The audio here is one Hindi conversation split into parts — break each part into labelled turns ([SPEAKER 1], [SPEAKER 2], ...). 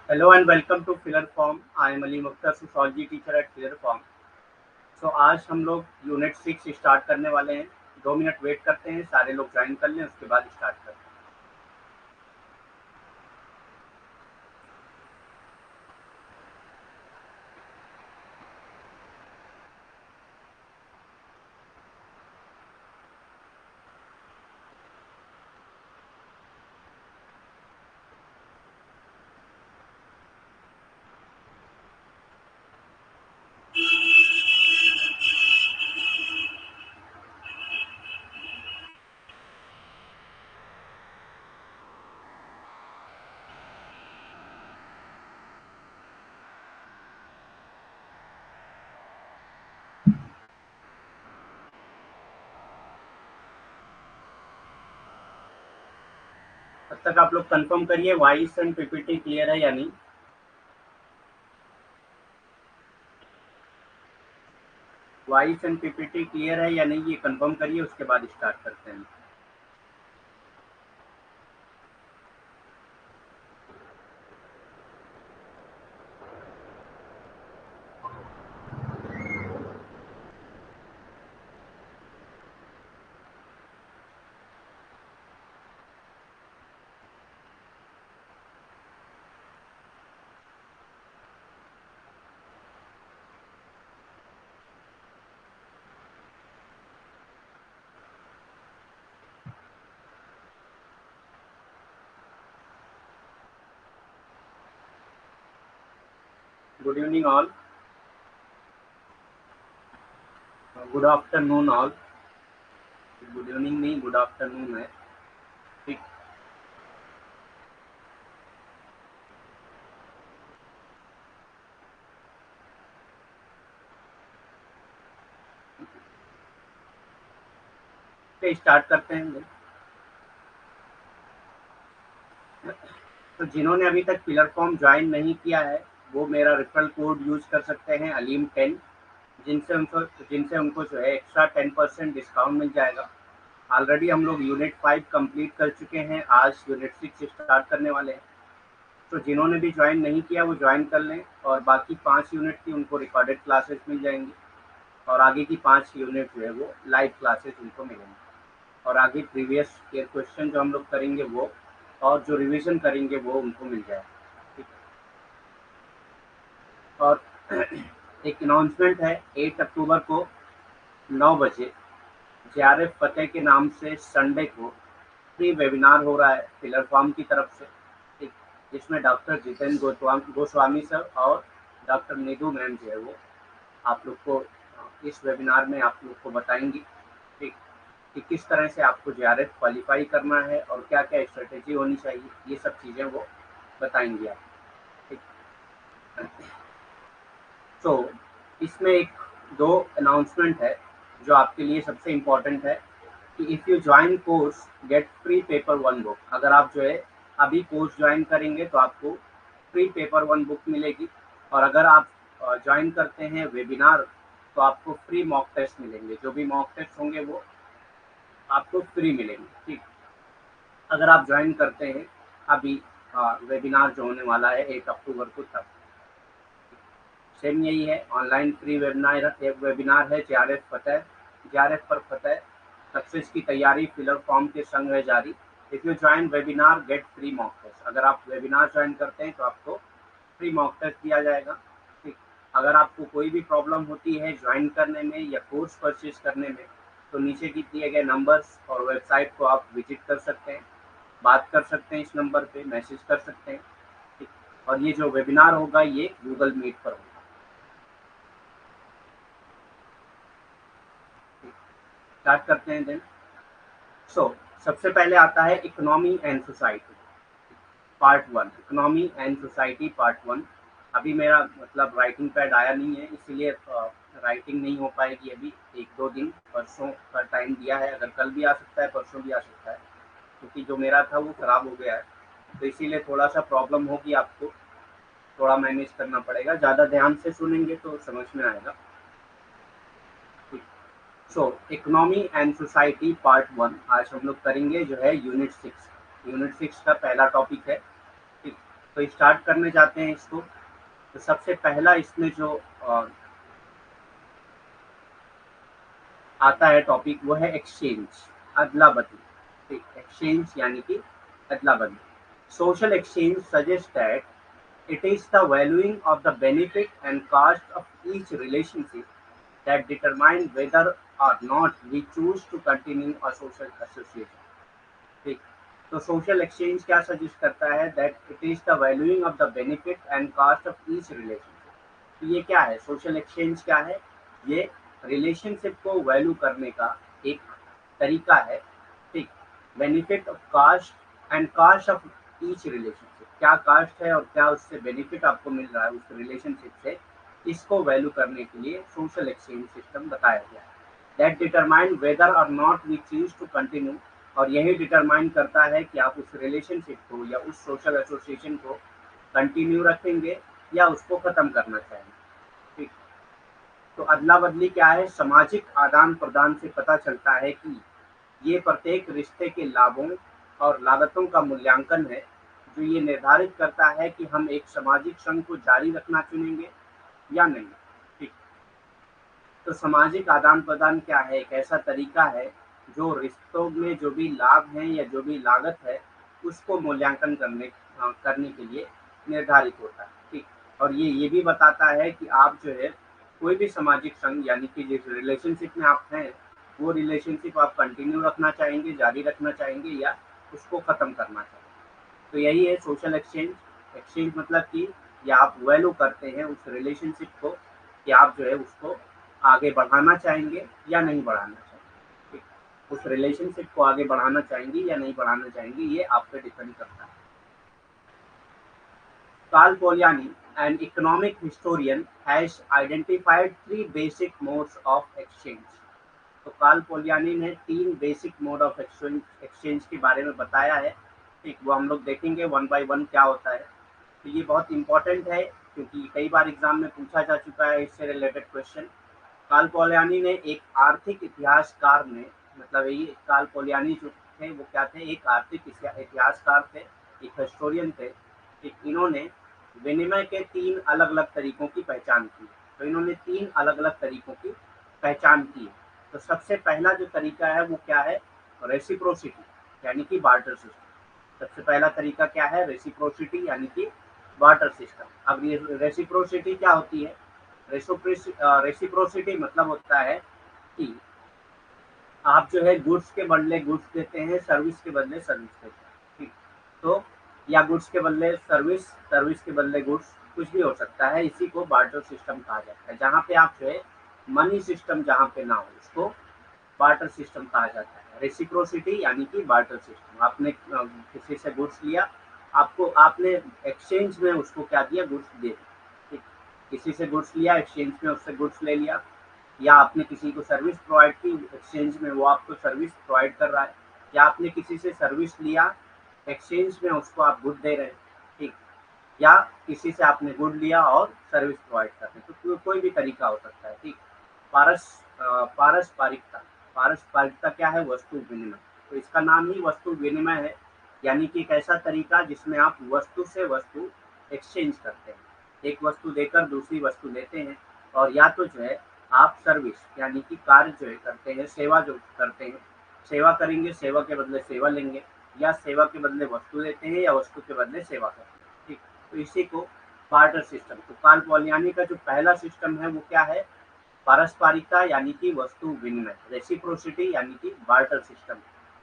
[SPEAKER 1] Hello and welcome to Filler Form. I am Ali Mukhtar, sociology teacher at Filler Form. So आज हम लोग यूनिट 6 स्टार्ट करने वाले हैं। 2 मिनट वेट करते हैं, सारे लोग ज्वाइन कर लें, उसके बाद स्टार्ट करते हैं। तब तक आप लोग कंफर्म करिए वॉइस एंड पीपीटी क्लियर है या नहीं। वॉइस एंड पीपीटी क्लियर है या नहीं, ये कंफर्म करिए, उसके बाद स्टार्ट करते हैं। Good evening all, good afternoon all. Good evening नहीं, गुड आफ्टरनून है। ठीक, स्टार्ट करते हैं। तो जिन्होंने अभी तक पिलर फॉर्म ज्वाइन नहीं किया है, वो मेरा रेफरल कोड यूज कर सकते हैं अलीम 10, जिनसे उनको जो है एक्स्ट्रा 10% डिस्काउंट मिल जाएगा। ऑलरेडी हम लोग यूनिट 5 कंप्लीट कर चुके हैं, आज यूनिट 6 स्टार्ट करने वाले हैं। तो जिन्होंने भी ज्वाइन नहीं किया वो ज्वाइन कर लें, और बाकी 5 यूनिट की उनको रिकॉर्डेड क्लासेस मिल जाएंगी, और आगे की 5 यूनिट जो है वो लाइव क्लासेस उनको मिलेंगी। और आगे प्रीवियस ईयर क्वेश्चन जो हम लोग करेंगे वो, और जो रिवीजन करेंगे वो उनको मिल जाएगा। ठीक है। और एक अनाउंसमेंट है, 8 अक्टूबर को 9 बजे जेआरएफ फतेह के नाम से संडे को फ्री वेबिनार हो रहा है पिलर फॉर्म की तरफ से। ठीक, जिसमें डॉक्टर जितेंद्र गोस्वामी सर और डॉक्टर नीतू मैम जो है वो आप लोग को इस वेबिनार में आप लोग को बताएंगी। ठीक, कि किस तरह से आपको जेआरएफ क्वालिफाई करना है और क्या क्या स्ट्रेटेजी होनी चाहिए, ये सब चीज़ें वो बताएंगी आप। ठीक, तो इसमें एक दो अनाउंसमेंट है जो आपके लिए सबसे इम्पोर्टेंट है, कि if you join course get free paper 1 book. अगर आप जो है अभी कोर्स ज्वाइन करेंगे तो आपको फ्री पेपर 1 बुक मिलेगी, और अगर आप ज्वाइन करते हैं वेबिनार तो आपको फ्री मॉक टेस्ट मिलेंगे। जो भी मॉक टेस्ट होंगे वो आपको फ्री मिलेंगे। ठीक, अगर आप ज्वाइन करते हैं अभी वेबिनार जो होने वाला है 8 अक्टूबर को, तब सेम यही है। ऑनलाइन फ्री वेबिनार है जेआरएफ फतेह, जेआरएफ पर फतेह सक्सेस की तैयारी फिलर फॉर्म के संग है जारी। If you join webinar get free mock test. अगर आप वेबिनार ज्वाइन करते हैं तो आपको फ्री मॉक टेस्ट दिया जाएगा। ठीक, अगर आपको कोई भी प्रॉब्लम होती है ज्वाइन करने में या कोर्स परचेज करने में, तो नीचे की दिए गए नंबर्स और वेबसाइट को आप विजिट कर सकते हैं, बात कर सकते हैं, इस नंबर पे मैसेज कर सकते हैं। ठीक, और ये जो वेबिनार होगा ये गूगल मीट पर होगा। स्टार्ट करते हैं देन। सो सबसे पहले आता है economy and society part 1। Economy and society part 1। अभी मेरा मतलब राइटिंग पैड आया नहीं है, इसीलिए राइटिंग नहीं हो पाएगी अभी 1-2 दिन। परसों का टाइम दिया है, अगर कल भी आ सकता है, परसों भी आ सकता है, क्योंकि जो मेरा था वो ख़राब हो गया है। तो इसीलिए थोड़ा सा प्रॉब्लम होगी, आपको थोड़ा मैनेज करना पड़ेगा। ज़्यादा ध्यान से सुनेंगे तो समझ में आएगा। सो इकोनॉमी एंड सोसाइटी पार्ट 1 आज हम लोग करेंगे, जो है यूनिट 6। यूनिट 6 का पहला टॉपिक है। ठीक, तो स्टार्ट करने जाते हैं इसको। तो सबसे पहला इसमें जो आता है टॉपिक वो है एक्सचेंज, अदला बदली। ठीक, एक्सचेंज यानी कि अदला बदली। Social exchange suggest that it is the valuing of the benefit and cost of each relationship that determine whether or not we choose to continue a social association। ठीक, तो सोशल एक्सचेंज क्या सजेस्ट करता है, that it is the valuing of the benefit and cost of each relationship. तो ये क्या है, सोशल एक्सचेंज क्या है, ये रिलेशनशिप को वैल्यू करने का एक तरीका है। ठीक, benefit of cost and cost of each relationship, क्या कास्ट है और क्या उससे बेनिफिट आपको मिल रहा है उस रिलेशनशिप से, इसको वैल्यू करने के लिए सोशल एक्सचेंज सिस्टम बताया गया है। That determine whether or not we choose to continue, और यही डिटरमाइन करता है कि आप उस रिलेशनशिप को या उस सोशल एसोसिएशन को कंटिन्यू रखेंगे या उसको खत्म करना चाहेंगे। ठीक, तो अदला बदली क्या है, सामाजिक आदान प्रदान से पता चलता है कि ये प्रत्येक रिश्ते के लाभों और लागतों का मूल्यांकन है, जो ये निर्धारित करता है कि हम एक सामाजिक संघ को जारी रखना चुनेंगे या नहीं। ठीक, तो सामाजिक आदान प्रदान क्या है, एक ऐसा तरीका है जो रिश्तों में जो भी लाभ हैं या जो भी लागत है उसको मूल्यांकन करने के लिए निर्धारित होता है। ठीक, और ये भी बताता है कि आप जो है कोई भी सामाजिक संघ यानी कि जिस रिलेशनशिप में आप हैं वो रिलेशनशिप आप कंटिन्यू रखना चाहेंगे, जारी रखना चाहेंगे या उसको खत्म करना चाहेंगे। तो यही है सोशल एक्सचेंज। एक्सचेंज मतलब कि या आप वैल्यू करते हैं उस रिलेशनशिप को कि आप जो है उसको आगे बढ़ाना चाहेंगे या नहीं बढ़ाना चाहेंगे। ठीक, उस रिलेशनशिप को आगे बढ़ाना चाहेंगे या नहीं बढ़ाना चाहेंगे, ये आप पे डिपेंड करता है। Karl Polanyi, an economic historian, has identified three basic modes of exchange। तो कार्ल पोलियानी ने तीन बेसिक मोड ऑफ एक्सचेंज के बारे में बताया है। ठीक, वो हम लोग देखेंगे वन बाय वन क्या होता है। तो ये बहुत इंपॉर्टेंट है क्योंकि कई बार एग्जाम में पूछा जा चुका है इससे रिलेटेड क्वेश्चन। कार्ल पोलियानी ने एक आर्थिक इतिहासकार ने, मतलब ये कार्ल पोलियानी जो थे वो क्या थे, एक आर्थिक इतिहासकार थे, एक हिस्टोरियन थे। एक इन्होंने विनिमय के तीन अलग अलग तरीकों की पहचान की। तो इन्होंने तीन अलग अलग तरीकों की पहचान की। तो सबसे पहला जो तरीका है वो क्या है, रेसिप्रोसिटी यानी कि बार्टर सिस्टम। सबसे पहला तरीका क्या है, रेसिप्रोसिटी यानी कि बार्टर सिस्टम। अब ये रेसिप्रोसिटी क्या होती है, रेसिप्रोसिटी मतलब होता है कि आप जो है गुड्स के बदले गुड्स देते हैं, सर्विस के बदले सर्विस देते हैं। ठीक, तो या गुड्स के बदले सर्विस, सर्विस के बदले गुड्स, कुछ भी हो सकता है। इसी को बार्टर सिस्टम कहा जाता है। जहाँ पे आप जो है मनी सिस्टम जहाँ पे ना हो उसको बार्टर सिस्टम कहा जाता है। रेसिप्रोसिटी यानी कि बार्टर सिस्टम, आपने किसी से गुड्स लिया, आपको आपने एक्सचेंज में उसको क्या दिया, गुड्स दे दिया। ठीक, किसी से गुड्स लिया, एक्सचेंज में उससे गुड्स ले लिया, या आपने किसी को सर्विस प्रोवाइड की, एक्सचेंज में वो आपको सर्विस प्रोवाइड कर रहा है, या आपने किसी से सर्विस लिया, एक्सचेंज में उसको आप गुड दे रहे हैं। ठीक, या किसी से आपने गुड लिया और सर्विस प्रोवाइड कर रहे हैं, तो कोई भी तरीका हो सकता है। ठीक, पारस्परिकता, पारस्परिकता क्या है, वस्तु विनिमय। तो इसका नाम ही वस्तु विनिमय है, यानी कि एक ऐसा तरीका जिसमें आप वस्तु से वस्तु एक्सचेंज करते हैं, एक वस्तु देकर दूसरी वस्तु लेते हैं। और या तो जो है आप सर्विस यानी कि कार्य जो है करते हैं, सेवा जो करते हैं, सेवा करेंगे, सेवा के बदले सेवा लेंगे, या सेवा के बदले वस्तु लेते हैं या वस्तु के बदले सेवा करते हैं। ठीक, तो इसी को बार्टर सिस्टम। तो कार्ल पोलियानी का जो पहला सिस्टम है वो क्या है, पारस्परिकता यानी कि वस्तु विनिमय, रेसिप्रोसिटी यानी कि बार्टर सिस्टम।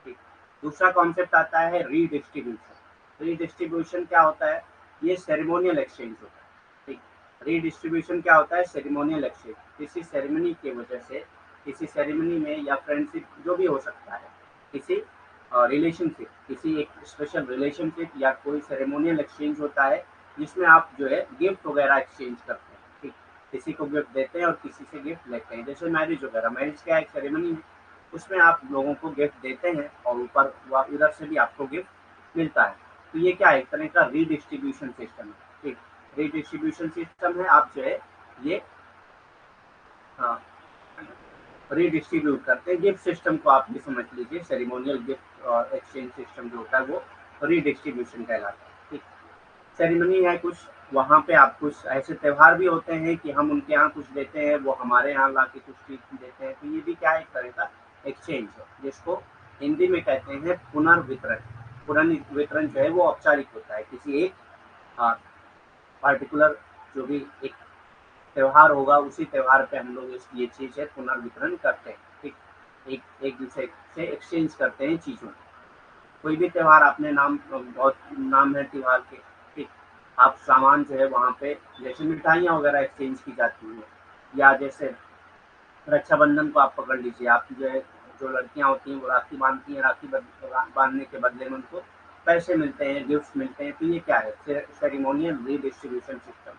[SPEAKER 1] ठीक, दूसरा कॉन्सेप्ट आता है रीडिस्ट्रीब्यूशन। रीडिस्ट्रीब्यूशन क्या होता है, ये सेरेमोनियल एक्सचेंज होता है। ठीक, रीडिस्ट्रीब्यूशन क्या होता है, सेरेमोनियल एक्सचेंज। किसी सेरेमनी की वजह से, किसी सेरेमनी में या फ्रेंडशिप जो भी हो सकता है, किसी रिलेशनशिप, किसी एक स्पेशल रिलेशनशिप या कोई सेरेमोनियल एक्सचेंज होता है जिसमें आप जो है गिफ्ट वगैरह एक्सचेंज करते हैं। ठीक, किसी को गिफ्ट देते हैं और किसी से गिफ्ट लेते हैं, जैसे मैरिज वगैरह। मैरिज क्या एक सेरेमनी है, उसमें आप लोगों को गिफ्ट देते हैं और ऊपर उधर से भी आपको गिफ्ट मिलता है। तो ये क्या है, एक तरह का रीडिस्ट्रीब्यूशन सिस्टम है। ठीक, रीडिस्ट्रीब्यूशन सिस्टम है, आप जो है ये हाँ रीडिस्ट्रीब्यूट करते हैं। गिफ्ट सिस्टम को आप भी समझ लीजिए, सेरेमोनियल गिफ्ट और एक्सचेंज सिस्टम जो होता है वो रीडिस्ट्रीब्यूशन कहलाता है। ठीक, सेरेमनी है कुछ, वहाँ पे आप कुछ ऐसे त्योहार भी होते हैं कि हम उनके यहाँ कुछ देते हैं, वो हमारे यहाँ ला के कुछ चीज़ देते हैं, तो ये भी क्या है, एक तरह का एक्सचेंज है, जिसको हिंदी में कहते हैं पुनर्वितरण। पुनर्वितरण जो है वो औपचारिक होता है, किसी एक पार्टिकुलर जो भी एक त्योहार होगा उसी त्योहार पे हम लोग ये चीज़ है पुनर्वितरण करते हैं, ठीक। एक दूसरे से एक्सचेंज करते हैं चीज़ों। कोई भी त्योहार आपने नाम, बहुत नाम है त्योहार के, ठीक। आप सामान जो है वहाँ पे जैसे मिठाइयाँ वगैरह एक्सचेंज की जाती हैं, या जैसे रक्षाबंधन को आप पकड़ लीजिए, आप जो है जो लड़कियाँ होती हैं वो राखी बांधती हैं, राखी बांधने के बदले में उनको पैसे मिलते हैं, गिफ्ट मिलते हैं, तो ये क्या है, सेरेमोनियल रीडिस्ट्रीब्यूशन सिस्टम,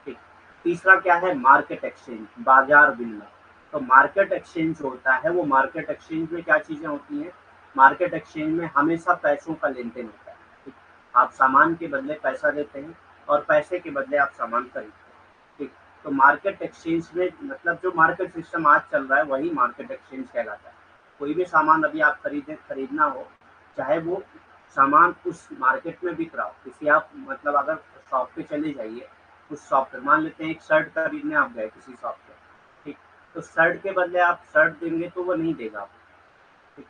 [SPEAKER 1] ठीक। तीसरा क्या है, मार्केट एक्सचेंज, बाजार विनिमय। तो मार्केट एक्सचेंज होता है, वो मार्केट एक्सचेंज में क्या चीजें होती हैं, मार्केट एक्सचेंज में हमेशा पैसों का लेन देन होता है, ठीक। आप सामान के बदले पैसा देते हैं और पैसे के बदले आप सामान खरीदते हैं, ठीक। तो मार्केट एक्सचेंज में मतलब जो मार्केट सिस्टम आज चल रहा है वही मार्केट एक्सचेंज कहलाता है। कोई भी सामान अभी आप खरीदना हो, चाहे वो सामान उस मार्केट में बिक रहा हो, किसी आप मतलब अगर शॉप पे चले जाइए, उस शॉप पे मान लेते हैं एक शर्ट खरीदने आप गए किसी शॉप पे, ठीक। तो शर्ट के बदले आप शर्ट देंगे तो वो नहीं देगा आपको, ठीक।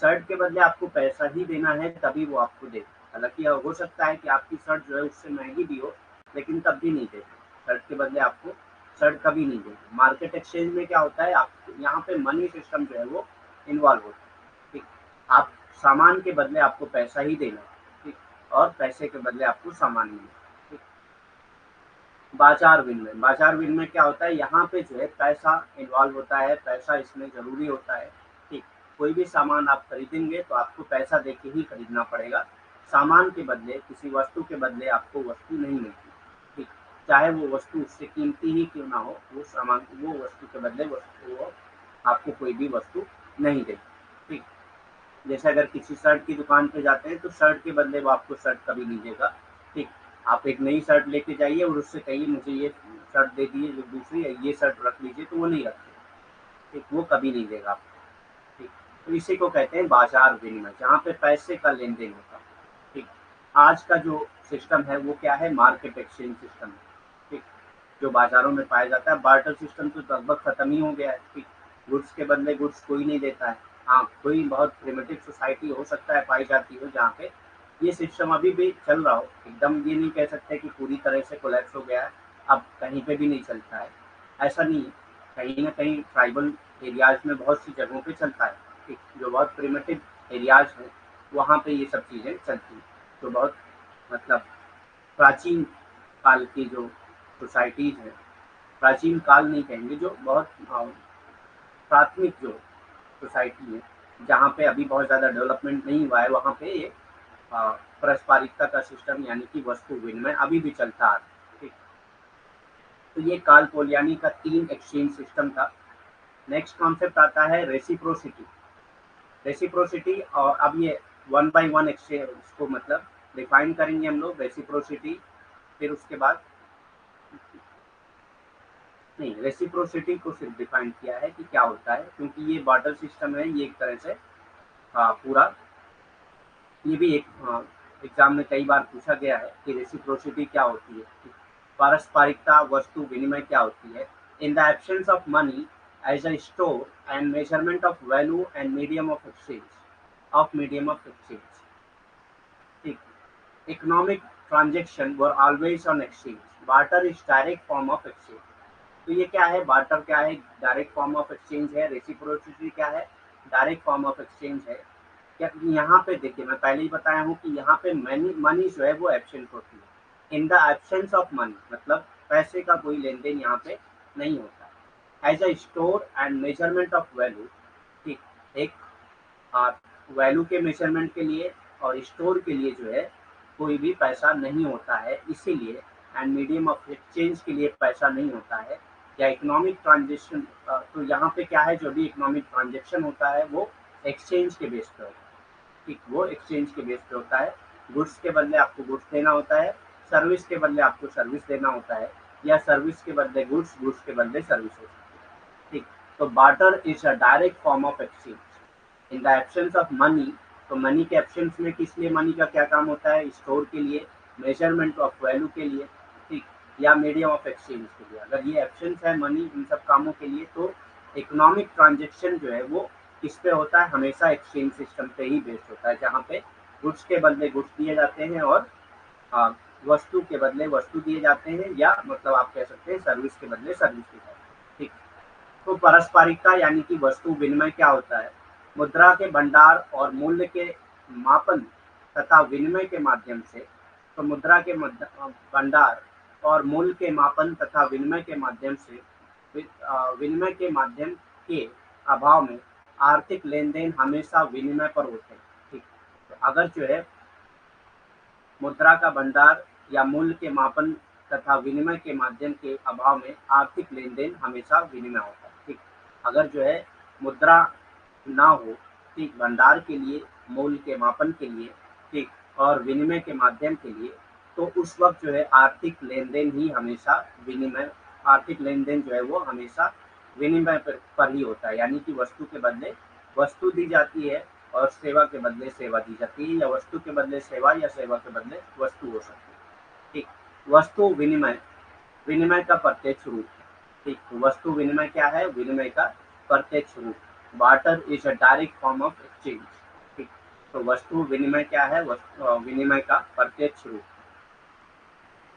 [SPEAKER 1] शर्ट के बदले आपको पैसा ही देना है तभी वो आपको देगा। हालांकि हो सकता है कि आपकी शर्ट जो है उससे महंगी भी हो, लेकिन तब भी नहीं देगा, शर्ट के बदले आपको शर्ट कभी नहीं देगा। मार्केट एक्सचेंज में क्या होता है, आप यहाँ पे मनी सिस्टम जो है वो इन्वॉल्व होता है, ठीक। आप सामान के बदले आपको पैसा ही देना है, ठीक, और पैसे के बदले आपको सामान मिलेगा, ठीक। बाजार विनिमय, बाजार विनिमय क्या होता है, यहाँ पे जो है पैसा इन्वॉल्व होता है, पैसा इसमें जरूरी होता है, ठीक। कोई भी सामान आप खरीदेंगे तो आपको पैसा दे के ही खरीदना पड़ेगा, सामान के बदले, किसी वस्तु के बदले आपको वस्तु नहीं मिलती, ठीक। चाहे वो वस्तु उससे कीमती ही क्यों ना हो, वो सामान, वो वस्तु के बदले वस्तु, वो आपको कोई भी वस्तु नहीं देगी, ठीक। जैसे अगर किसी शर्ट की दुकान पे जाते हैं तो शर्ट के बदले वो आपको शर्ट कभी नहीं देगा, ठीक। आप एक नई शर्ट लेके जाइए और उससे कहिए मुझे ये शर्ट दे दीजिए, जो दूसरी है ये शर्ट रख लीजिए, तो वो नहीं रखते, ठीक, वो कभी नहीं देगा आपको, ठीक। तो इसी को कहते हैं बाजार विनिमय, जहाँ पे पैसे का लेन देन होता है, ठीक। आज का जो सिस्टम है वो क्या है, मार्केट एक्सचेंज सिस्टम है, ठीक। जो बाजारों में पाया जाता है, बार्टर सिस्टम तो लगभग खत्म ही हो गया है, ठीक। गुड्स के बदले गुड्स कोई नहीं देता है। हाँ, कोई बहुत प्रिमिटिव सोसाइटी हो सकता है पाई जाती हो जहाँ पे ये सिस्टम अभी भी चल रहा हो, एकदम ये नहीं कह सकते कि पूरी तरह से कोलैप्स हो गया है, अब कहीं पे भी नहीं चलता है, ऐसा नहीं है। कहीं ना कहीं ट्राइबल एरियाज में बहुत सी जगहों पे चलता है, ठीक। जो बहुत प्रिमिटिव एरियाज हैं वहाँ पे ये सब चीज़ें चलती हैं, तो बहुत मतलब प्राचीन काल की जो सोसाइटीज हैं, प्राचीन काल नहीं कहेंगे, जो बहुत प्राथमिक जो सोसाइटी है, जहाँ पे अभी बहुत ज़्यादा डेवलपमेंट नहीं हुआ है, वहाँ पे ये पारस्परिकता का सिस्टम यानी कि वस्तु विनिमय अभी भी चलता है, ठीक। तो ये कार्ल पोलियानी का 3 एक्सचेंज सिस्टम था। नेक्स्ट कॉन्सेप्ट आता है रेसिप्रोसिटी। रेसिप्रोसिटी, और अब ये वन बाय वन एक्सचेंज को मतलब डिफाइन करेंगे हम लोग रेसिप्रोसिटी, फिर उसके बाद नहीं, रेसिप्रोसिटी को सिर्फ डिफाइन किया है कि क्या होता है, क्योंकि ये बार्टर सिस्टम है, ये एक तरह से पूरा, ये भी एक एग्जाम में कई बार पूछा गया है कि रेसिप्रोसिटी क्या होती है, पारस्परिकता वस्तु विनिमय क्या होती है। In the absence of money as a store and measurement of value and medium of exchange, ठीक। Economic transaction were always on exchange, barter is direct form of exchange. तो ये क्या है, बार्टर क्या है, डायरेक्ट फॉर्म ऑफ एक्सचेंज है, रेसिप्रोसिटी क्या है, डायरेक्ट फॉर्म ऑफ एक्सचेंज है। क्या यहाँ पे देखिए, मैं पहले ही बताया हूँ कि यहाँ पे मनी मनी जो है वो एब्सेंट होती है। In the absence of money मतलब पैसे का कोई लेन देन यहाँ पे नहीं होता। As a store and measurement of value, ठीक, एक वैल्यू के मेजरमेंट के लिए और स्टोर के लिए जो है कोई भी पैसा नहीं होता है, इसीलिए एंड मीडियम ऑफ एक्सचेंज के लिए पैसा नहीं होता है, या इकोनॉमिक ट्रांजेक्शन। तो यहाँ पे क्या है, जो भी इकोनॉमिक ट्रांजेक्शन होता है वो एक्सचेंज के बेस पे होता है, ठीक, वो एक्सचेंज के बेस पे होता है। गुड्स के बदले आपको गुड्स देना होता है, सर्विस के बदले आपको सर्विस देना होता है, या सर्विस के बदले गुड्स, गुड्स के बदले सर्विस होती है, ठीक। तो barter is a direct form of exchange in the absence of money. तो मनी के एब्सेंस में किस लिए, मनी का क्या काम होता है, स्टोर के लिए मेजरमेंट ऑफ वैल्यू के लिए, ठीक, या मीडियम ऑफ एक्सचेंज के लिए। अगर ये ऑप्शंस है मनी इन सब कामों के लिए, तो इकोनॉमिक ट्रांजेक्शन जो है वो किस पे होता है, हमेशा एक्सचेंज सिस्टम पे ही बेस्ड होता है, जहाँ पे गुड्स के बदले गुड्स दिए जाते हैं और वस्तु के बदले वस्तु दिए जाते हैं, या मतलब आप कह सकते हैं सर्विस के बदले सर्विस दी जाती है, ठीक। तो पारस्परिकता यानी कि वस्तु विनिमय क्या होता है, मुद्रा के भंडार और मूल्य के मापन तथा विनिमय के माध्यम से। तो मुद्रा के भंडार और मूल्य के मापन तथा विनिमय के माध्यम से, विनिमय के माध्यम के अभाव में आर्थिक लेन देन हमेशा विनिमय पर होते हैं, ठीक। तो अगर जो है मुद्रा का भंडार या मूल्य के मापन तथा विनिमय के माध्यम के अभाव में आर्थिक लेन देन हमेशा विनिमय होता है, ठीक। अगर जो है मुद्रा ना हो, ठीक, भंडार के लिए, मूल्य के मापन के लिए, ठीक, और विनिमय के माध्यम के लिए, तो उस वक्त जो है आर्थिक लेन देन ही हमेशा विनिमय, आर्थिक लेन देन जो है वो हमेशा विनिमय पर ही होता है, यानी कि वस्तु के बदले वस्तु दी जाती है और सेवा के बदले सेवा दी जाती है, या वस्तु के बदले सेवा या सेवा के बदले वस्तु हो सकती है, ठीक। वस्तु विनिमय, विनिमय का प्रत्यक्ष रूप है, ठीक। तो वस्तु विनिमय क्या है, विनिमय का प्रत्यक्ष रूप। Barter is a direct form of exchange, ठीक। तो वस्तु विनिमय क्या है, विनिमय का प्रत्यक्ष रूप।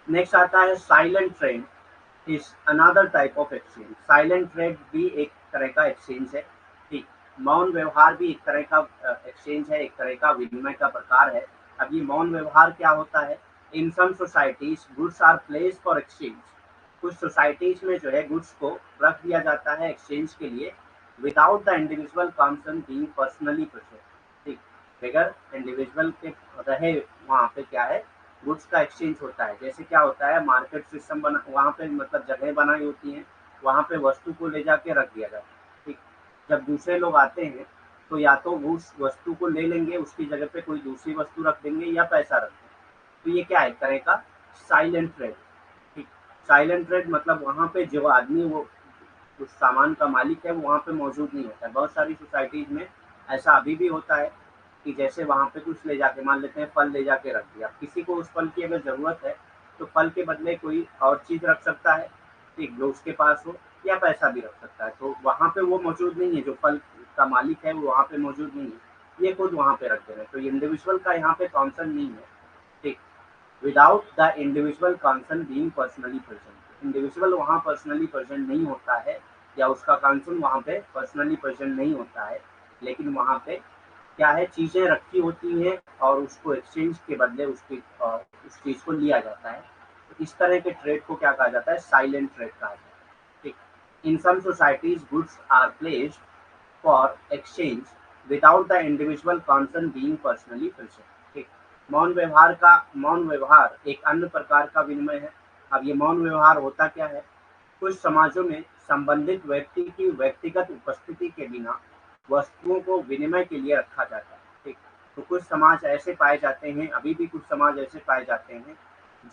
[SPEAKER 1] नेक्स्ट आता है silent trade is another type of exchange. Silent trade भी एक तरह का एक्सचेंज है, ठीक। मौन व्यवहार भी एक तरह का एक्सचेंज है, एक तरह का विनिमय का प्रकार है। अब ये मौन व्यवहार क्या होता है, in some societies goods are place for exchange. कुछ सोसाइटीज में जो है गुड्स को रख दिया जाता है एक्सचेंज के लिए, without the individual concern being personally present, ठीक। बगैर इंडिविजुअल के रहे वहाँ पे क्या है, गुड्स का एक्सचेंज होता है। जैसे क्या होता है, मार्केट सिस्टम बना, वहाँ पे मतलब जगह बनाई होती है, वहाँ पे वस्तु को ले जाके रख दिया जाता है, ठीक। जब दूसरे लोग आते हैं तो या तो वो उस वस्तु को ले लेंगे, उसकी जगह पे कोई दूसरी वस्तु रख देंगे या पैसा रख देंगे। तो ये क्या है, एक तरह का साइलेंट ट्रेड, ठीक। साइलेंट ट्रेड मतलब वहाँ पे जो आदमी वो उस सामान का मालिक है वो वहाँ पे मौजूद नहीं होता है। बहुत सारी सोसाइटीज में ऐसा अभी भी होता है कि जैसे वहाँ पे कुछ ले जाके, मान लेते हैं फल ले जाके रख दिया, किसी को उस फल की अगर ज़रूरत है तो फल के बदले कोई और चीज़ रख सकता है, ठीक, जो उसके पास हो, या पैसा भी रख सकता है। तो वहाँ पे वो मौजूद नहीं है, जो फल का मालिक है वो वहाँ पे मौजूद नहीं है, ये खुद वहाँ पे रख दे रहे हैं। तो ये इंडिविजुअल का यहाँ पे कॉन्सर्न नहीं है, ठीक। Without the individual concern being personally present, individual वहाँ पर्सनली प्रेजेंट नहीं होता है, या उसका कंसर्न वहाँ पे पर्सनली प्रेजेंट नहीं होता है, लेकिन वहाँ पे क्या है, चीज़ें रखी होती हैं और उसको एक्सचेंज के बदले उसकी उस चीज़ को लिया जाता है। तो इस तरह के ट्रेड को क्या कहा जाता है, साइलेंट ट्रेड कहा जाता है, ठीक। In some societies goods are placed for exchange without the individual concern being personally present, ठीक। मौन व्यवहार एक अन्य प्रकार का विनिमय है। अब ये मौन व्यवहार होता क्या है, कुछ समाजों में संबंधित व्यक्ति की व्यक्तिगत उपस्थिति के बिना वस्तुओं को विनिमय के लिए रखा जाता है, ठीक। तो कुछ समाज ऐसे पाए जाते हैं, अभी भी कुछ समाज ऐसे पाए जाते हैं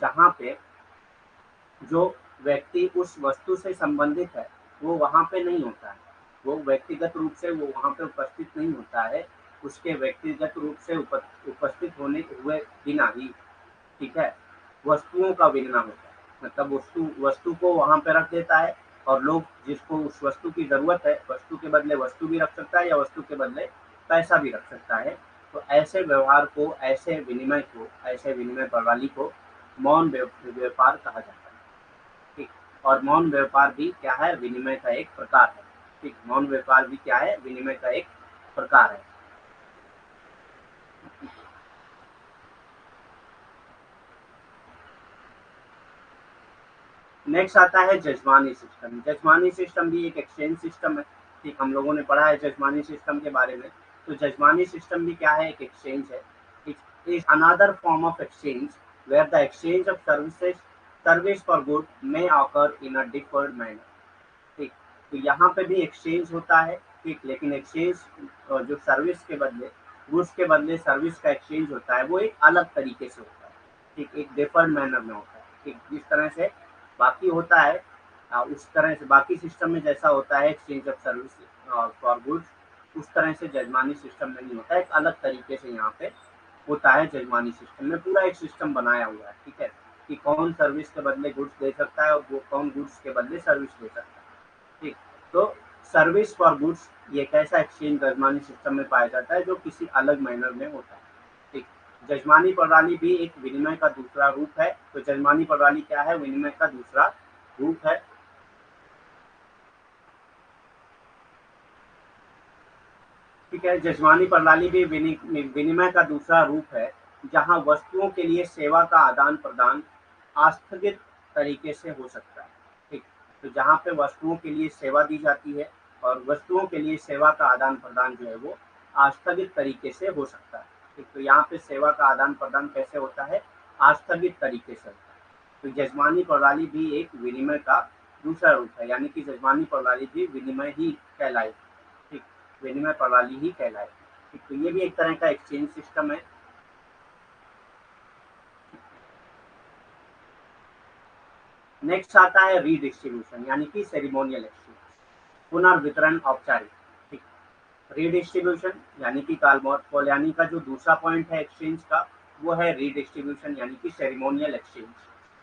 [SPEAKER 1] जहाँ पे जो व्यक्ति उस वस्तु से संबंधित है वो वहाँ पे नहीं होता है, वो व्यक्तिगत रूप से वो वहाँ पे उपस्थित नहीं होता है, उसके व्यक्तिगत रूप से उपस्थित होने हुए बिना ही, ठीक है, वस्तुओं का विनिमय होता है। मतलब वस्तु वस्तु को वहाँ पे रख देता है, और लोग जिसको उस वस्तु की ज़रूरत है, वस्तु के बदले वस्तु भी रख सकता है या वस्तु के बदले पैसा भी रख सकता है। तो ऐसे व्यवहार को, ऐसे विनिमय प्रणाली को मौन व्यापार कहा जाता है, ठीक। और मौन व्यापार भी क्या है, विनिमय का एक प्रकार है, ठीक। मौन व्यापार भी क्या है, विनिमय का एक प्रकार है। नेक्स्ट आता है जजमानी सिस्टम। जजमानी सिस्टम भी एक एक्सचेंज सिस्टम है, ठीक। हम लोगों ने पढ़ा है जजमानी सिस्टम के बारे में। तो जजमानी सिस्टम भी क्या है, एक एक्सचेंज है। It is another form of exchange where the exchange of service for good may occur in a deferred manner, ठीक। तो यहाँ पे भी एक्सचेंज होता है, ठीक, लेकिन एक्सचेंज जो सर्विस के बदले गुड्स के बदले सर्विस का एक्सचेंज होता है वो एक अलग तरीके से होता है, ठीक, एक डिफर्ड मैनर में होता है, ठीक। जिस तरह से बाकी होता है उस तरह से बाकी सिस्टम में जैसा होता है exchange of service for goods, उस तरह से जजमानी सिस्टम में नहीं होता है, एक अलग तरीके से यहाँ पे होता है जजमानी सिस्टम में। पूरा एक सिस्टम बनाया हुआ है, ठीक है, कि कौन सर्विस के बदले गुड्स दे सकता है और वो कौन गुड्स के बदले सर्विस दे सकता है। ठीक, तो सर्विस फॉर गुड्स ये एक ऐसा एक्सचेंज जजमानी सिस्टम में पाया जाता है जो किसी अलग मैनर में होता है। ठीक, जजमानी प्रणाली भी एक विनिमय का दूसरा रूप है। तो जजमानी प्रणाली क्या है? विनिमय का दूसरा रूप है। ठीक है, जजमानी प्रणाली भी विनिमय का दूसरा रूप है, जहां वस्तुओं के लिए सेवा का आदान प्रदान आस्थगित तरीके से हो सकता है। ठीक, तो जहां पे वस्तुओं के लिए सेवा दी जाती है और वस्तुओं के लिए सेवा का आदान प्रदान जो है वो आस्थगित तरीके से हो सकता है। ठीक, तो यहाँ पे सेवा का आदान प्रदान कैसे होता है? आस्थगित तरीके से होता है। तो जजमानी प्रणाली भी एक विनिमय का दूसरा रूप है, यानी कि जजमानी प्रणाली भी विनिमय ही कहलाएगी। ठीक, विनिमय प्रणाली ही कहलाएगी। ठीक, तो ये भी एक तरह का एक्सचेंज सिस्टम है। नेक्स्ट आता है रीडिस्ट्रीब्यूशन, यानी कि सेरिमोनियल एक्सचेंज, पुनर्वितरण औपचारिक। ठीक, रीडिस्ट्रीब्यूशन यानी कि पोलयानी का जो दूसरा पॉइंट है एक्सचेंज का, वो है रीडिस्ट्रीब्यूशन यानी कि सेरिमोनियल एक्सचेंज,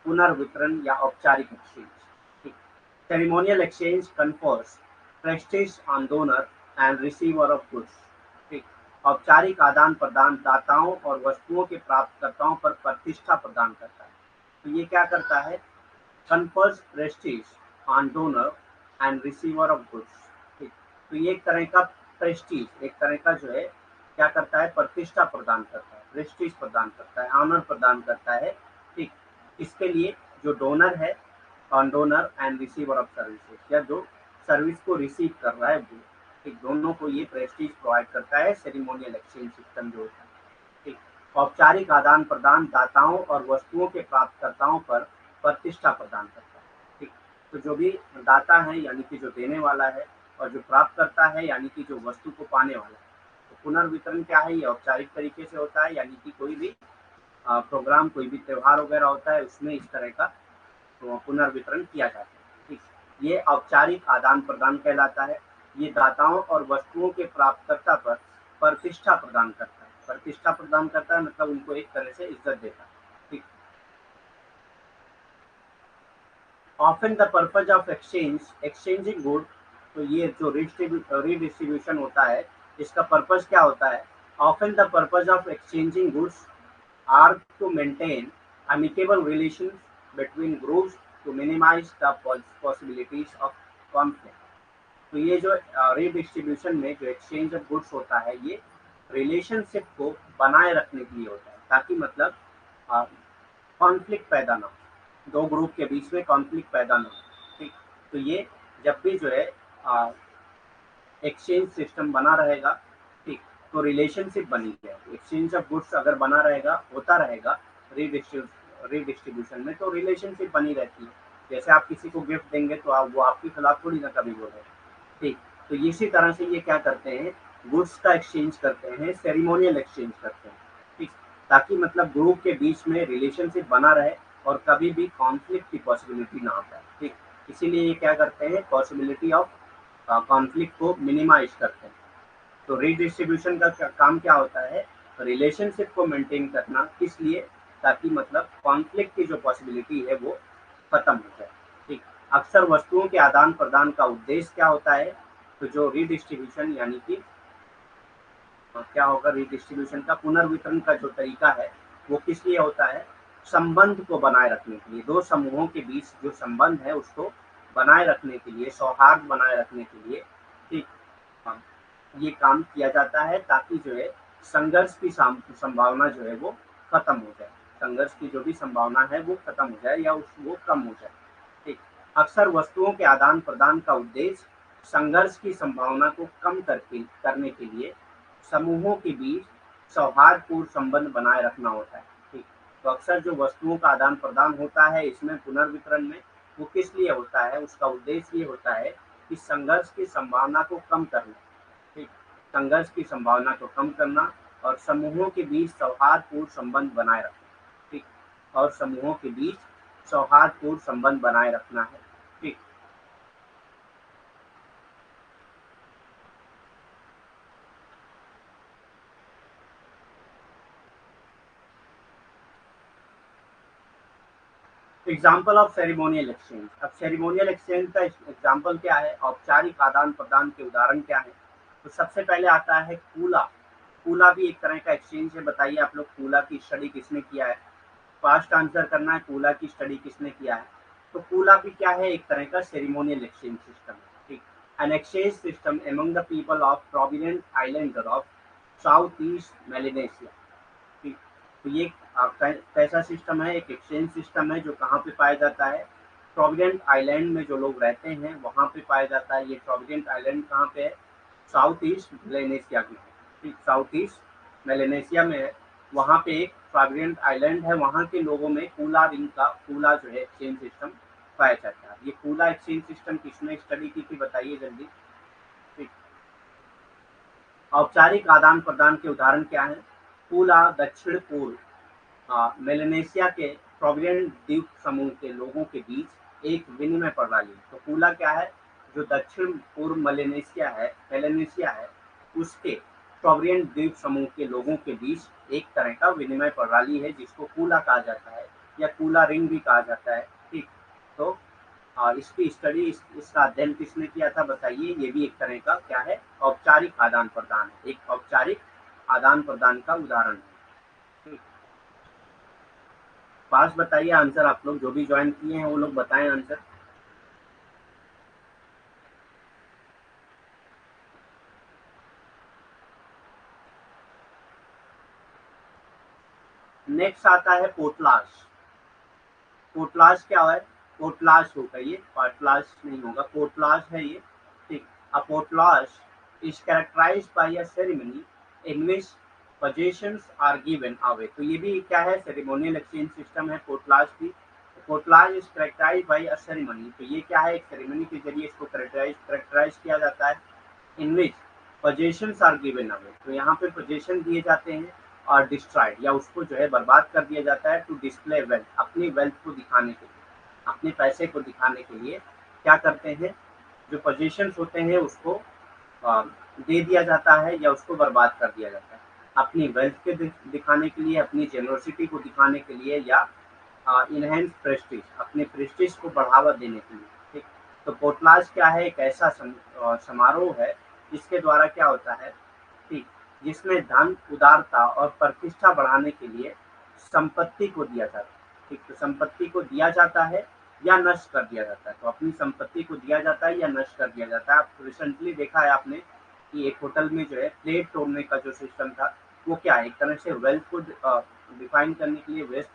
[SPEAKER 1] पुनर्वितरण या औपचारिक एक्सचेंज। ठीक, ceremonial exchange confers Prestige on donor and receiver of goods. ठीक, औपचारिक आदान प्रदान दाताओं और वस्तुओं के प्राप्तकर्ताओं पर प्रतिष्ठा प्रदान करता है। तो ये क्या करता है? confers prestige on donor and receiver of goods। ठीक, तो ये एक तरह का प्रेस्टीज, एक तरह का जो है क्या करता है? प्रतिष्ठा प्रदान करता है, प्रेस्टीज प्रदान करता है, ऑनर प्रदान करता है। ठीक, इसके लिए जो डोनर है, on donor and receiver of services, या जो सर्विस को रिसीव कर रहा है वो, ठीक, दोनों को ये प्रेस्टीज प्रोवाइड करता है सेरिमोनियल एक्सचेंज सिस्टम जो होता है। ठीक, औपचारिक आदान प्रदान दाताओं और वस्तुओं के प्राप्तकर्ताओं पर प्रतिष्ठा प्रदान करता है। ठीक, तो जो भी दाता है यानी कि जो देने वाला है, और जो प्राप्त करता है यानी कि जो वस्तु को पाने वाला है, तो पुनर्वितरण क्या है? ये औपचारिक तरीके से होता है, यानी कि कोई भी प्रोग्राम, कोई भी त्योहार वगैरह होता है उसमें इस तरह का तो पुनर्वितरण किया जाता है। ठीक, ये औपचारिक आदान प्रदान कहलाता है। ये दाताओं और वस्तुओं के प्राप्तकर्ता पर प्रतिष्ठा प्रदान करता है। प्रतिष्ठा प्रदान करता है मतलब उनको एक तरह से इज्जत देता है। ठीक, often the purpose of exchanging good. तो ये जो रीडिस्ट्रीब्यूशन होता है, इसका पर्पज क्या होता है? Often the purpose of exchanging goods are to maintain amicable relations between groups to minimize the possibilities of conflict। तो ये जो रीडिस्ट्रीब्यूशन में जो एक्सचेंज ऑफ गुड्स होता है, ये रिलेशनशिप को बनाए रखने के लिए होता है, ताकि मतलब कॉन्फ्लिक्ट पैदा ना हो, दो ग्रुप के बीच में कॉन्फ्लिक्ट पैदा ना हो। ठीक, तो ये जब भी जो है एक्सचेंज सिस्टम बना रहेगा, ठीक, तो रिलेशनशिप बनी है। एक्सचेंज ऑफ गुड्स अगर बना रहेगा, होता रहेगा रीडिस्ट्रीब्यूशन में, तो रिलेशनशिप बनी रहती है। जैसे आप किसी को गिफ्ट देंगे तो वो आपके खिलाफ थोड़ी ना कभी बोलेगा। ठीक, तो इसी तरह से ये क्या करते हैं? गुड्स का एक्सचेंज करते हैं, सेरिमोनियल एक्सचेंज करते हैं। ठीक, ताकि मतलब ग्रुप के बीच में रिलेशनशिप बना रहे और कभी भी कॉन्फ्लिक्ट की पॉसिबिलिटी ना आ पाए। ठीक, इसीलिए ये क्या करते हैं? पॉसिबिलिटी ऑफ कॉन्फ्लिक्ट को मिनिमाइज करते हैं। तो रीडिस्ट्रीब्यूशन का काम क्या होता है? रिलेशनशिप को मेंटेन करना, किस लिए? ताकि मतलब कॉन्फ्लिक्ट की जो पॉसिबिलिटी है वो खत्म हो जाए। ठीक, अक्सर वस्तुओं के आदान प्रदान का उद्देश्य क्या होता है? तो जो रीडिस्ट्रीब्यूशन यानी कि क्या होगा? रीडिस्ट्रीब्यूशन का पुनर्वितरण का जो तरीका है वो किस लिए होता है? संबंध को बनाए रखने के लिए, दो समूहों के बीच जो संबंध है उसको बनाए रखने के लिए, सौहार्द बनाए रखने के लिए। ठीक, हाँ, ये काम किया जाता है, ताकि जो है संघर्ष की संभावना जो है वो खत्म हो जाए, संघर्ष की जो भी संभावना है वो खत्म हो जाए या वो कम हो जाए। ठीक, अक्सर वस्तुओं के आदान प्रदान का उद्देश्य संघर्ष की संभावना को कम करने के लिए समूहों के बीच सौहार्दपूर्ण संबंध बनाए रखना होता है। ठीक, तो अक्सर जो वस्तुओं का आदान प्रदान होता है इसमें पुनर्वितरण में, वो किस लिए होता है? उसका उद्देश्य ये होता है कि संघर्ष की संभावना को कम करना। ठीक, संघर्ष की संभावना को कम करना और समूहों के बीच सौहार्दपूर्ण संबंध बनाए रखना। ठीक, और समूहों के बीच सौहार्दपूर्ण संबंध बनाए रखना है। ठीक, एग्जाम्पल ऑफ सेरेमोनियल एक्सचेंज। अब सेरेमोनियल एक्सचेंज का एग्जाम्पल क्या है, औपचारिक आदान प्रदान के उदाहरण क्या है? तो सबसे पहले आता है कूला। कूला भी एक तरह का एक्सचेंज है। बताइए आप लोग, कूला की स्टडी किसने किया है? फास्ट आंसर करना है, कूला की स्टडी किसने किया है? तो कूला भी क्या है, एक तरह का सेरेमोनियल एक्सचेंज सिस्टम है। ठीक, an exchange system among the people of provident islander of south east Melanesia. ठीक, तो ये कैसा सिस्टम है? एक एक्सचेंज सिस्टम है जो कहाँ पे पाया जाता है? प्रोविडेंट आइलैंड में जो लोग रहते हैं वहाँ पे पाया जाता है। ये प्रोविडेंट आइलैंड कहाँ पे है? साउथ ईस्ट मेलेनेशिया में है। ठीक, साउथ ईस्ट मेलेनेशिया में है। वहाँ पे एक प्रोविडेंट आइलैंड है, वहाँ के लोगों में कूला रिंग का, कूला जो है एक्सचेंज सिस्टम पाया जाता है। ये कूला एक्सचेंज सिस्टम किसने स्टडी की थी? बताइए जल्दी। ठीक, औपचारिक आदान प्रदान के उदाहरण क्या है? कूला दक्षिण पूर्व मेलेनेशिया के प्रोविडेंट द्वीप समूह के लोगों के बीच एक विनिमय प्रणाली। तो कूला क्या है? जो दक्षिण पूर्व मेलेनेशिया है उसके प्रोविडेंट द्वीप समूह के लोगों के बीच एक तरह का विनिमय प्रणाली है, जिसको कूला कहा जाता है या कूला रिंग भी कहा जाता है। ठीक, तो इसकी स्टडी, इसका अध्ययन किसने किया था? बताइए। ये भी एक तरह का क्या है? औपचारिक आदान प्रदान है, एक औपचारिक आदान प्रदान का उदाहरण है। पास बताइए आंसर। आप लोग जो भी ज्वाइन किए हैं वो लोग बताएं आंसर। नेक्स्ट आता है पोटलाश। पोटलाश क्या है? पोटलाश होगा ये, पाटलाश नहीं होगा, पोटलाश है ये। ठीक, a potlatch is characterised by a ceremony in which possessions are given away. तो ये भी क्या है? सेरेमोनियल एक्सचेंज सिस्टम है पोटलाश भी। Potlatch is characterised by a ceremony, तो ये क्या है? एक सेरेमनी के जरिए इसको कैरेक्टराइज किया जाता है। इन विच पोजेशंस आर गिवन अवे, तो यहाँ पे पोजेशन दिए जाते हैं और डिस्ट्रॉयड या उसको जो है बर्बाद कर दिया जाता है। टू डिस्प्ले वेल्थ, अपनी वेल्थ को दिखाने के लिए, अपने पैसे को दिखाने के लिए क्या करते हैं? जो पोजेशंस होते हैं उसको दे दिया जाता है या उसको बर्बाद कर दिया जाता है, अपनी वेल्थ के दिखाने के लिए, अपनी जेनरोसिटी को दिखाने के लिए, या इनहेंस प्रेस्टीज, अपने प्रेस्टीज को बढ़ावा देने के लिए। ठीक, तो पोटलाज क्या है? एक ऐसा समारोह है जिसके द्वारा क्या होता है? ठीक, जिसमें धन, उदारता और प्रतिष्ठा बढ़ाने के लिए संपत्ति को दिया जाता है। ठीक, तो संपत्ति को दिया जाता है या नष्ट कर दिया जाता है। तो अपनी संपत्ति को दिया जाता है या नष्ट कर दिया जाता है। आप रिसेंटली देखा है आपने कि एक होटल में जो है प्लेट तोड़ने का जो सिस्टम था, वो क्या है? एक तरह से वेल्थ को डिफाइन करने के लिए, वेल्थ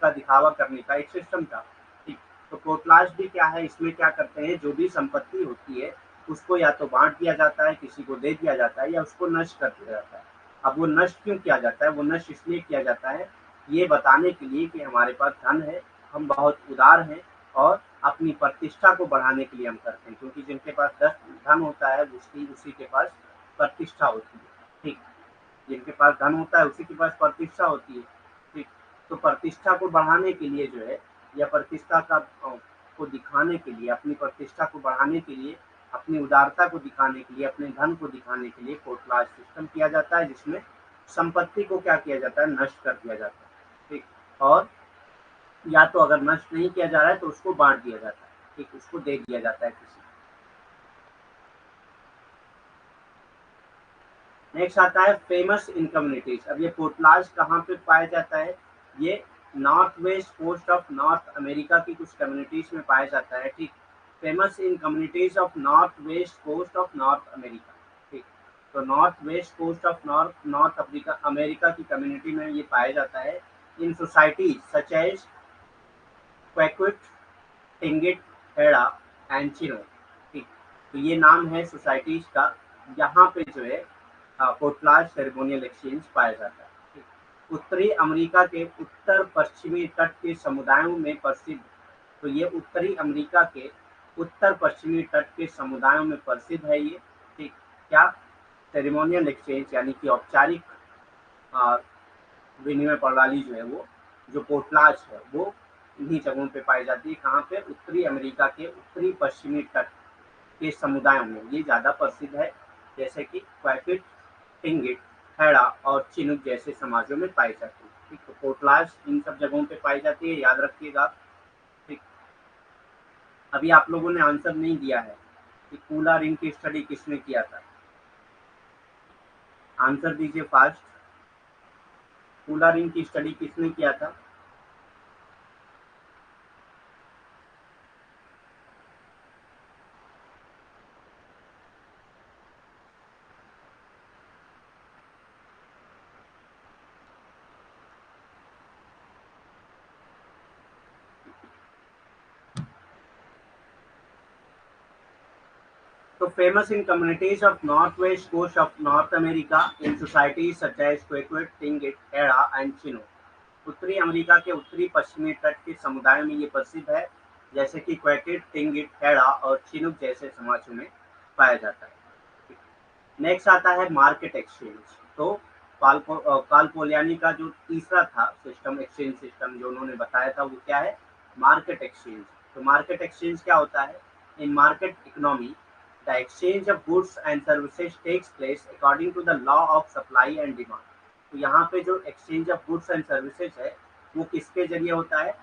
[SPEAKER 1] का दिखावा करने का एक सिस्टम था। ठीक, तो पोटलाज भी क्या है? इसमें क्या करते हैं? जो भी संपत्ति होती है उसको या तो बांट दिया जाता है, किसी को दे दिया जाता है, या उसको नष्ट कर दिया जाता है। अब वो नष्ट क्यों किया जाता है? वो नष्ट इसलिए किया जाता है ये बताने के लिए कि हमारे पास धन है, हम बहुत उदार हैं, और अपनी प्रतिष्ठा को बढ़ाने के लिए हम करते हैं। क्योंकि जिनके पास धन होता है उसकी उसी के पास प्रतिष्ठा होती है। ठीक, जिनके पास धन होता है उसी के पास प्रतिष्ठा होती है। ठीक, तो प्रतिष्ठा को बढ़ाने के लिए जो है, या प्रतिष्ठा का को दिखाने के लिए, अपनी प्रतिष्ठा को बढ़ाने के लिए, अपनी उदारता को दिखाने के लिए, अपने धन को दिखाने के लिए पोटलाज सिस्टम किया जाता है, जिसमें संपत्ति को क्या किया जाता है? नष्ट कर दिया जाता है। ठीक, और या तो अगर नष्ट नहीं किया जा रहा है तो उसको बांट दिया जाता है। ठीक, उसको दे दिया जाता है किसी। नेक्स्ट आता है फेमस इन कम्युनिटीज। अब ये पोटलाज कहाँ पे पाया जाता है? ये north west coast of North America की कुछ कम्युनिटीज में पाया जाता है। ठीक, famous in communities of north west coast of North America. ठीक, तो north west coast of north north Africa America की कम्युनिटी में ये पाया जाता है। इन सोसाइटीज सच एज क्वेक्विट, टिंगिट, हेड़ा एंड चिनो। ठीक, तो ये नाम है सोसाइटीज का, यहाँ पे जो है पोटलाज सेरेमोनियल एक्सचेंज पाया जाता है। ठीक, उत्तरी अमेरिका के उत्तर पश्चिमी तट के समुदायों में प्रसिद्ध। तो ये उत्तरी अमेरिका के उत्तर पश्चिमी तट के समुदायों में प्रसिद्ध है ये। ठीक, क्या? सेरेमोनियल एक्सचेंज यानी कि औपचारिक आ, विनिमय प्रणाली जो है, वो जो पोटलाज है वो इन्हीं जगहों पे पाई जाती है। कहाँ पे? उत्तरी अमेरिका के उत्तरी पश्चिमी तट के समुदायों में ये ज़्यादा प्रसिद्ध है, जैसे कि क्वैकिट, टिंगिट, हैड़ा और चिनुक जैसे समाजों में पाई जाती है। ठीक, तो पोर्टलाज इन सब जगहों पे पाई जाती है, याद रखिएगा। ठीक, अभी आप लोगों ने आंसर नहीं दिया है कि कूला रिंग की स्टडी किसने किया था। आंसर दीजिए फास्ट। कूला रिंग की स्टडी किसने किया था? So famous in communities of northwest coast of North America in societies such as Quaquet, Tingit, Hera and Chinook. उत्तरी अमेरिका के उत्तरी पश्चिमी तट के समुदायों में ये प्रसिद्ध है, जैसे कि क्वैकेट, टिंगिट, हेड़ा और चिनुक जैसे समाजों में पाया जाता है। नेक्स्ट आता है मार्केट एक्सचेंज। तो कालपोलियानी का जो तीसरा था सिस्टम, एक्सचेंज सिस्टम जो उन्होंने बताया था, वो क्या है? Market exchange. तो मार्केट एक्सचेंज क्या होता है? In market economy the exchange of goods and services takes place according to the law of supply and demand. तो यहाँ पे जो exchange of goods and services है वो किसके जरिए होता है?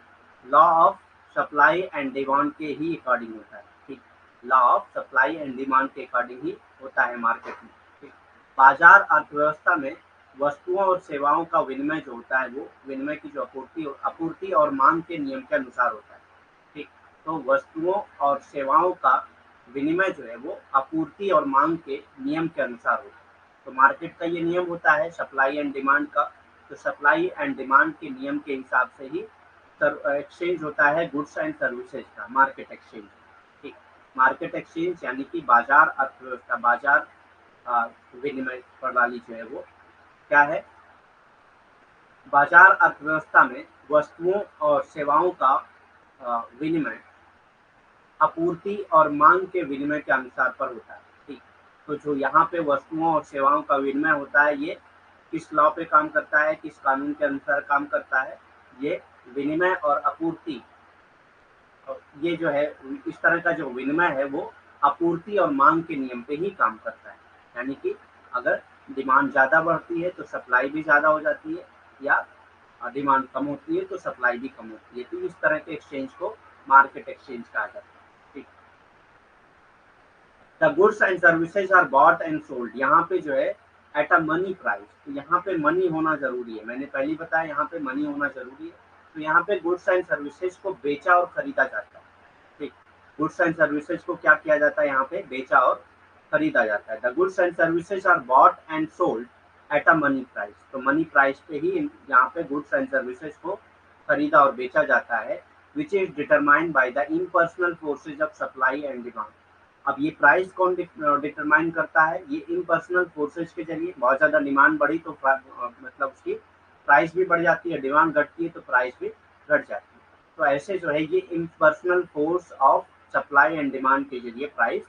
[SPEAKER 1] Law of supply and demand के ही अकॉर्डिंग होता है। ठीक, law of supply and demand के अकॉर्डिंग ही होता है मार्केट में। ठीक, बाजार अर्थव्यवस्था में वस्तुओं और सेवाओं का विनिमय जो होता है वो विनिमय की जो आपूर्ति और मांग के नियम के अनुसार होता है। ठीक, तो वस्तुओं और सेवाओं का विनिमय जो है वो आपूर्ति और मांग के नियम के अनुसार होता है। तो मार्केट का ये नियम होता है सप्लाई एंड डिमांड का। तो सप्लाई एंड डिमांड के नियम के हिसाब से ही एक्सचेंज होता है गुड्स एंड सर्विसेज का, मार्केट एक्सचेंज। ठीक, मार्केट एक्सचेंज यानी कि बाजार अर्थव्यवस्था, बाजार विनिमय प्रणाली जो है वो क्या है? बाजार अर्थव्यवस्था में वस्तुओं और सेवाओं का विनिमय आपूर्ति और मांग के विनिमय के अनुसार पर होता है। ठीक, तो जो यहाँ पे वस्तुओं और सेवाओं का विनिमय होता है ये किस लॉ पे काम करता है, किस कानून के अनुसार काम करता है? ये विनिमय और आपूर्ति, ये जो है इस तरह का जो विनिमय है वो आपूर्ति और मांग के नियम पे ही काम करता है। यानी कि अगर डिमांड ज़्यादा बढ़ती है तो सप्लाई भी ज़्यादा हो जाती है, या डिमांड कम होती है तो सप्लाई भी कम होती है। तो इस तरह के एक्सचेंज को मार्केट एक्सचेंज कहा जाता है। ठीक, the goods and services are bought and sold. यहाँ पे जो है एट अ मनी प्राइस, तो यहाँ पे मनी होना जरूरी है। मैंने पहले बताया यहाँ पे मनी होना जरूरी है। तो यहाँ पे गुड्स एंड सर्विसेज को बेचा और खरीदा जाता है। ठीक, गुड्स एंड सर्विसेज को क्या किया जाता है? यहाँ पे बेचा और खरीदा जाता है। The goods and services are bought and sold at a money price. तो मनी प्राइस पे ही यहाँ पे गुड्स एंड सर्विसेज को खरीदा और बेचा जाता है, which is determined by the impersonal forces of supply and demand. अब ये प्राइस कौन डिटरमाइन करता है? ये इम्पर्सनल फोर्सेज के जरिए। बहुत ज़्यादा डिमांड बढ़ी तो मतलब उसकी प्राइस भी बढ़ जाती है, डिमांड घटती है तो प्राइस भी घट जाती है। तो ऐसे जो है ये impersonal force of supply and demand के जरिए प्राइस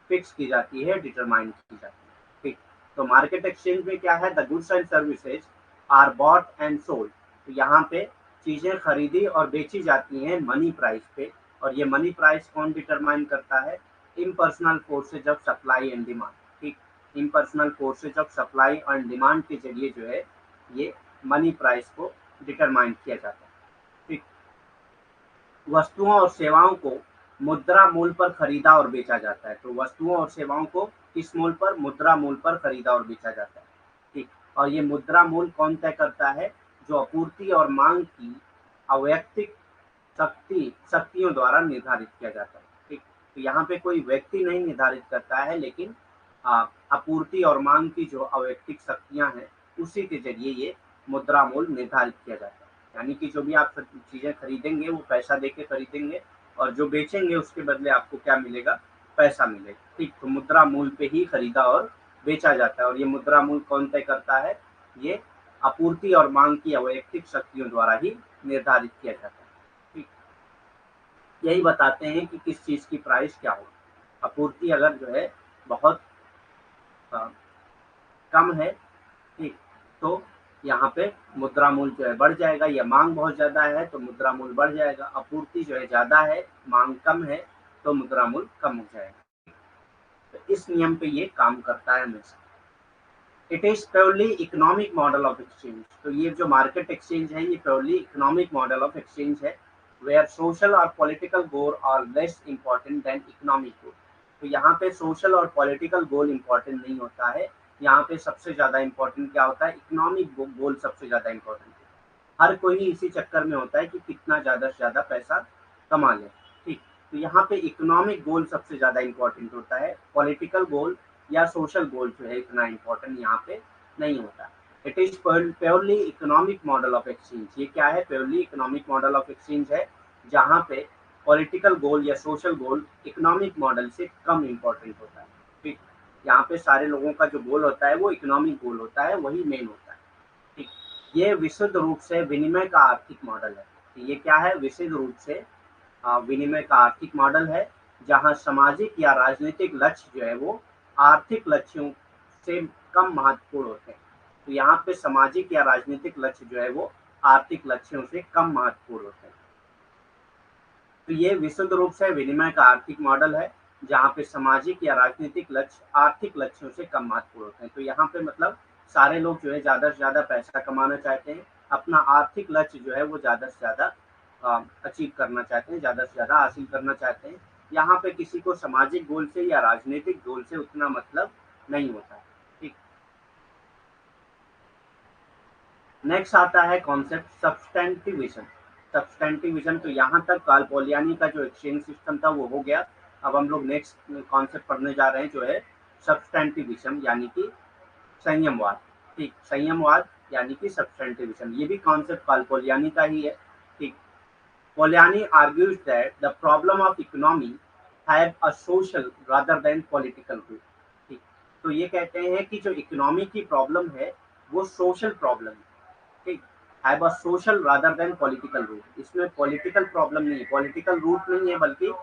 [SPEAKER 1] फिक्स की जाती है, डिटरमाइन की जाती है। ठीक, तो मार्केट एक्सचेंज में क्या है? The goods and services are bought and sold. तो यहाँ पे चीज़ें खरीदी और बेची जाती हैं मनी प्राइस पे, और ये मनी प्राइस कौन डिटरमाइन करता है? Impersonal forces of supply and demand. ठीक, impersonal forces of supply and demand के जरिए जो है ये मनी प्राइस को डिटरमाइन किया जाता है। ठीक, वस्तुओं और सेवाओं को मुद्रा मूल पर खरीदा और बेचा जाता है। तो वस्तुओं और सेवाओं को किस मूल पर? मुद्रा मूल पर खरीदा और बेचा जाता है। ठीक, और ये मुद्रा मूल कौन तय करता है? जो आपूर्ति और मांग की अवैयक्तिक शक्तियों द्वारा निर्धारित किया जाता है। ठीक, तो यहाँ पे कोई व्यक्ति नहीं निर्धारित करता है, लेकिन आपूर्ति और मांग की जो अवैयक्तिक शक्तियां हैं उसी के जरिए ये मुद्रा मूल्य निर्धारित किया जाता है। यानी कि जो भी आप चीजें खरीदेंगे वो पैसा दे के खरीदेंगे, और जो बेचेंगे उसके बदले आपको क्या मिलेगा? पैसा मिलेगा। ठीक, तो मुद्रा मूल्य पे ही खरीदा और बेचा जाता है। और ये मुद्रा मूल्य कौन तय करता है? ये आपूर्ति और मांग की अवैयक्तिक शक्तियों द्वारा ही निर्धारित किया जाता है। ठीक, यही बताते हैं कि किस चीज की प्राइस क्या हो। आपूर्ति अगर जो है बहुत अ, कम है, ठीक, तो यहाँ पे मुद्रा मूल्य जो है बढ़ जाएगा, या मांग बहुत ज्यादा है तो मुद्रा मूल्य बढ़ जाएगा। आपूर्ति जो है ज्यादा है, मांग कम है तो मुद्रा मूल्य कम हो जाएगा। तो इस नियम पे ये काम करता है हमेशा। It is purely economic model of exchange. तो ये जो मार्केट एक्सचेंज है ये purely economic model of exchange है, वेयर सोशल और political goal are less important than economic goal. तो यहाँ पे सोशल और पॉलिटिकल गोल इंपॉर्टेंट नहीं होता है, यहाँ पे सबसे ज्यादा इंपॉर्टेंट क्या होता है, इकोनॉमिक गोल सबसे ज्यादा इंपॉर्टेंट है। हर कोई इसी चक्कर में होता है कि कितना ज्यादा से ज्यादा पैसा कमा ले। ठीक, तो यहाँ पे इकोनॉमिक गोल सबसे ज्यादा इंपॉर्टेंट होता है, पॉलिटिकल गोल या सोशल गोल जो है इतना इंपॉर्टेंट यहाँ पे नहीं होता। It is purely economic model of exchange. ये क्या है, purely economic model of exchange है, जहाँ पे पॉलिटिकल गोल या सोशल गोल इकोनॉमिक मॉडल से कम इंपॉर्टेंट होता है। ठीक, यहाँ पे सारे लोगों का जो गोल होता है वो इकोनॉमिक गोल होता है, वही मेन होता है। ठीक, ये विशुद्ध रूप से विनिमय का आर्थिक मॉडल है। तो ये क्या है, विशुद्ध रूप से विनिमय का आर्थिक मॉडल है, जहां सामाजिक या राजनीतिक लक्ष्य जो है वो आर्थिक लक्ष्यों से कम महत्वपूर्ण होते हैं। तो यहाँ पे सामाजिक या राजनीतिक लक्ष्य जो है वो आर्थिक लक्ष्यों से कम महत्वपूर्ण होते हैं। तो ये विशुद्ध रूप से विनिमय का आर्थिक मॉडल है, जहाँ पे सामाजिक या राजनीतिक लक्ष्य आर्थिक लक्ष्यों से कम महत्वपूर्ण होते हैं। तो यहाँ पे मतलब सारे लोग जो है ज्यादा से ज्यादा पैसा कमाना चाहते हैं, अपना आर्थिक लक्ष्य जो है वो ज्यादा से ज्यादा अचीव करना चाहते हैं, ज्यादा से ज्यादा हासिल करना चाहते हैं। यहाँ पे किसी को सामाजिक गोल से या राजनीतिक गोल से उतना मतलब नहीं होता है। ठीक, नेक्स्ट आता है कॉन्सेप्ट सब्सटेंटिविज्म। सब्सटेंटिविज्म, तो यहाँ तक कार्ल पोलियानी का जो एक्सचेंज सिस्टम था वो हो गया। अब हम लोग नेक्स्ट कॉन्सेप्ट पढ़ने जा रहे हैं जो है सब्सटेंटिविज्म, यानी कि संयमवाद। ठीक, संयमवाद यानी कि सब्सटेंटिविज्म, ये भी कॉन्सेप्ट कार्ल पोलियानी का ही है। ठीक, Polanyi argues that the problem of economy have a social rather than political root. ठीक, तो ये कहते हैं कि जो इकोनॉमी की प्रॉब्लम है वो सोशल प्रॉब्लम है। ठीक, have a social rather than political root. इसमें पॉलिटिकल प्रॉब्लम नहीं है, पॉलिटिकल रूट नहीं है, बल्कि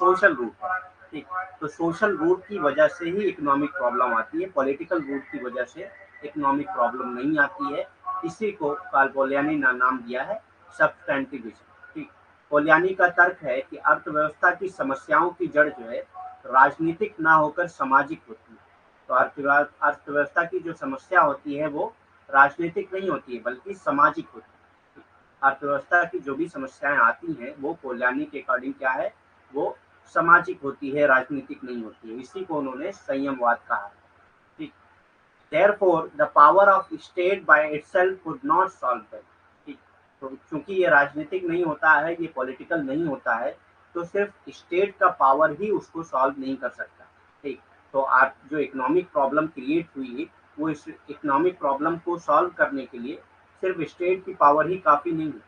[SPEAKER 1] सोशल रूट है। ठीक, तो सोशल रूट की वजह से ही इकोनॉमिक प्रॉब्लम आती है, पॉलिटिकल रूट की वजह से इकोनॉमिक प्रॉब्लम नहीं आती है। इसी को कार्ल पोलियानी ने नाम दिया है सब्सटेंटिविज्म। ठीक, पोलियानी का तर्क है कि अर्थव्यवस्था की समस्याओं की जड़ जो है राजनीतिक ना होकर सामाजिक होती है। तो अर्थव्यवस्था की जो समस्या होती है वो राजनीतिक नहीं होती है, बल्कि सामाजिक होती है। अर्थव्यवस्था की जो भी समस्याएं आती हैं वो पोलियानी के अकॉर्डिंग क्या है, वो सामाजिक होती है, राजनीतिक नहीं होती है। इसी को उन्होंने संयमवाद कहा है। ठीक, therefore the power of state by itself could not solve them। ठीक, तो क्योंकि ये राजनीतिक नहीं होता है, ये पॉलिटिकल नहीं होता है, तो सिर्फ स्टेट का पावर ही उसको सॉल्व नहीं कर सकता। ठीक, तो आप जो इकोनॉमिक प्रॉब्लम क्रिएट हुई, वो इस इकोनॉमिक प्रॉब्लम को सॉल्व करने के लिए सिर्फ स्टेट की पावर ही काफी नहीं है।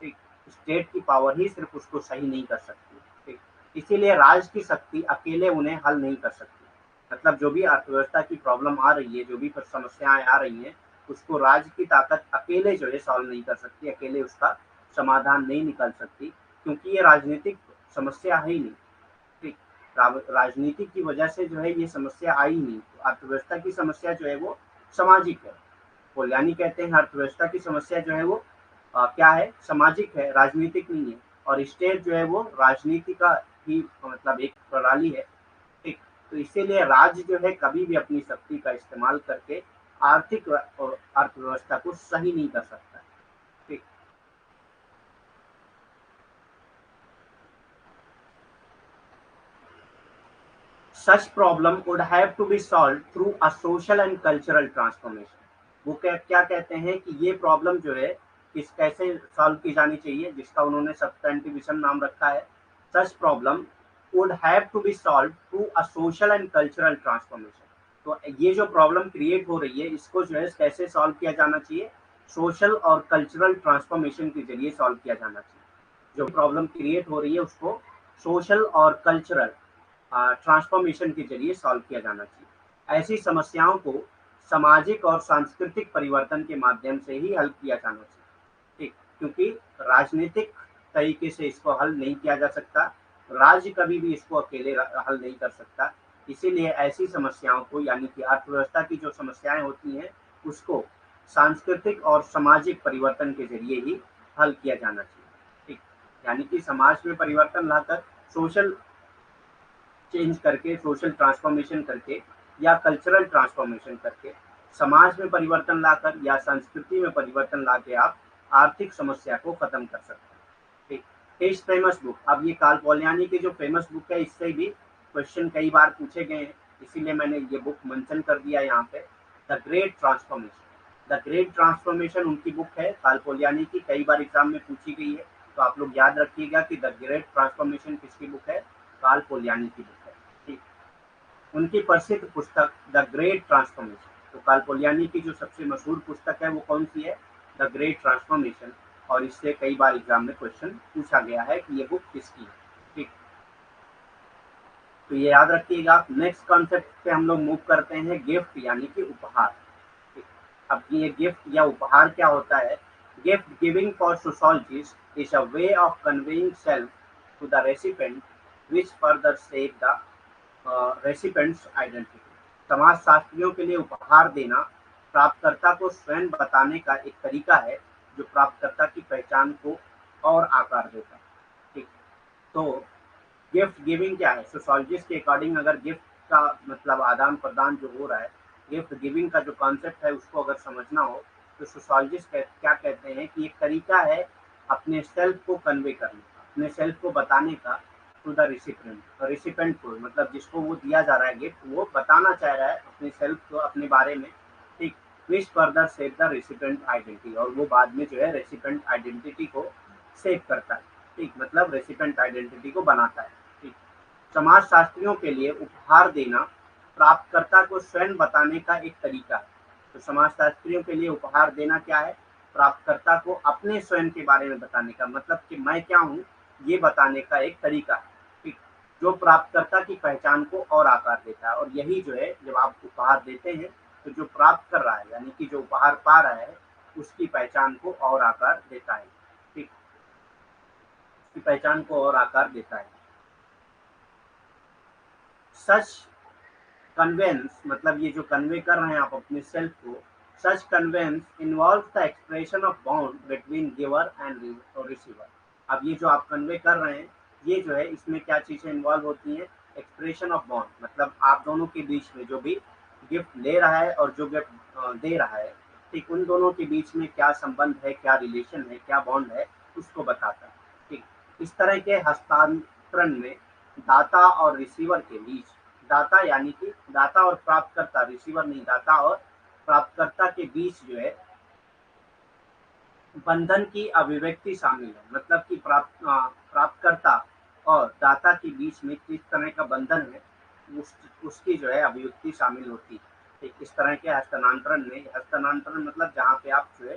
[SPEAKER 1] ठीक, स्टेट की पावर ही सिर्फ उसको सही नहीं कर सकती। ठीक, इसीलिए राज्य की शक्ति अकेले उन्हें हल नहीं कर सकती। मतलब जो भी अर्थव्यवस्था की प्रॉब्लम आ रही है, जो भी समस्याएं आ रही हैं, उसको राज्य की ताकत अकेले जो है सॉल्व नहीं कर सकती, अकेले उसका समाधान नहीं निकाल सकती, क्योंकि ये राजनीतिक समस्या है ही नहीं। ठीक, राजनीति की वजह से जो है ये समस्या आई नहीं। तो अर्थव्यवस्था की समस्या जो है वो सामाजिक है। पोलियानी कहते हैं अर्थव्यवस्था की समस्या जो है वो क्या है, सामाजिक है, राजनीतिक नहीं है। और स्टेट जो है वो राजनीति का ही मतलब एक प्रणाली है। ठीक, तो इसीलिए राज्य जो है कभी भी अपनी शक्ति का इस्तेमाल करके आर्थिक और अर्थव्यवस्था को सही नहीं कर सकता। ठीक, such problem would have to be solved through a social and cultural transformation। वो क्या क्या कहते हैं कि ये प्रॉब्लम जो है किस कैसे सॉल्व की जानी चाहिए, जिसका उन्होंने सब्सटेंटिविज्म नाम रखा है। Such problem would have to be solve through a social and cultural transformation. तो ये जो प्रॉब्लम क्रिएट हो रही है इसको जो है कैसे सॉल्व किया जाना चाहिए, सोशल और कल्चरल ट्रांसफॉर्मेशन के जरिए सॉल्व किया जाना चाहिए। जो प्रॉब्लम क्रिएट हो रही है उसको सोशल और कल्चरल ट्रांसफॉर्मेशन के जरिए सॉल्व किया जाना चाहिए। ऐसी समस्याओं को सामाजिक और सांस्कृतिक परिवर्तन के माध्यम से ही हल किया जाना चाहिए। ठीक, क्योंकि राजनीतिक तरीके से इसको हल नहीं किया जा सकता, राज्य कभी भी इसको अकेले हल नहीं कर सकता। इसीलिए ऐसी समस्याओं को, यानी कि अर्थव्यवस्था की जो समस्याएं होती हैं उसको सांस्कृतिक और सामाजिक परिवर्तन के जरिए ही हल किया जाना चाहिए। ठीक, यानी कि समाज में परिवर्तन लाकर, सोशल चेंज करके, सोशल ट्रांसफॉर्मेशन करके या कल्चरल ट्रांसफॉर्मेशन करके समाज में परिवर्तन लाकर या संस्कृति में परिवर्तन लाके आप आर्थिक समस्या को खत्म कर सकते हैं। ठीक, हिज फेमस बुक, अब ये कार्ल पोलैनी की जो फेमस बुक है इससे भी क्वेश्चन कई बार पूछे गए हैं, इसीलिए मैंने ये बुक मेंशन कर दिया यहाँ पे। The great transformation, the great transformation उनकी बुक है कार्ल पोलैनी की, कई बार एग्जाम में पूछी गई है, तो आप लोग याद रखिएगा कि द ग्रेट ट्रांसफॉर्मेशन किसकी बुक है, कार्ल पोलैनी की बुक है। ठीक, उनकी प्रसिद्ध पुस्तक द ग्रेट ट्रांसफॉर्मेशन, तो कार्ल पोलैनी की जो सबसे मशहूर पुस्तक है वो कौन सी है, द ग्रेट ट्रांसफॉर्मेशन, और इससे कई बार एग्जाम में क्वेश्चन पूछा गया है कि ये बुक किसकी है। ठीक, तो ये याद रखिएगा। नेक्स्ट कॉन्सेप्ट पे हम लोग मूव करते हैं, गिफ्ट यानी कि उपहार। ठीक, अब ये गिफ्ट या उपहार क्या होता है। Gift giving for sociologist is a way of conveying self to the recipient which further shape the recipient's identity. समाज शास्त्रियों के लिए उपहार देना प्राप्तकर्ता को स्वयं बताने का एक तरीका है जो प्राप्तकर्ता की पहचान को और आकार देता है। ठीक, तो गिफ्ट गिविंग क्या है, सोशोलॉजिस्ट के अकॉर्डिंग अगर गिफ्ट का मतलब आदान प्रदान जो हो रहा है, गिफ्ट गिविंग का जो कॉन्सेप्ट है उसको अगर समझना हो तो सोशोलॉजिस्ट क्या कहते हैं कि एक तरीका है अपने सेल्फ को कन्वे करने का, अपने सेल्फ को बताने का टू द रिसिपेंट, रिसिपेंट को मतलब जिसको वो दिया जा रहा है गिफ्ट, वो बताना चाह रहा है अपने सेल्फ को, अपने बारे में। ठीक, which further save the recipient identity, और वो बाद में जो है रेसिपेंट आइडेंटिटी को सेव करता है। ठीक, मतलब रेसिपेंट आइडेंटिटी को बनाता है। ठीक, समाज शास्त्रियों के लिए उपहार देना प्राप्तकर्ता को स्वयं बताने का एक तरीका है। तो समाज शास्त्रियों के लिए उपहार देना क्या है, प्राप्तकर्ता को अपने स्वयं के बारे में बताने का, मतलब कि मैं क्या हूँ ये बताने का एक तरीका है। ठीक, जो प्राप्तकर्ता की पहचान को और आकार देता है, और यही जो है जब आप उपहार देते हैं तो जो प्राप्त कर रहा है यानी कि जो उपहार पा रहा है उसकी पहचान को और आकार देता है। ठीक, उसकी पहचान को और आकार देता है। सच कन्वेंस, मतलब ये जो कन्वे कर रहे हैं आप अपने सेल्फ को, such conveyance involve the expression of bond between giver and receiver. अब ये जो आप कन्वे कर रहे हैं ये जो है इसमें क्या चीजें इन्वॉल्व होती हैं, एक्सप्रेशन ऑफ बॉन्ड, मतलब आप दोनों के बीच में जो भी गिफ्ट ले रहा है और जो गिफ्ट दे रहा है, ठीक, उन दोनों के बीच में क्या संबंध है, क्या रिलेशन है, क्या बॉन्ड है, उसको बताता है। ठीक, इस तरह के हस्तांतरण में दाता और रिसीवर के बीच, दाता यानी कि दाता और प्राप्तकर्ता, रिसीवर नहीं, दाता और प्राप्तकर्ता के बीच जो है बंधन की अभिव्यक्ति शामिल है, मतलब कि प्राप्तकर्ता और दाता के बीच में किस तरह का बंधन है उसकी जो है अभिव्यक्ति शामिल होती है। ठीक, इस तरह के हस्तांतरण में, हस्तांतरण मतलब जहाँ पे आप जो है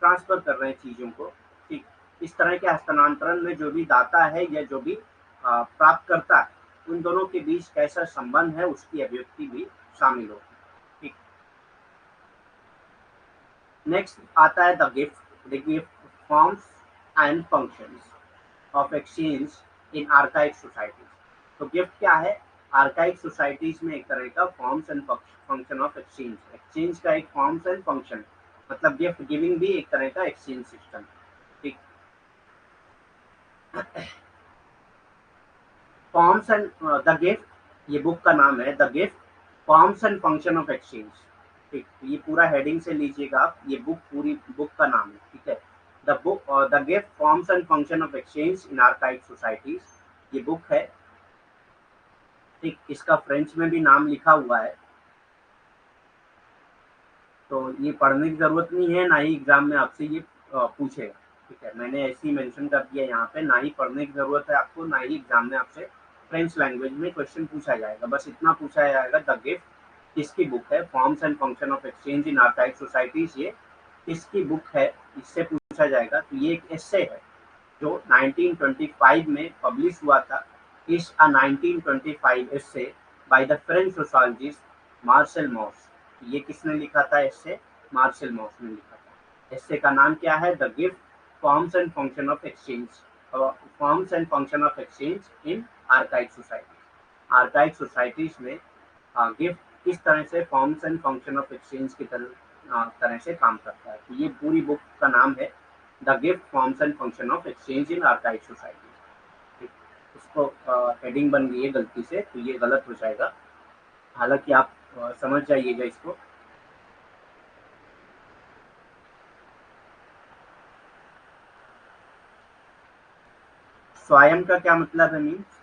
[SPEAKER 1] ट्रांसफर कर रहे हैं चीजों को। ठीक, इस तरह के हस्तांतरण में जो भी दाता है या जो भी प्राप्तकर्ता है उन दोनों के बीच कैसा संबंध है उसकी अभिव्यक्ति भी शामिल होती है। ठीक, नेक्स्ट आता है the gift, the gift forms and functions of exchange in archaic societies. तो गिफ्ट क्या है, आर्काइक सोसाइटीज में एक तरह का forms and function of exchange, exchange का एक फॉर्म्स एंड फंक्शन, मतलब गिफ्ट गिविंग भी एक तरह का एक्सचेंज सिस्टम। ठीक, फॉर्म्स एंड द गिफ्ट, ये बुक का नाम है the gift forms and function of exchange. ठीक, तो ये पूरा हेडिंग से लीजिएगा आप, ये बुक पूरी बुक का नाम है। ठीक है, the book the gift forms and function of exchange in archaic societies, ये बुक है। ठीक, इसका फ्रेंच में भी नाम लिखा हुआ है, तो ये पढ़ने की जरूरत नहीं है, ना ही एग्जाम में आपसे ये पूछेगा। ठीक है, मैंने ऐसे ही मेंशन कर दिया यहाँ पे, ना ही पढ़ने की जरूरत है आपको, ना ही एग्जाम में आपसे फ्रेंच लैंग्वेज में क्वेश्चन पूछा जाएगा, बस इतना पूछा जाएगा द गिफ्ट किसकी बुक है, forms and function of exchange in archaic societies ये किसकी बुक है, इससे पूछा जाएगा। तो ये एक एस्से है जो 1925 में पब्लिश हुआ था, is a 1925 essay by the French sociologist Marcel Mauss. ये किसने लिखा था एस्से, मार्शल मॉस ने लिखा था। एस्से का नाम क्या है, the gift forms and function of exchange, forms and function of exchange in archaic society. Archaic societies में गिफ्ट किस तरह से forms and function of exchange की तरह से काम करता है। तो ये पूरी बुक का नाम है the gift forms and function of exchange in archaic society. इसको हेडिंग बन गई है गलती से, तो ये गलत हो जाएगा, हालांकि आप समझ जाइएगा इसको। स्वयं का क्या मतलब है? मीन्स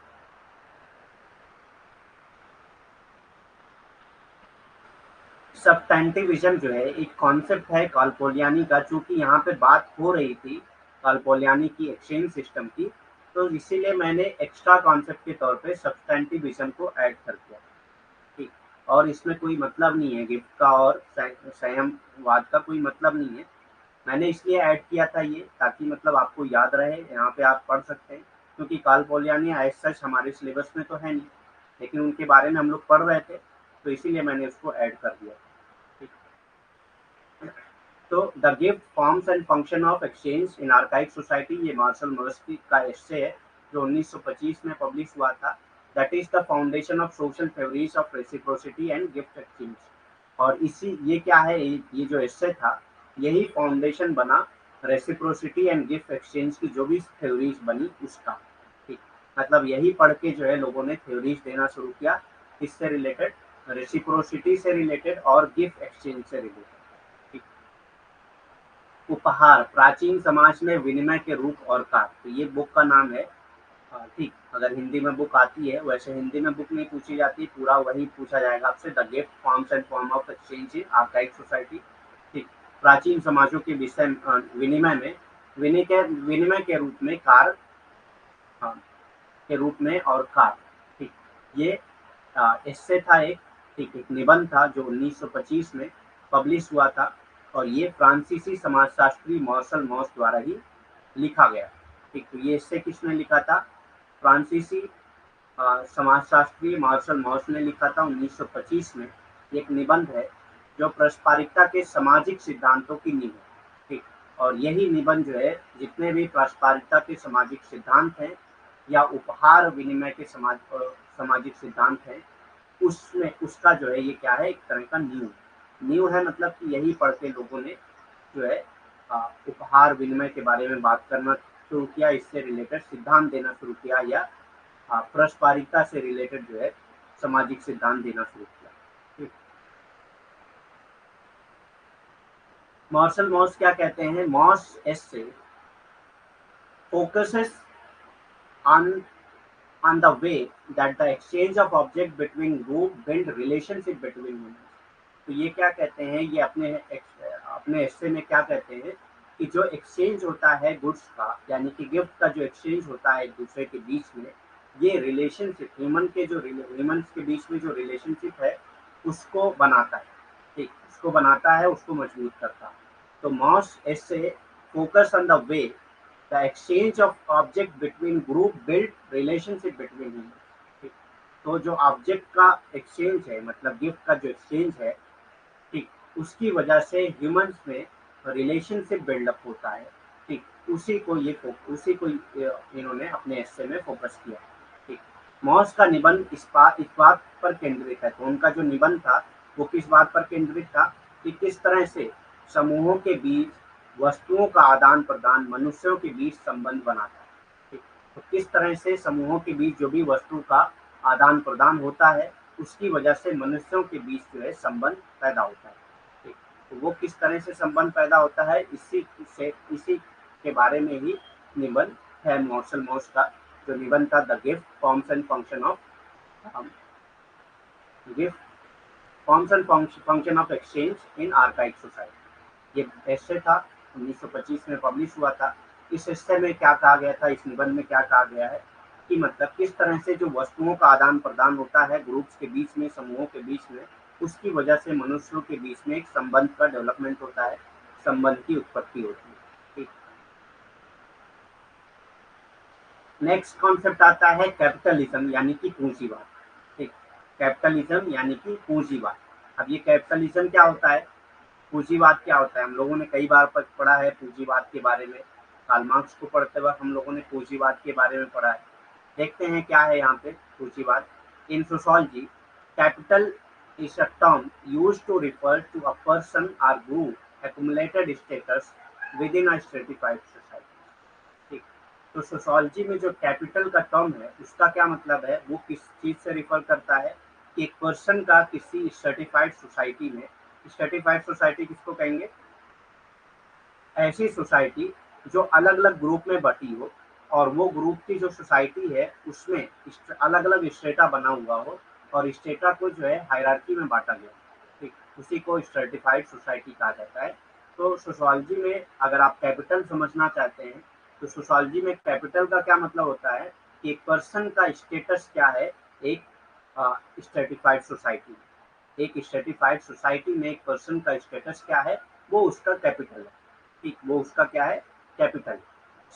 [SPEAKER 1] सब्सटैंटिविज्म जो है एक कॉन्सेप्ट है काल्पोलियानी का, चूंकि यहाँ पे बात हो रही थी काल्पोलियानी की एक्सचेंज सिस्टम की, तो इसीलिए मैंने एक्स्ट्रा कॉन्सेप्ट के तौर पे सब्सटैंटिविज्म को ऐड कर दिया। ठीक, और इसमें कोई मतलब नहीं है गिफ्ट का और संयमवाद का कोई मतलब नहीं है। मैंने इसलिए ऐड किया था ये, ताकि मतलब आपको याद रहे, यहाँ पे आप पढ़ सकते हैं, क्योंकि काल पोलियानी एज सच हमारे सिलेबस में तो है नहीं, लेकिन उनके बारे में हम लोग पढ़ रहे थे, तो इसीलिए मैंने उसको ऐड कर दिया। ठीक, तो the gift forms and function of exchange in archaic society, ये मार्शल मर्स्की का एस्से है जो 1925 में पब्लिश हुआ था। That is the foundation of social theories of reciprocity and gift exchange. और इसी ये क्या है, ये जो एस्से था यही फाउंडेशन बना रेसिप्रोसिटी एंड गिफ्ट एक्सचेंज की जो भी थ्योरीज बनी उसका। ठीक, मतलब यही पढ़ के जो है लोगों ने थ्योरीज देना शुरू किया, इससे रिलेटेड, रेसिप्रोसिटी से रिलेटेड और गिफ्ट एक्सचेंज से रिलेटेड। उपहार प्राचीन समाज में विनिमय के रूप और कार्य, तो ये बुक का नाम है। ठीक, अगर हिंदी में बुक आती है, वैसे हिंदी में बुक नहीं पूछी जाती, पूरा वही पूछा जाएगा आपसे, the gift forms and form of exchange in archaic society. ठीक, प्राचीन समाजों के विषय विनिमय में, विनिमय के रूप में कार्य, हाँ, के रूप में और कार्य। ठीक, ये इससे था एक, ठीक, एक निबंध था जो 1925 में पब्लिश हुआ था, और ये फ्रांसीसी समाजशास्त्री मार्शल मॉस द्वारा ही लिखा गया। ठीक, तो ये इससे किसने लिखा था? फ्रांसीसी समाजशास्त्री मार्शल मॉस ने लिखा था 1925 में। एक निबंध है जो पारस्परिकता के सामाजिक सिद्धांतों की नींव है। ठीक, और यही निबंध जो है जितने भी पारस्परिकता के सामाजिक सिद्धांत हैं या उपहार विनिमय के सामाजिक सिद्धांत हैं, उसमें उसका जो है ये क्या है, एक तरह का नींव है, मतलब कि यही पढ़ के लोगों ने जो है उपहार विनिमय के बारे में बात करना शुरू किया, इससे रिलेटेड सिद्धांत देना शुरू किया, या पारस्परिकता से रिलेटेड जो है सामाजिक सिद्धांत देना शुरू किया। ठीक, मार्शल मॉस क्या कहते हैं? Mauss essay focuses on the way that the exchange of object between group build relationship between humans। तो ये क्या कहते हैं, ये अपने हिस्से में क्या कहते हैं कि जो एक्सचेंज होता है गुड्स का, यानी कि गिफ्ट का जो एक्सचेंज होता है एक दूसरे के बीच में, ये रिलेशनशिप ह्यूमंस के बीच में जो रिलेशनशिप है उसको बनाता है। ठीक, उसको बनाता है, उसको मजबूत करता है। तो मॉस ऐसे focus on the way the exchange of object between group build relationship between human. तो जो ऑब्जेक्ट का एक्सचेंज है, मतलब गिफ्ट का जो एक्सचेंज है, ठीक, उसकी वजह से ह्यूमंस में रिलेशनशिप बिल्डअप होता है। ठीक, उसी को इन्होंने अपने एस्से में फोकस किया। ठीक, मॉस का निबंध इस बात पर केंद्रित है, तो उनका जो निबंध था वो किस बात पर केंद्रित था कि किस तरह से समूहों के बीच वस्तुओं का आदान प्रदान मनुष्यों के बीच संबंध बनाता है। ठीक, तो किस तरह से समूहों के बीच जो भी वस्तु का आदान प्रदान होता है उसकी वजह से मनुष्यों के बीच जो है संबंध पैदा होता है। ठीक, तो वो किस तरह से संबंध पैदा होता है, इसी के बारे में ही निबंध है मार्शल मॉस का, जो निबंध था the gift forms and function of gift forms and function of exchange in archaic society. ये एस्से था, 1925 में पब्लिश हुआ था। इस एस्से में क्या कहा गया था, इस निबंध में क्या कहा गया है कि मतलब किस तरह से जो वस्तुओं का आदान प्रदान होता है ग्रुप्स के बीच में, समूहों के बीच में, उसकी वजह से मनुष्यों के बीच में एक संबंध का डेवलपमेंट होता है, संबंध की उत्पत्ति होती है। ठीक, नेक्स्ट कॉन्सेप्ट आता है कैपिटलिज्म यानी कि पूंजीवाद। ठीक, कैपिटलिज्म यानी कि पूंजीवाद। अब ये कैपिटलिज्म क्या होता है, पूंजीवाद क्या होता है, हम लोगों ने कई बार पढ़ा है पूंजीवाद के बारे में। कार्ल मार्क्स को पढ़ते वक्त हम लोगों ने पूंजीवाद के बारे में पढ़ा है। देखते हैं क्या है यहाँ पे पूंजीवाद। इन sociology, capital is a term used to refer to a person or group accumulated status within a stratified society। ठीक, तो सोशोलॉजी में जो कैपिटल का टर्म है उसका क्या मतलब है, वो किस चीज से रिफर करता है कि एक पर्सन का किसी सर्टिफाइड सोसाइटी में, सर्टिफाइड सोसाइटी किसको कहेंगे, ऐसी सोसाइटी जो अलग अलग ग्रुप में बटी हो, और वो ग्रुप की जो सोसाइटी है उसमें अलग अलग स्टेटा बना हुआ हो और स्टेटा को जो है हायरार्की में बांटा गया, ठीक, उसी को स्ट्रेटिफाइड सोसाइटी कहा जाता है। तो सोशियोलॉजी में अगर आप कैपिटल समझना चाहते हैं तो सोशियोलॉजी में कैपिटल का क्या मतलब होता है कि एक पर्सन का स्टेटस क्या है एक स्ट्रेटिफाइड सोसाइटी, एक स्ट्रेटिफाइड सोसाइटी में एक पर्सन का स्टेटस क्या है, वो उसका कैपिटल है, ठीक, वो उसका क्या है, कैपिटल।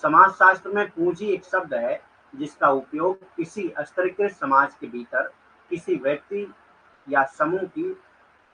[SPEAKER 1] समाजशास्त्र में पूंजी एक शब्द है जिसका उपयोग किसी स्तरीकृत समाज के भीतर किसी व्यक्ति या समूह की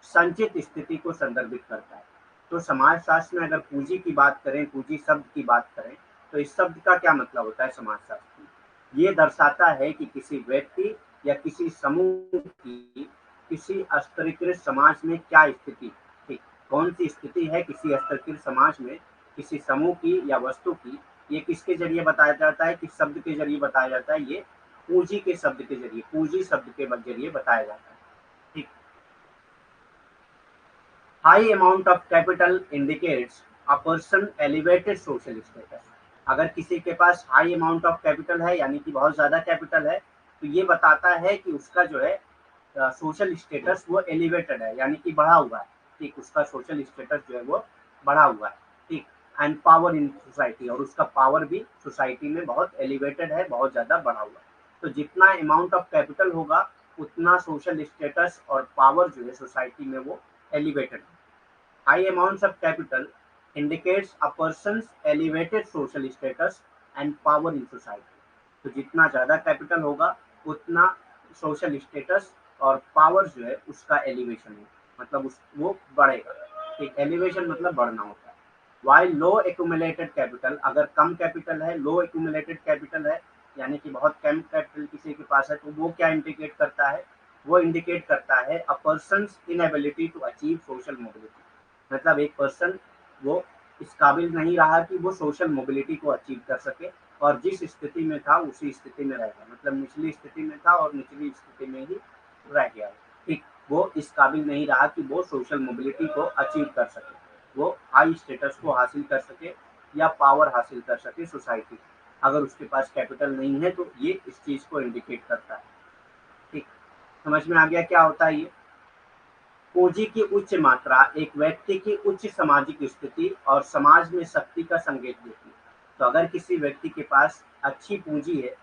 [SPEAKER 1] संचित स्थिति को संदर्भित करता है। तो समाजशास्त्र में अगर पूंजी की बात करें, पूंजी शब्द की बात करें, तो इस शब्द का क्या मतलब होता है समाजशास्त्र में? ये दर्शाता है कि किसी व्यक्ति या किसी समूह की किसी स्तरीकृत समाज में क्या स्थिति, ठीक, कौन सी स्थिति है किसी स्तरीकृत समाज में किसी समूह की या वस्तु की, ये किसके जरिए बताया जाता है, किस शब्द के जरिए बताया जाता है, ये पूंजी के शब्द के जरिए, पूंजी शब्द के जरिए बताया जाता है, ठीक। High amount of capital indicates a person elevated social status. अगर किसी के पास हाई अमाउंट ऑफ कैपिटल है यानी कि बहुत ज्यादा कैपिटल है तो ये बताता है कि उसका जो है सोशल स्टेटस वो एलिवेटेड है यानी कि बढ़ा हुआ है, ठीक, उसका सोशल स्टेटस जो है वो बढ़ा हुआ है, ठीक। एंड पावर इन सोसाइटी, और उसका पावर भी सोसाइटी में बहुत एलिवेटेड है, बहुत ज्यादा बढ़ा हुआ है। तो जितना अमाउंट ऑफ कैपिटल होगा उतना सोशल स्टेटस और पावर जो है सोसाइटी में वो एलिवेटेड है। High amounts of capital indicates a person's elevated social status and power in society. तो जितना ज़्यादा कैपिटल होगा उतना सोशल स्टेटस और पावर जो है उसका एलिवेशन है, मतलब वो बढ़ेगा, ठीक, एलिवेशन मतलब बढ़ना होता है। वाइल लो एक्यूमुलेटेड कैपिटल, अगर कम कैपिटल है, लो एक्यूमुलेटेड कैपिटल है यानी कि बहुत कम कैपिटल किसी के पास है, तो वो क्या इंडिकेट करता है, वो इंडिकेट करता है a person's inability to achieve social mobility, मतलब एक पर्सन वो इस काबिल नहीं रहा कि वो सोशल मोबिलिटी को अचीव कर सके और जिस स्थिति में था उसी स्थिति में रहेगा, मतलब निचली स्थिति में था और निचली स्थिति में ही रह गया, ठीक, वो इस काबिल नहीं रहा कि वो सोशल मोबिलिटी को अचीव कर सके, वो हाई स्टेटस को हासिल कर सके या पावर हासिल कर सके सोसाइटी। अगर उसके पास कैपिटल नहीं है तो ये इस चीज को इंडिकेट करता है, ठीक। समझ में आ गया क्या होता है ये? पूंजी की उच्च मात्रा एक व्यक्ति की उच्च सामाजिक स्थिति और समाज में शक्ति का संकेत देती है। तो अगर किसी व्यक्ति के पास अच्छी पूंजी है,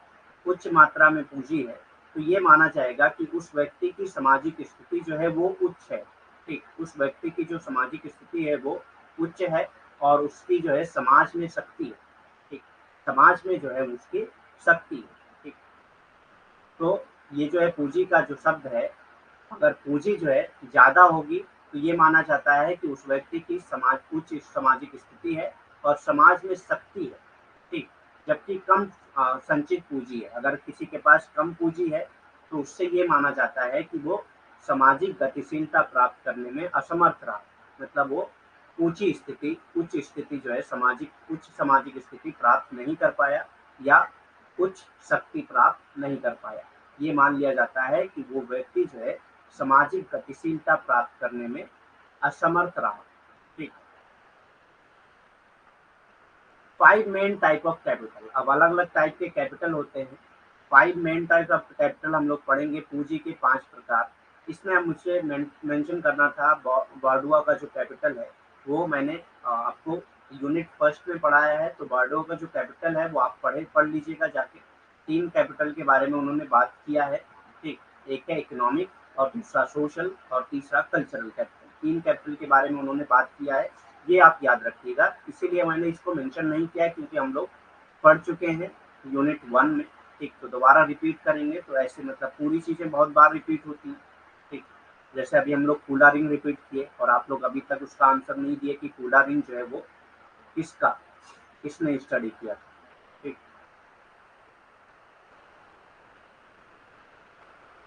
[SPEAKER 1] उच्च मात्रा में पूंजी है, तो ये माना जाएगा कि उस व्यक्ति की सामाजिक स्थिति जो है वो उच्च है, ठीक, उस व्यक्ति की जो सामाजिक स्थिति है वो उच्च है और उसकी जो है समाज में शक्ति है, ठीक, समाज में जो है उसकी शक्ति है, ठीक। तो ये जो है पूंजी का जो शब्द है, अगर पूंजी जो है ज्यादा होगी तो ये माना जाता है कि उस व्यक्ति की समाज उच्च सामाजिक स्थिति है और समाज में शक्ति है, ठीक। जबकि कम संचित पूंजी है, अगर किसी के पास कम पूंजी है तो उससे ये माना जाता है कि वो सामाजिक गतिशीलता प्राप्त करने में असमर्थ रहा, मतलब वो ऊंची स्थिति उच्च स्थिति जो है सामाजिक उच्च सामाजिक स्थिति प्राप्त नहीं कर पाया या उच्च शक्ति प्राप्त नहीं कर पाया। ये मान लिया जाता है कि वो व्यक्ति जो है सामाजिक गतिशीलता प्राप्त करने में असमर्थ रहा, ठीक। 5 मेन टाइप ऑफ कैपिटल, अब अलग अलग टाइप के कैपिटल होते हैं। 5 मेन टाइप ऑफ कैपिटल हम लोग पढ़ेंगे, पूंजी के 5 प्रकार। इसमें अब मुझे मेंशन करना था बार्डुआ का जो कैपिटल है वो मैंने आपको यूनिट फर्स्ट में पढ़ाया है, तो बार्डुआ का जो कैपिटल है वो आप पढ़ लीजिएगा जाके। 3 कैपिटल के बारे में उन्होंने बात किया है, ठीक, एक है इकोनॉमिक और दूसरा सोशल और तीसरा कल्चरल कैपिटल। 3 कैपिटल के बारे में उन्होंने बात किया है, ये आप याद रखिएगा, इसीलिए मैंने इसको मेंशन नहीं किया क्योंकि हम लोग पढ़ चुके हैं यूनिट 1 में, ठीक। तो दोबारा रिपीट करेंगे तो ऐसे मतलब पूरी चीजें बहुत बार रिपीट होती हैं, ठीक। जैसे अभी हम लोग कूलर रिंग रिपीट किए और आप लोग अभी तक उसका आंसर नहीं दिए कि कूलर रिंग जो है वो किसका, किसने स्टडी किया, ठीक।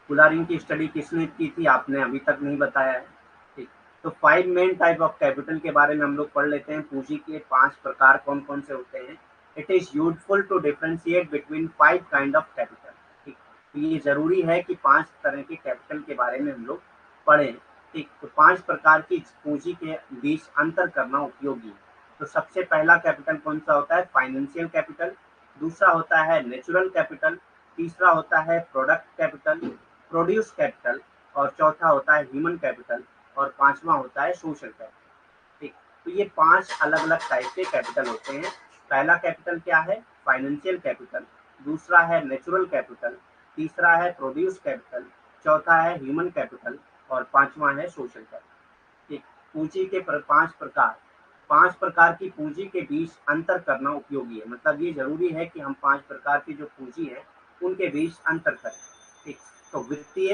[SPEAKER 1] कूलरिंग की स्टडी किसने की थी आपने अभी तक नहीं बताया है, ठीक। तो 5 मेन टाइप ऑफ कैपिटल के बारे में हम लोग पढ़ लेते हैं। पूंजी के 5 प्रकार कौन कौन से होते हैं। It is useful to differentiate between 5 kind of capital, ठीक। तो ये जरूरी है कि 5 तरह के कैपिटल के बारे में हम लोग पढ़ें, ठीक। तो 5 प्रकार की पूंजी के बीच अंतर करना उपयोगी है। तो सबसे पहला कैपिटल कौन सा होता है, फाइनेंशियल कैपिटल। दूसरा होता है नेचुरल कैपिटल, तीसरा होता है प्रोडक्ट कैपिटल, प्रोड्यूस कैपिटल, और चौथा होता है ह्यूमन कैपिटल, और पांचवा होता है सोशल कैपिटल। ठीक, तो ये 5 अलग-अलग टाइप के कैपिटल होते हैं। पहला कैपिटल क्या है? फाइनेंशियल कैपिटल, दूसरा है नेचुरल कैपिटल, तीसरा है प्रोड्यूस कैपिटल, चौथा है ह्यूमन कैपिटल, और पांचवा है सोशल कैपिटल। ठीक, पूंजी के 5 प्रकार, 5 प्रकार की पूंजी के बीच अंतर करना उपयोगी है। मतलब ये जरूरी है कि हम 5 प्रकार की जो पूंजी है उनके बीच अंतर करें। ठीक, तो वित्तीय,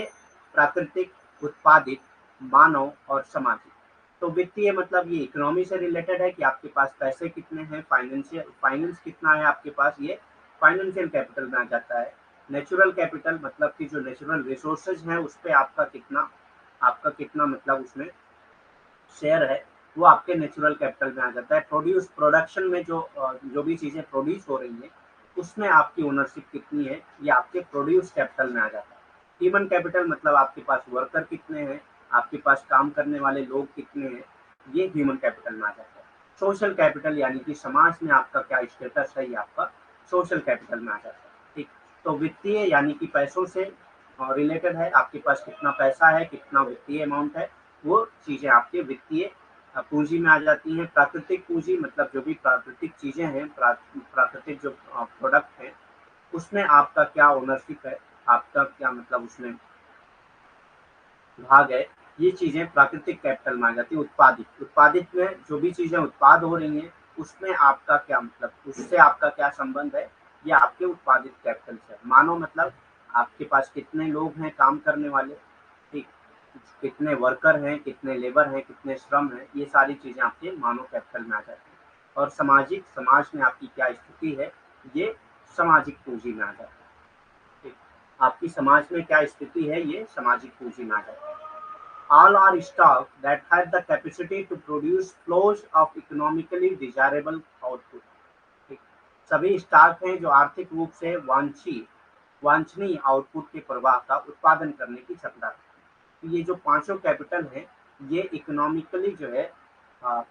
[SPEAKER 1] प्राकृतिक, उत्पादित, मानव और सामाजिक। तो वित्तीय मतलब ये इकोनॉमी से रिलेटेड है कि आपके पास पैसे कितने हैं, फाइनेंस कितना है आपके पास, ये फाइनेंशियल कैपिटल में आ जाता है। नेचुरल कैपिटल मतलब कि जो नेचुरल रिसोर्सेज हैं उस पे आपका कितना मतलब उसमें शेयर है, वो आपके नेचुरल कैपिटल में आ जाता है। प्रोडक्शन में जो भी चीजें प्रोड्यूस हो रही है उसमें आपकी ओनरशिप कितनी है, ये आपके प्रोड्यूस कैपिटल में आ जाता है। ह्यूमन कैपिटल मतलब आपके पास वर्कर कितने हैं, आपके पास काम करने वाले लोग कितने हैं, ये ह्यूमन कैपिटल में आ जाता है। सोशल कैपिटल यानी कि समाज में आपका क्या स्टेटस है, ये आपका सोशल कैपिटल में आ जाता है। ठीक, तो वित्तीय यानी कि पैसों से रिलेटेड है, आपके पास कितना पैसा है, कितना वित्तीय अमाउंट है, वो चीजें आपके वित्तीय पूंजी में आ जाती हैं। प्राकृतिक पूंजी मतलब जो भी प्राकृतिक चीजें हैं, प्राकृतिक जो प्रोडक्ट है उसमें आपका क्या ओनरशिप है, आपका क्या मतलब उसमें भाग है, ये चीजें प्राकृतिक कैपिटल में आ जाती है। उत्पादित में जो भी चीजें उत्पाद हो रही हैं उसमें आपका क्या मतलब, उससे आपका क्या संबंध है, ये आपके उत्पादित कैपिटल से है। मानव मतलब आपके पास कितने लोग हैं काम करने वाले, ठीक, कितने वर्कर हैं, कितने लेबर हैं, कितने श्रम हैं, ये सारी चीजें आपके मानव कैपिटल में आ जाती हैं। और सामाजिक, समाज में आपकी क्या स्थिति है, ये सामाजिक पूंजी में आ जाता है। ठीक, आपकी समाज में क्या स्थिति है, ये सामाजिक पूंजी में आ जाता है। All are stock that have the capacity to produce flows of economically desirable output। ठीक, सभी स्टॉक हैं जो आर्थिक रूप से वांछनीय आउटपुट के प्रवाह का उत्पादन करने की क्षमता रखते हैं। तो ये जो पांचों कैपिटल हैं ये इकोनॉमिकली जो है अ,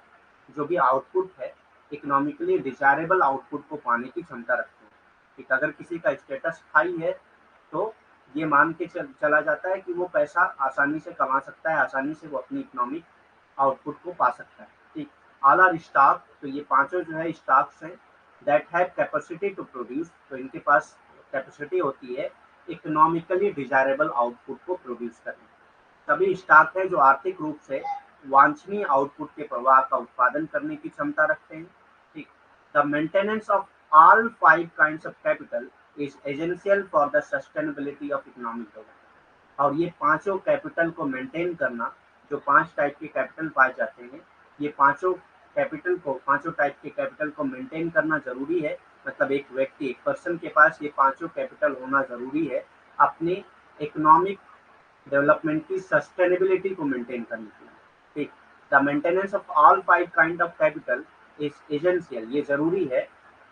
[SPEAKER 1] जो भी आउटपुट है इकोनॉमिकली डिजायरेबल आउटपुट को पाने की क्षमता रखते हैं। ठीक, अगर किसी का स्टेटस हाई है तो ये मान के चला जाता है कि वो पैसा आसानी से कमा सकता है, आसानी से वो अपनी इकोनॉमिक आउटपुट को पा सकता है। ठीक, ऑल आर स्टॉक, तो ये पांचों जो है स्टॉक्स हैं that have capacity to produce, तो इनके पास कैपेसिटी होती है इकोनॉमिकली डिजायरेबल आउटपुट को प्रोड्यूस करने। सभी स्टॉक हैं जो आर्थिक रूप से वांछनीय आउटपुट के प्रवाह का उत्पादन करने की क्षमता रखते हैं। ठीक, the maintenance of all 5 kinds of capital is essential for the sustainability of economic development. और ये पांचों कैपिटल को मेंटेन करना, जो 5 टाइप के कैपिटल पाए जाते हैं, ये पांचों टाइप के कैपिटल को मेंटेन करना जरूरी है। मतलब एक व्यक्ति, एक पर्सन के पास ये पांचों कैपिटल होना जरूरी है अपनी इकोनॉमिक डेवलपमेंट की सस्टेनेबिलिटी को मेंटेन करने के लिए। ठीक, the maintenance of all 5 kind of capital is essential, ये जरूरी है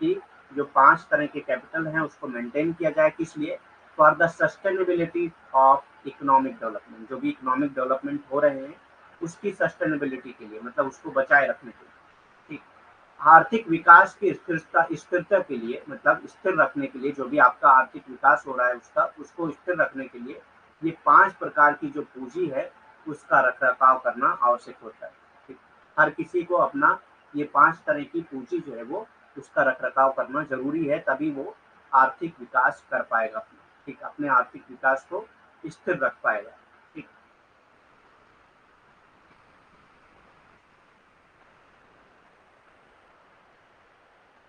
[SPEAKER 1] कि जो 5 तरह के कैपिटल हैं उसको मेंटेन किया जाए, किस लिए? For the sustainability of economic development, जो भी इकोनॉमिक डेवलपमेंट हो रहे हैं उसकी सस्टेनेबिलिटी के लिए, मतलब उसको बचाए रखने के लिए। ठीक, आर्थिक विकास की स्थिरता के लिए, मतलब स्थिर रखने के लिए, जो भी आपका आर्थिक विकास हो रहा है उसको स्थिर रखने के लिए ये 5 प्रकार की जो पूंजी है उसका रखरखाव करना आवश्यक होता है। ठीक, हर किसी को अपना ये 5 तरह की पूंजी जो है वो उसका रखरखाव करना जरूरी है, तभी वो आर्थिक विकास कर पाएगा। ठीक, अपने आर्थिक विकास को स्थिर रख पाएगा। ठीक,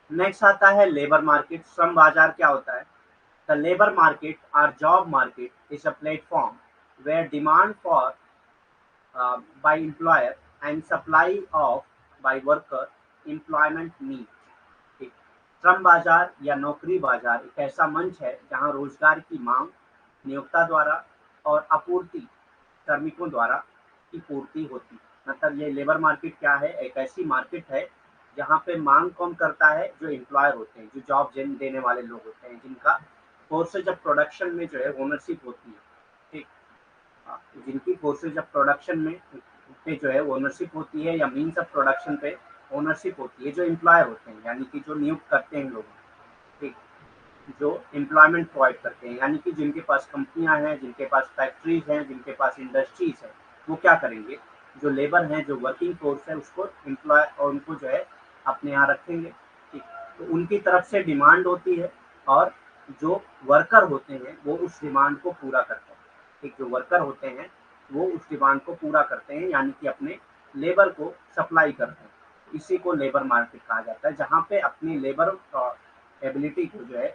[SPEAKER 1] नेक्स्ट आता है लेबर मार्केट, श्रम बाजार क्या होता है? द लेबर मार्केट और job market is a platform where demand for by employer and supply of by worker employment need। ठीक, श्रम बाजार या नौकरी बाजार एक ऐसा मंच है जहां रोजगार की मांग नियोक्ता द्वारा और आपूर्ति श्रमिकों द्वारा की पूर्ति होती है। मतलब ये लेबर मार्केट क्या है? एक ऐसी मार्केट है जहाँ पे मांग कौन करता है? जो एम्प्लॉयर होते हैं, जो जॉब देने वाले लोग होते हैं, जिनका फोर्सेज ऑफ प्रोडक्शन में जो है ओनरशिप होती है। ठीक, जिनकी फोर्सेज ऑफ प्रोडक्शन में पे जो है ओनरशिप होती है या मीन्स ऑफ प्रोडक्शन पे ओनरशिप होती है, जो एम्प्लॉयर होते हैं यानी कि जो नियुक्त करते हैं लोग। ठीक, जो एम्प्लॉयमेंट प्रोवाइड करते हैं, यानी कि जिनके पास कंपनियां हैं, जिनके पास फैक्ट्रीज हैं, जिनके पास इंडस्ट्रीज हैं, वो क्या करेंगे, जो लेबर हैं, जो वर्किंग फोर्स है, उसको एम्प्लॉय और उनको जो है अपने यहाँ रखेंगे। ठीक, तो उनकी तरफ से डिमांड होती है और जो वर्कर होते हैं वो उस डिमांड को पूरा करते हैं। ठीक, जो वर्कर होते हैं वो उस डिमांड को पूरा करते हैं, यानी कि अपने लेबर को सप्लाई करते हैं। इसी को लेबर मार्केट कहा जाता है, जहाँ पे अपनी लेबर एबिलिटी को जो है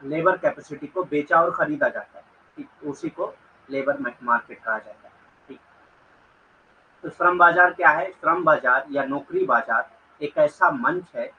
[SPEAKER 1] लेबर कैपेसिटी को बेचा और खरीदा जाता है। ठीक, उसी को लेबर मार्केट कहा जाता है। ठीक, तो श्रम बाजार क्या है? श्रम बाजार या नौकरी बाजार एक ऐसा मंच है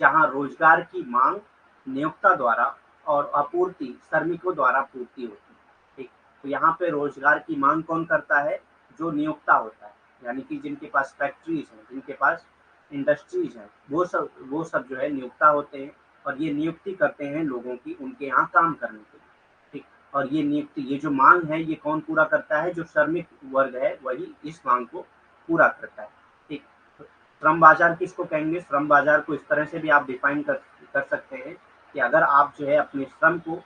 [SPEAKER 1] जहां रोजगार की मांग नियोक्ता द्वारा और आपूर्ति श्रमिकों द्वारा पूर्ति होती है। ठीक, तो यहाँ पे रोजगार की मांग कौन करता है? जो नियोक्ता होता है, यानी कि जिनके पास फैक्ट्रीज हैं, जिनके पास इंडस्ट्रीज हैं, वो सब जो है नियोक्ता होते हैं और ये नियुक्ति करते हैं लोगों की उनके यहाँ काम करने के लिए। ठीक, और ये नियुक्ति, ये जो मांग है, ये कौन पूरा करता है? जो श्रमिक वर्ग है वही इस मांग को पूरा करता है। ठीक, तो श्रम बाजार किसको कहेंगे? श्रम बाजार को इस तरह से भी आप डिफाइन कर सकते हैं कि अगर आप जो है अपने श्रम को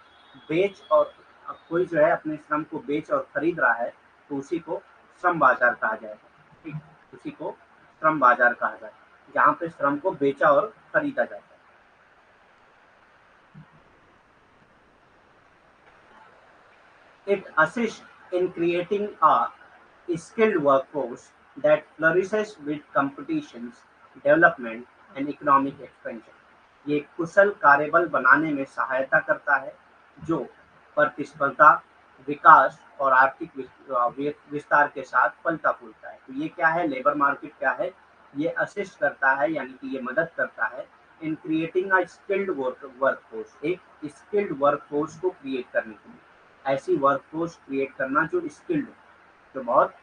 [SPEAKER 1] बेच और कोई जो है अपने श्रम को बेच और खरीद रहा है तो उसी को श्रम बाजार कहा जाएगा। ठीक, उसी को श्रम बाजार कहा जाएगा, जहाँ पे श्रम को बेचा और खरीदा जाता है। It assists in creating a skilled workforce that flourishes with competitions, development and economic expansion. ये कुशल कार्यबल बनाने में सहायता करता है जो प्रतिस्पर्धा, विकास और आर्थिक विस्तार के साथ फलता फूलता है। तो ये क्या है? लेबर मार्केट क्या है? ये असिस्ट करता है, यानी कि ये मदद करता है in creating a skilled workforce, एक स्किल्ड वर्कफोर्स को क्रिएट करने के लिए। ऐसी वर्कफोर्स क्रिएट करना जो स्किल्ड हो, जो बहुत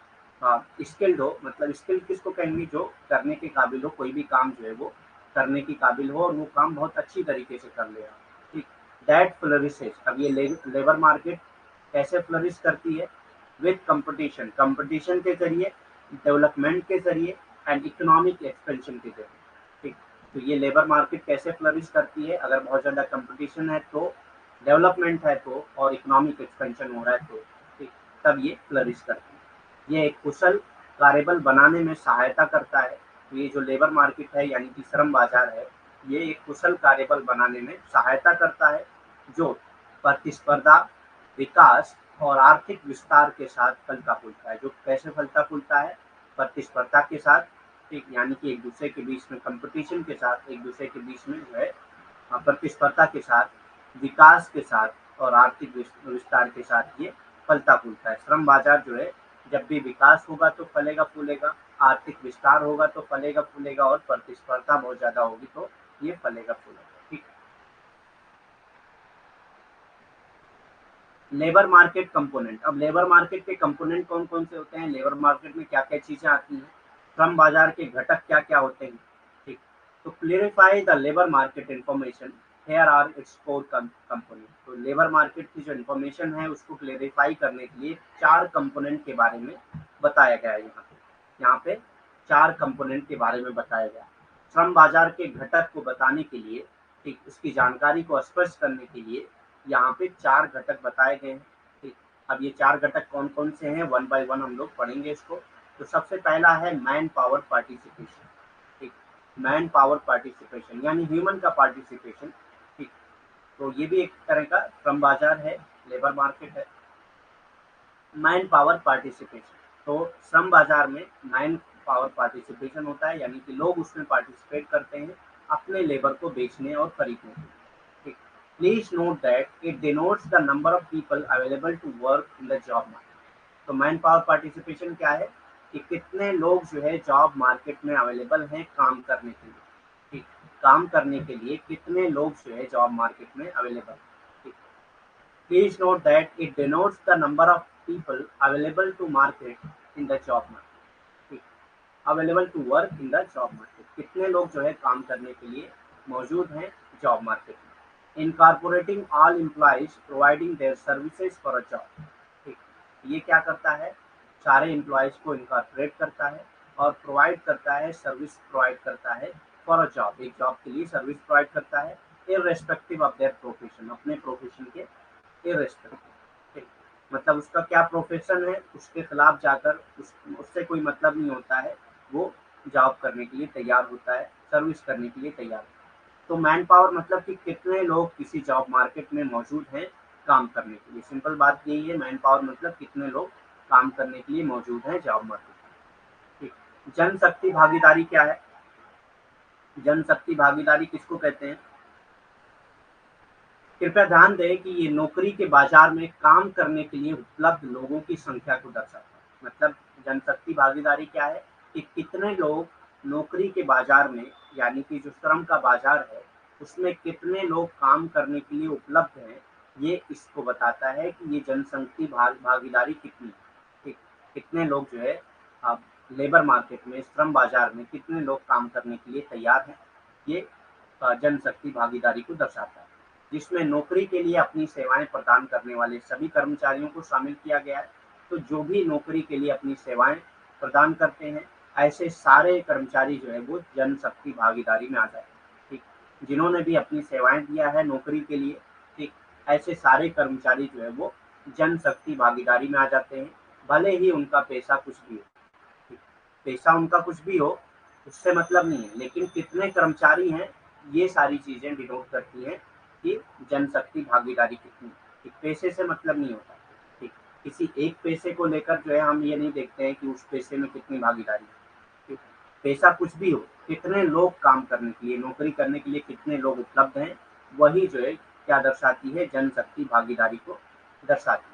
[SPEAKER 1] स्किल्ड हो। मतलब स्किल्ड किसको कहेंगे? जो करने के काबिल हो, कोई भी काम जो है वो करने के काबिल हो और वो काम बहुत अच्छी तरीके से कर लेगा। ठीक, दैट फ्लरिशेज। अब ये लेबर मार्केट कैसे फ्लरिश करती है? विथ कंपटीशन, कंपटीशन के जरिए, डेवलपमेंट के जरिए एंड इकोनॉमिक एक्सपेंशन के जरिए। ठीक, तो ये लेबर मार्केट कैसे फ्लरिश करती है? अगर बहुत ज़्यादा कंपटीशन है तो, डेवलपमेंट है तो, और इकोनॉमिक एक्सपेंशन हो रहा है तो, ठीक, तब ये फ्लरिश करती है। ये एक कुशल कार्यबल बनाने में सहायता करता है। तो ये जो लेबर मार्केट है, यानी कि श्रम बाजार है, ये एक कुशल कार्यबल बनाने में सहायता करता है जो प्रतिस्पर्धा, विकास और आर्थिक विस्तार के साथ फलता फूलता है। जो कैसे फलता फूलता है? प्रतिस्पर्धा के साथ। ठीक, यानी कि एक दूसरे के बीच में कंपटीशन के साथ, एक दूसरे के बीच में जो है प्रतिस्पर्धा के साथ, विकास के साथ और आर्थिक विस्तार के साथ ये फलता फूलता है। श्रम बाजार जो है, जब भी विकास होगा तो फलेगा फूलेगा, आर्थिक विस्तार होगा तो फलेगा फूलेगा, और प्रतिस्पर्धा बहुत ज्यादा होगी तो ये फलेगा फूलेगा। ठीक, लेबर मार्केट कंपोनेंट। अब लेबर मार्केट के कंपोनेंट कौन कौन से होते हैं? लेबर मार्केट में क्या क्या चीजें आती हैं? श्रम बाजार के घटक क्या क्या होते हैं? ठीक, तो clarify the labour market information, here are its core component. तो लेबर मार्केट की जो इन्फॉर्मेशन है उसको क्लियरिफाई करने के लिए 4 कंपोनेंट के बारे में बताया गया है। यहाँ पे 4 कंपोनेंट के बारे में बताया गया। श्रम बाजार के घटक को बताने के लिए, ठीक, उसकी जानकारी को स्पष्ट करने के लिए यहाँ पे 4 घटक बताए गए हैं। ठीक, अब ये 4 घटक कौन कौन से हैं, वन बाय वन हम लोग पढ़ेंगे इसको। तो सबसे पहला है मैन पावर पार्टिसिपेशन। ठीक, मैन पावर पार्टिसिपेशन यानी ह्यूमन का पार्टिसिपेशन। ठीक, तो ये भी एक तरह का श्रम बाजार है, लेबर मार्केट है। मैन पावर पार्टिसिपेशन, तो श्रम बाजार में मैन पावर पार्टिसिपेशन होता है, यानी कि लोग उसमें पार्टिसिपेट करते हैं अपने लेबर को बेचने और खरीदने के लिए। ठीक, please note that it denotes the number of people available to work in the job market. तो मैन पावर पार्टिसिपेशन क्या है? कि कितने लोग जो है जॉब मार्केट में अवेलेबल हैं काम करने के लिए। ठीक, काम करने के लिए कितने लोग जो है जॉब मार्केट में अवेलेबल हैं। ठीक, please note that it denotes the number of people available to market in the job market। Available to work in the job market, कितने लोग जो है काम करने के लिए मौजूद हैं जॉब मार्केट में। Incorporating all employees providing their services for a job. ठीक, ये क्या करता है? सारे एम्प्लॉयज को इनकॉर्पोरेट करता है और प्रोवाइड करता है, सर्विस प्रोवाइड करता है फॉर अ जॉब, एक जॉब के लिए सर्विस प्रोवाइड करता है। इररेस्पेक्टिव ऑफ देयर प्रोफेशन, अपने प्रोफेशन के इररेस्पेक्टिव। मतलब उसका क्या प्रोफेशन है उसके खिलाफ जाकर उससे कोई मतलब नहीं होता है, वो जॉब करने के लिए तैयार होता है, सर्विस करने के लिए तैयार होता है। तो मैन पावर मतलब कि कितने लोग किसी जॉब मार्केट में मौजूद हैं काम करने के लिए। सिंपल बात यही है, मैन पावर मतलब कितने लोग काम करने के लिए मौजूद हैं जॉब मार्केट में। ठीक। जनशक्ति भागीदारी क्या है? जनशक्ति भागीदारी किसको कहते हैं? कृपया ध्यान दें कि ये नौकरी के बाजार में काम करने के लिए उपलब्ध लोगों की संख्या को दर्शाता है। मतलब जनशक्ति भागीदारी क्या है कि कितने लोग नौकरी के बाजार में, यानी कि जो श्रम का बाजार है उसमें कितने लोग काम करने के लिए उपलब्ध हैं, ये इसको बताता है कि ये जनशक्ति भागीदारी कितनी है। ठीक। कितने लोग जो है अब लेबर मार्केट में, श्रम बाजार में कितने लोग काम करने के लिए तैयार हैं, ये जनशक्ति भागीदारी को दर्शाता है। जिसमें नौकरी के लिए अपनी सेवाएं प्रदान करने वाले सभी कर्मचारियों को शामिल किया गया है। तो जो भी नौकरी के लिए अपनी सेवाएं प्रदान करते हैं, ऐसे सारे कर्मचारी जो है वो जनशक्ति भागीदारी में आ जाते हैं। ठीक। जिन्होंने भी अपनी सेवाएं दिया है नौकरी के लिए, ठीक, ऐसे सारे कर्मचारी जो है वो जनशक्ति भागीदारी में आ जाते हैं, भले ही उनका पैसा कुछ भी हो। ठीक। पैसा उनका कुछ भी हो, उससे मतलब नहीं है, लेकिन कितने कर्मचारी हैं, ये सारी चीजें डिनोट करती हैं कि जनशक्ति भागीदारी कितनी है। ठीक। पैसे से मतलब नहीं होता। ठीक। किसी एक पैसे को लेकर जो है हम ये नहीं देखते हैं कि उस पैसे में कितनी भागीदारी है। ठीक। पैसा कुछ भी हो, कितने लोग काम करने के लिए, नौकरी करने के लिए कितने लोग उपलब्ध हैं, वही जो है क्या दर्शाती है, जनशक्ति भागीदारी को दर्शाती है।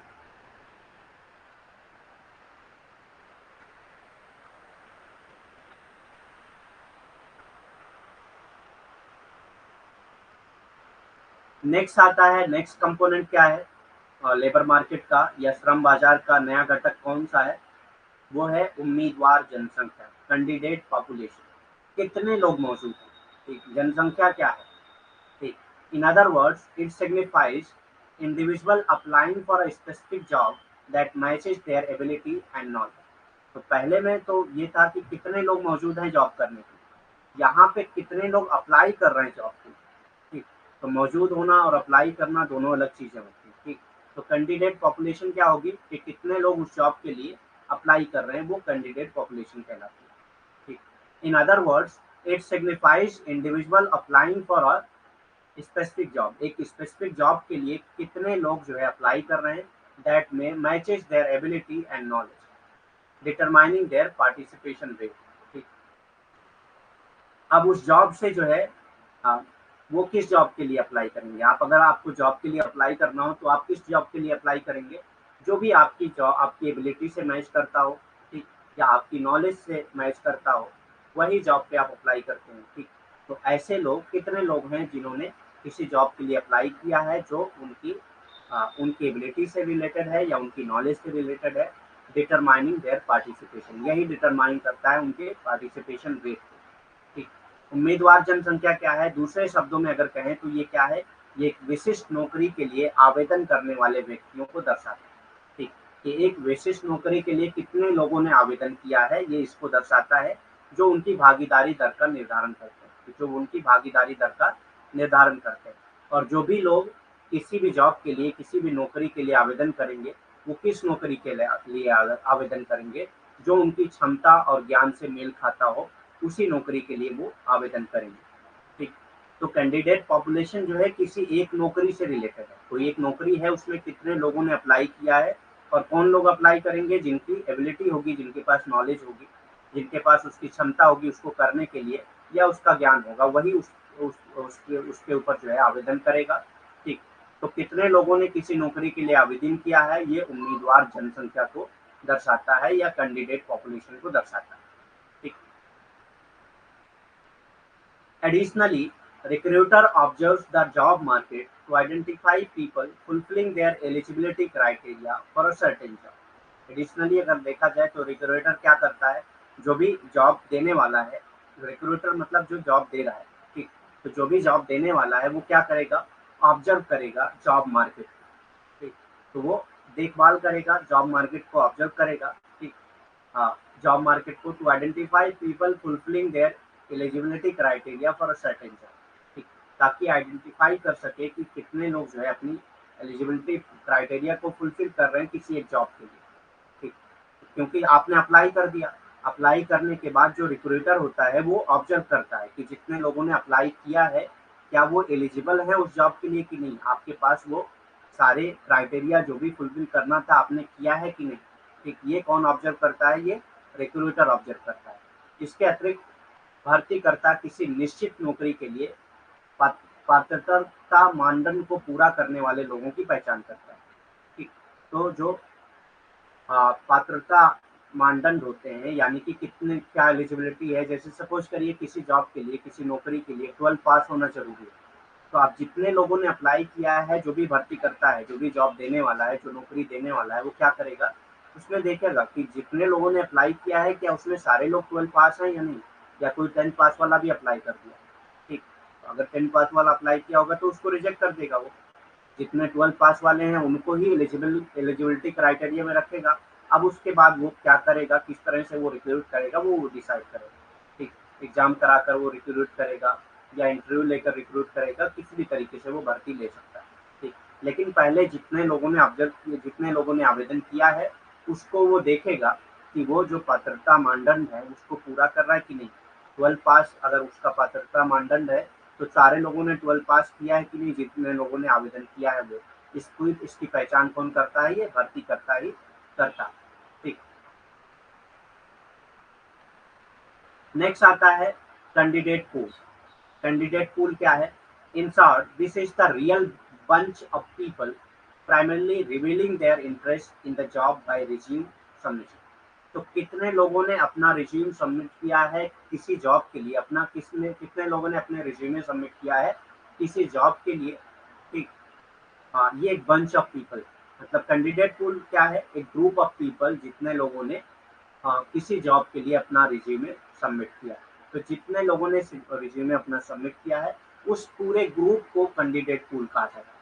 [SPEAKER 1] नेक्स्ट आता है, नेक्स्ट कंपोनेंट क्या है लेबर मार्केट का या श्रम बाजार का नया घटक कौन सा है? वो है उम्मीदवार जनसंख्या, कैंडिडेट पॉपुलेशन। कितने लोग मौजूद हैं? ठीक। जनसंख्या क्या है? ठीक। In other words it signifies individual applying for a specific job that matches their ability and knowledge. तो पहले में तो ये था कि कितने लोग मौजूद हैं जॉब करने के लिए, यहाँ पे कितने लोग अप्लाई कर रहे हैं जॉब के लिए। ठीक। तो मौजूद होना और अप्लाई करना दोनों अलग चीजें होती हैं। ठीक। तो कैंडिडेट पॉपुलेशन क्या होगी कि कितने लोग उस जॉब के लिए अप्लाई कर रहे हैं, वो कैंडिडेट पॉपुलेशन कहलाती है। ठीक। In other words it signifies individual applying for a specific job. एक स्पेसिफिक जॉब के लिए कितने लोग जो है अप्लाई कर रहे हैं, दैट में matches their ability and knowledge determining their participation rate. ठीक। अब उस जॉब से जो है हाँ, वो किस जॉब के लिए अप्लाई करेंगे। आप अगर आपको जॉब के लिए अप्लाई करना हो तो आप किस जॉब के लिए अप्लाई करेंगे? जो भी आपकी जॉब आपकी एबिलिटी से मैच करता हो, ठीक, या आपकी नॉलेज से मैच करता हो, वही जॉब पे आप अप्लाई करते हैं। ठीक। तो ऐसे लोग कितने लोग हैं जिन्होंने किसी जॉब के लिए अप्लाई किया है जो उनकी एबिलिटी से रिलेटेड है या उनकी नॉलेज से रिलेटेड है, डिटरमाइनिंग देयर पार्टिसिपेशन, यही डिटरमाइन करता है उनके पार्टिसिपेशन रेट। ठीक। उम्मीदवार जनसंख्या क्या है? दूसरे शब्दों में अगर कहें तो ये क्या है, ये एक विशिष्ट नौकरी के लिए आवेदन करने वाले व्यक्तियों को दर्शाता है। ठीक। कि एक विशिष्ट नौकरी के लिए कितने लोगों ने आवेदन किया है, ये इसको दर्शाता है, जो उनकी भागीदारी दर का निर्धारण करते हैं, जो उनकी भागीदारी दर का निर्धारण करते हैं। और जो भी लोग किसी भी जॉब के लिए, किसी भी नौकरी के लिए आवेदन करेंगे, वो किस नौकरी के लिए आवेदन करेंगे? जो उनकी क्षमता और ज्ञान से मेल खाता हो, उसी नौकरी के लिए वो आवेदन करेंगे। ठीक। तो कैंडिडेट पॉपुलेशन जो है किसी एक नौकरी से रिलेटेड है। कोई एक नौकरी है, उसमें कितने लोगों ने अप्लाई किया है और कौन लोग अप्लाई करेंगे? जिनकी एबिलिटी होगी, जिनके पास नॉलेज होगी, जिनके पास उसकी क्षमता होगी उसको करने के लिए, या उसका ज्ञान होगा, वही उसके ऊपर जो है आवेदन करेगा। ठीक। तो कितने लोगों ने किसी नौकरी के लिए आवेदन किया है, ये उम्मीदवार जनसंख्या को दर्शाता है या कैंडिडेट पॉपुलेशन को दर्शाता है। ठीक। Additionally, recruiter observes the job market to identify people fulfilling their eligibility criteria for a certain job. Additionally, अगर देखा जाए तो रिक्रूटर क्या करता है, जो भी जॉब देने वाला है, रिक्रूटर मतलब जो जॉब दे रहा है, ठीक, तो जो भी जॉब देने वाला है वो क्या करेगा, ऑब्जर्व करेगा जॉब मार्केट। ठीक। तो वो देखभाल करेगा, जॉब मार्केट को ऑब्जर्व करेगा। ठीक। हाँ, जॉब मार्केट को to identify people fulfilling their eligibility criteria for a certain job. ठीक। ताकि आइडेंटिफाई कर सके कि कितने लोग जो है अपनी एलिजिबिलिटी क्राइटेरिया को फुलफिल कर रहे हैं किसी एक जॉब के लिए। ठीक, क्योंकि आपने अप्लाई कर दिया, अप्लाई करने के बाद जो रिक्रूटर होता है वो ऑब्जर्व करता है कि जितने लोगों ने अप्लाई किया है क्या वो एलिजिबल है उस जॉब के लिए कि नहीं, आपके पास वो सारे क्राइटेरिया जो भी फुलफिल करना था आपने किया है कि नहीं। ठीक, ये कौन ऑब्जर्व करता है, ये रिक्रूटर ऑब्जर्व करता है। इसके अतिरिक्त भर्तीकर्ता किसी निश्चित नौकरी के लिए पात्रता मानदंड को पूरा करने वाले लोगों की पहचान करता है। ठीक, तो जो पात्रता मानदंड होते हैं यानी कि कितने क्या एलिजिबिलिटी है, जैसे सपोज करिए किसी जॉब के लिए किसी नौकरी के लिए 12 पास होना जरूरी है। तो आप जितने लोगों ने अप्लाई किया है, जो भी भर्ती करता है, जो भी जॉब देने वाला है, जो नौकरी देने वाला है, वो क्या करेगा, उसमें देखेगा कि जितने लोगों ने अप्लाई किया है क्या उसमें सारे लोग 12 पास हैं या नहीं, या कोई 10 पास वाला भी अप्लाई कर दिया। ठीक, तो अगर 10 पास वाला अप्लाई किया होगा तो उसको रिजेक्ट कर देगा वो। जितने 12 पास वाले हैं उनको ही एलिजिबिलिटी क्राइटेरिया में रखेगा। अब उसके बाद वो क्या करेगा, किस तरह से वो रिक्रूट करेगा वो डिसाइड करेगा। ठीक, एग्जाम कराकर वो रिक्रूट करेगा या इंटरव्यू लेकर रिक्रूट करेगा, किसी भी तरीके से वो भर्ती ले सकता है। ठीक, लेकिन पहले जितने लोगों ने जितने लोगों ने आवेदन किया है उसको वो देखेगा कि वो जो पात्रता मानदंड है उसको पूरा कर रहा है कि नहीं। 12 पास अगर उसका पात्रता मानदंड है तो सारे लोगों ने 12 पास किया है कि नहीं, जितने लोगों ने आवेदन किया है वो। इसकी पहचान कौन करता है, ये भर्ती करता ही करता है। ठीक, नेक्स्ट आता है कैंडिडेट पूल। कैंडिडेट पूल क्या है, in short this is the real bunch of people primarily revealing their interest in the job by resume submission। तो कितने लोगों ने अपना रिज्यूम सबमिट किया है किसी जॉब के लिए, अपना कितने लोगों ने अपने रिज्यूमे सबमिट किया है किसी जॉब के लिए। ठीक, हाँ, ये एक बंच ऑफ पीपल, मतलब कैंडिडेट पूल क्या है, एक ग्रुप ऑफ पीपल जितने लोगों ने किसी जॉब के लिए अपना रिज्यूमे सबमिट किया। तो जितने लोगों ने रिज्यूमे अपना सबमिट किया है उस पूरे ग्रुप को कैंडिडेट पूल कहा जाता है।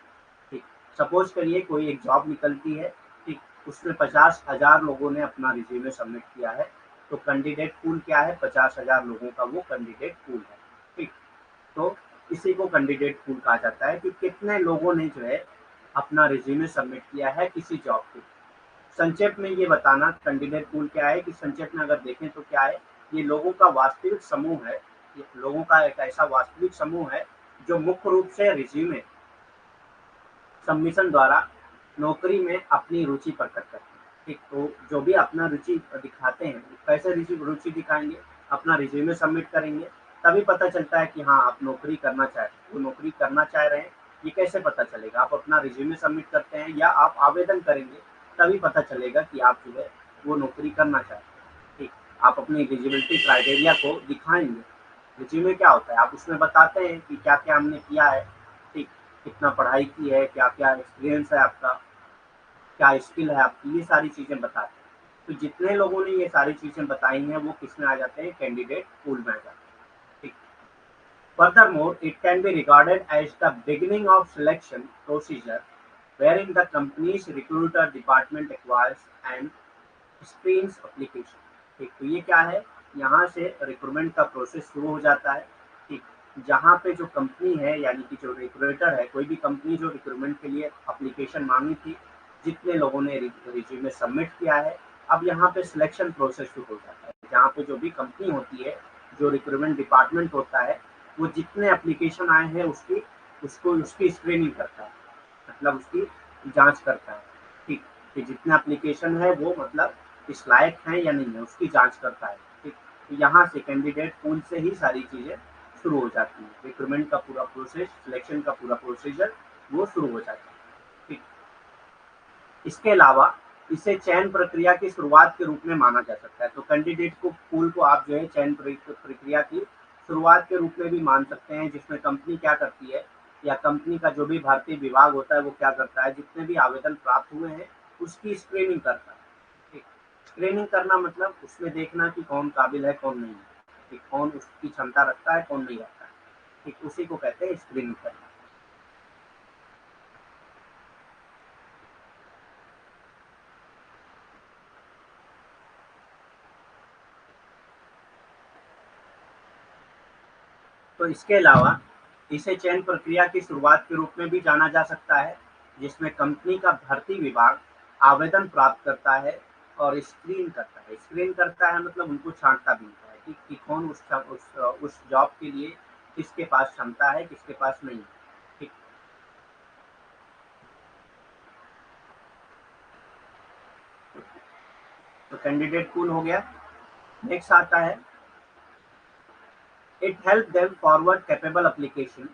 [SPEAKER 1] ठीक, सपोज करिए कोई एक जॉब निकलती है। ठीक, उसमें 50,000 लोगों ने अपना रिज्यूमे सबमिट किया है। तो कैंडिडेट पूल क्या है, 50,000 लोगों का वो कैंडिडेट पूल है। ठीक, तो इसी को कैंडिडेट पूल कहा जाता है कि कितने लोगों ने जो है अपना रिज्यूमे सबमिट किया है किसी जॉब के। संक्षेप में ये बताना कैंडिडेट पूल क्या है, कि संक्षेप में अगर देखें तो क्या है, ये लोगों का वास्तविक समूह है। ये लोगों का एक ऐसा वास्तविक समूह है जो मुख्य रूप से रिज्यूमे सबमिशन द्वारा नौकरी में अपनी रुचि प्रकट करते हैं। ठीक, तो जो भी अपना रुचि दिखाते हैं, कैसे रुचि दिखाएंगे, अपना रिज्यूमे सबमिट करेंगे, तभी पता चलता है कि हाँ आप नौकरी करना चाह रहे हैं, वो नौकरी करना चाह रहे हैं। ये कैसे पता चलेगा, आप अपना रिज्यूमे सबमिट करते हैं या आप आवेदन करेंगे, तभी पता चलेगा कि आप जो है वो नौकरी करना चाहते हैं। ठीक, आप अपनी एलिजिबिलिटी क्राइटेरिया को दिखाएंगे। रिज्यूमे क्या होता है, आप उसमें बताते हैं कि क्या क्या हमने किया है। ठीक, कितना पढ़ाई की है, क्या क्या एक्सपीरियंस है आपका, क्या स्किल है आपकी, ये सारी चीजें बताते हैं। तो जितने लोगों ने ये सारी चीजें बताई हैं वो किस में आ जाते हैं, कैंडिडेट पूल में आ जाते हैं। ठीक, furthermore it can be regarded as the beginning of selection procedure wherein the company's recruiter department acquires and screens application. ठीक, तो ये क्या है, यहाँ से रिक्रूटमेंट का प्रोसेस शुरू हो जाता है। ठीक, जहाँ पे जो कंपनी है यानी कि जो रिक्रूटर है, कोई भी कंपनी जो रिक्रूटमेंट के लिए एप्लीकेशन मांगी थी, जितने लोगों ने रिज्यूमे सबमिट किया है, अब यहाँ पे सिलेक्शन प्रोसेस शुरू हो जाता है, जहाँ पे जो भी कंपनी होती है, जो रिक्रूटमेंट डिपार्टमेंट होता है, वो जितने एप्लीकेशन आए हैं उसकी स्क्रीनिंग करता है, मतलब उसकी जांच करता है। ठीक, कि जितने एप्लीकेशन है वो मतलब इस लायक हैं या नहीं है उसकी जांच करता है। ठीक, तो यहाँ से कैंडिडेट पूल से ही सारी चीजें शुरू हो जाती है, रिक्रूटमेंट का पूरा प्रोसेस, सिलेक्शन का पूरा प्रोसीजर वो शुरू हो जाता है। ठीक, इसके अलावा इसे चयन प्रक्रिया की शुरुआत के रूप में माना जा सकता है। तो कैंडिडेट को पूल को आप जो है चयन प्रक्रिया की शुरुआत के रूप में भी मान सकते हैं, जिसमें कंपनी क्या करती है या कंपनी का जो भी भारतीय विभाग होता है वो क्या करता है, जितने भी आवेदन प्राप्त हुए हैं उसकी स्क्रीनिंग करता है। ठीक, स्क्रीनिंग करना मतलब उसमें देखना कि कौन काबिल है कौन नहीं है, ठीक, कौन उसकी क्षमता रखता है कौन नहीं रखता है। ठीक, उसी को कहते हैं स्क्रीनिंग करना। तो इसके अलावा इसे चयन प्रक्रिया की शुरुआत के रूप में भी जाना जा सकता है, जिसमें कंपनी का भर्ती विभाग आवेदन प्राप्त करता है और स्क्रीन करता है। स्क्रीन करता है मतलब उनको छांटता बीनता है कि कौन उस जॉब के लिए किसके पास क्षमता है, किसके पास नहीं है। ठीक, तो कैंडिडेट पूल हो गया। नेक्स्ट आता है it help them forward capable application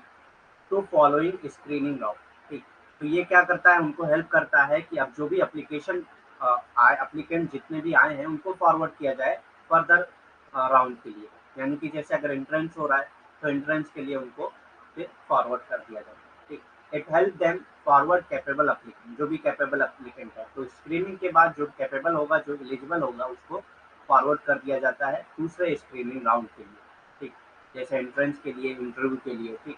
[SPEAKER 1] to following screening round. ठीक, तो ये क्या करता है, उनको हेल्प करता है कि अब जो भी एप्लीकेशन आए, एप्लीकेंट जितने भी आए हैं उनको फॉरवर्ड किया जाए फर्दर राउंड के लिए। यानी कि जैसे अगर एंट्रेंस हो रहा है तो एंट्रेंस के लिए उनको फिर फॉरवर्ड कर दिया जाए। ठीक, it help them forward capable applicant, जो भी कैपेबल एप्लीकेंट है तो स्क्रीनिंग के बाद जो कैपेबल होगा, जो एलिजिबल होगा, उसको फॉरवर्ड कर दिया जाता है दूसरे स्क्रीनिंग राउंड के लिए। ठीक, जैसे एंट्रेंस के लिए, इंटरव्यू के लिए। ठीक,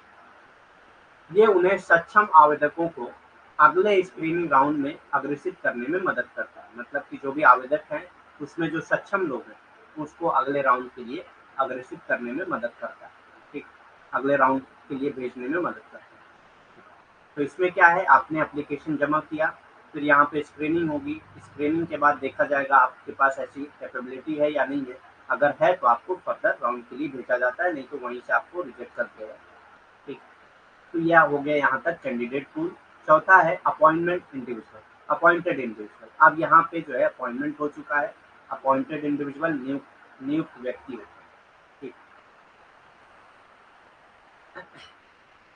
[SPEAKER 1] ये उन्हें सक्षम आवेदकों को अगले स्क्रीनिंग राउंड में अग्रेसित करने में मदद करता है। मतलब कि जो भी आवेदक हैं उसमें जो सक्षम लोग हैं उसको अगले राउंड के लिए अग्रेसित करने में मदद करता है। ठीक, अगले राउंड के लिए भेजने में मदद करता है। तो इसमें क्या है, आपने एप्लीकेशन जमा किया, फिर यहाँ पे स्क्रीनिंग होगी। स्क्रीनिंग के बाद देखा जाएगा आपके पास ऐसी कैपेबिलिटी है या नहीं है। अगर है तो आपको फर्दर राउंड के लिए भेजा जाता है, नहीं तो वहीं से आपको रिजेक्ट कर दिया जाता है। ठीक, तो यह हो गया यहाँ तक कैंडिडेट पूल। चौथा है अपॉइंटमेंट इंडिविजुअल, अपॉइंटेड इंडिविजुअल। अब यहाँ पे जो है अपॉइंटमेंट हो चुका है, अपॉइंटेड इंडिविजुअल नियुक्त नियुक्त व्यक्ति होता है। ठीक,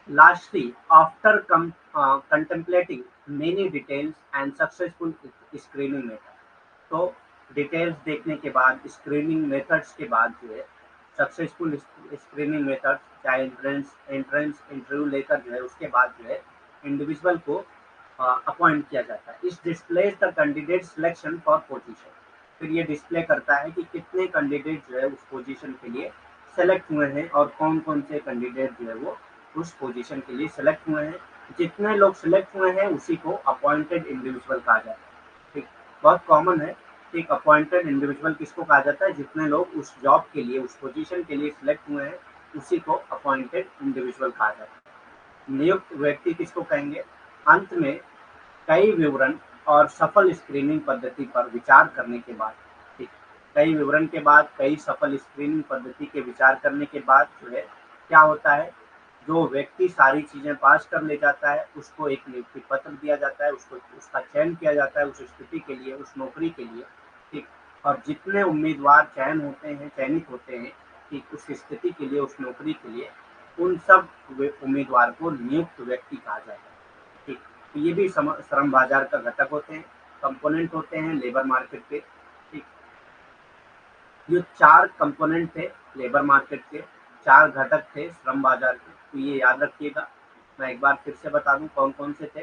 [SPEAKER 1] lastly, after contemplating many details and successful screening method, तो डिटेल्स देखने के बाद, स्क्रीनिंग मेथड्स के बाद जो है सक्सेसफुल स्क्रीनिंग मेथड, चाहे एंट्रेंस इंटरव्यू लेकर जो है उसके बाद जो है इंडिविजुअल को अपॉइंट किया जाता है। इस displays the candidate selection for position. फिर ये डिस्प्ले करता है कि कितने कैंडिडेट जो है उस पोजीशन के लिए सेलेक्ट हुए हैं और कौन कौन से कैंडिडेट जो है वो उस पोजीशन के लिए सेलेक्ट हुए हैं। जितने लोग सेलेक्ट हुए हैं उसी को अपॉइंटेड इंडिविजुअल कहा जाता है। ठीक, बहुत कॉमन है। एक अपॉइंटेड इंडिविजुअल किसको कहा जाता है, जितने लोग उस जॉब के लिए, उस पोजीशन के लिए सिलेक्ट हुए हैं उसी को अपॉइंटेड इंडिविजुअल कहा जाता है। नियुक्त व्यक्ति किसको कहेंगे, अंत में कई विवरण और सफल स्क्रीनिंग पद्धति पर विचार करने के बाद, ठीक, कई विवरण के बाद, कई सफल स्क्रीनिंग पद्धति के विचार करने के बाद जो है क्या होता है, जो व्यक्ति सारी चीजें पास कर ले जाता है उसको एक नियुक्ति पत्र दिया जाता है, उसको उसका चयन किया जाता है उस स्थिति के लिए, उस नौकरी के लिए। ठीक, और जितने उम्मीदवार चयनित होते हैं, ठीक, उस स्थिति के लिए, उस नौकरी के लिए, उन सब उम्मीदवार को नियुक्त व्यक्ति कहा जाता है। ठीक, तो ये भी श्रम बाजार का घटक होते हैं, कंपोनेंट होते हैं लेबर मार्केट के। ठीक, ये 4 कंपोनेंट थे लेबर मार्केट के, 4 घटक थे श्रम बाजार के। तो ये याद रखिएगा। मैं एक बार फिर से बता दूं कौन कौन से थे।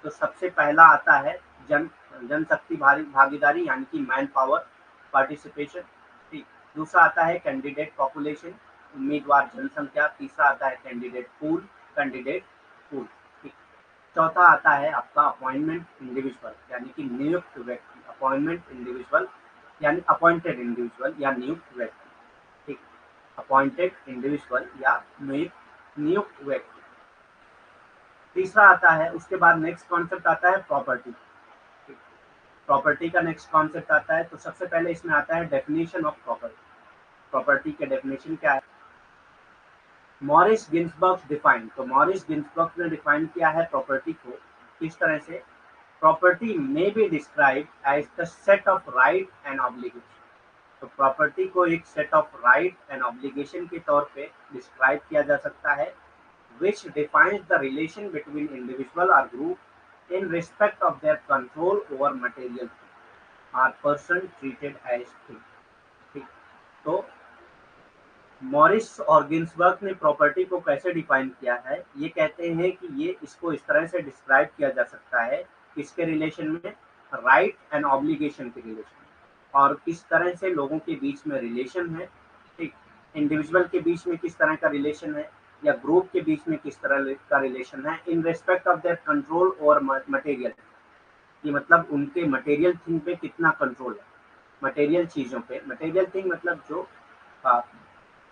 [SPEAKER 1] तो सबसे पहला आता है जनशक्ति भागीदारी, यानी कि मैन पावर पार्टिसिपेशन। ठीक, दूसरा आता है कैंडिडेट पॉपुलेशन, उम्मीदवार जनसंख्या। तीसरा आता है कैंडिडेट पूल। ठीक, चौथा आता है आपका अपॉइंटमेंट इंडिविजुअल, यानी कि नियुक्त व्यक्ति, अपॉइंटमेंट इंडिविजुअल यानी अपॉइंटेड इंडिविजुअल या नियुक्त व्यक्ति। ठीक, अपॉइंटेड इंडिविजुअल या नियुक्त व्यक्ति। तीसरा आता है, उसके बाद नेक्स्ट कॉन्सेप्ट आता है प्रॉपर्टी। प्रॉपर्टी का नेक्स्ट कॉन्सेप्ट आता है। तो सबसे पहले इसमें आता है डेफिनेशन ऑफ प्रॉपर्टी। प्रॉपर्टी के डेफिनेशन क्या है, मॉरिस गिन्सबर्ग डिफाइन। तो मॉरिस गिन्सबर्ग ने डिफाइन किया है प्रॉपर्टी को किस तरह से, प्रॉपर्टी में be describe as the set of right and obligation. तो प्रॉपर्टी को एक set of right and obligation के तौर पे डिस्क्राइब किया जा सकता है, which defines the relation between individual or group in respect of their control over material thing or person treated as thing। ठीक, तो मॉरिस और गिन्सबर्ग ने प्रॉपर्टी को कैसे डिफाइन किया है, ये कहते हैं कि ये इसको इस तरह से डिस्क्राइब किया जा सकता है, किसके रिलेशन में, राइट एंड ऑब्लिगेशन के रिलेशन में, और किस तरह से लोगों के बीच में रिलेशन है। ठीक, इंडिविजुअल के बीच में किस तरह का रिलेशन है या ग्रुप के बीच में किस तरह का रिलेशन है, in respect of their control over material. कि मतलब उनके मटेरियल थिंग पे कितना कंट्रोल है, मटेरियल चीज़ों पे। मटेरियल थिंग मतलब जो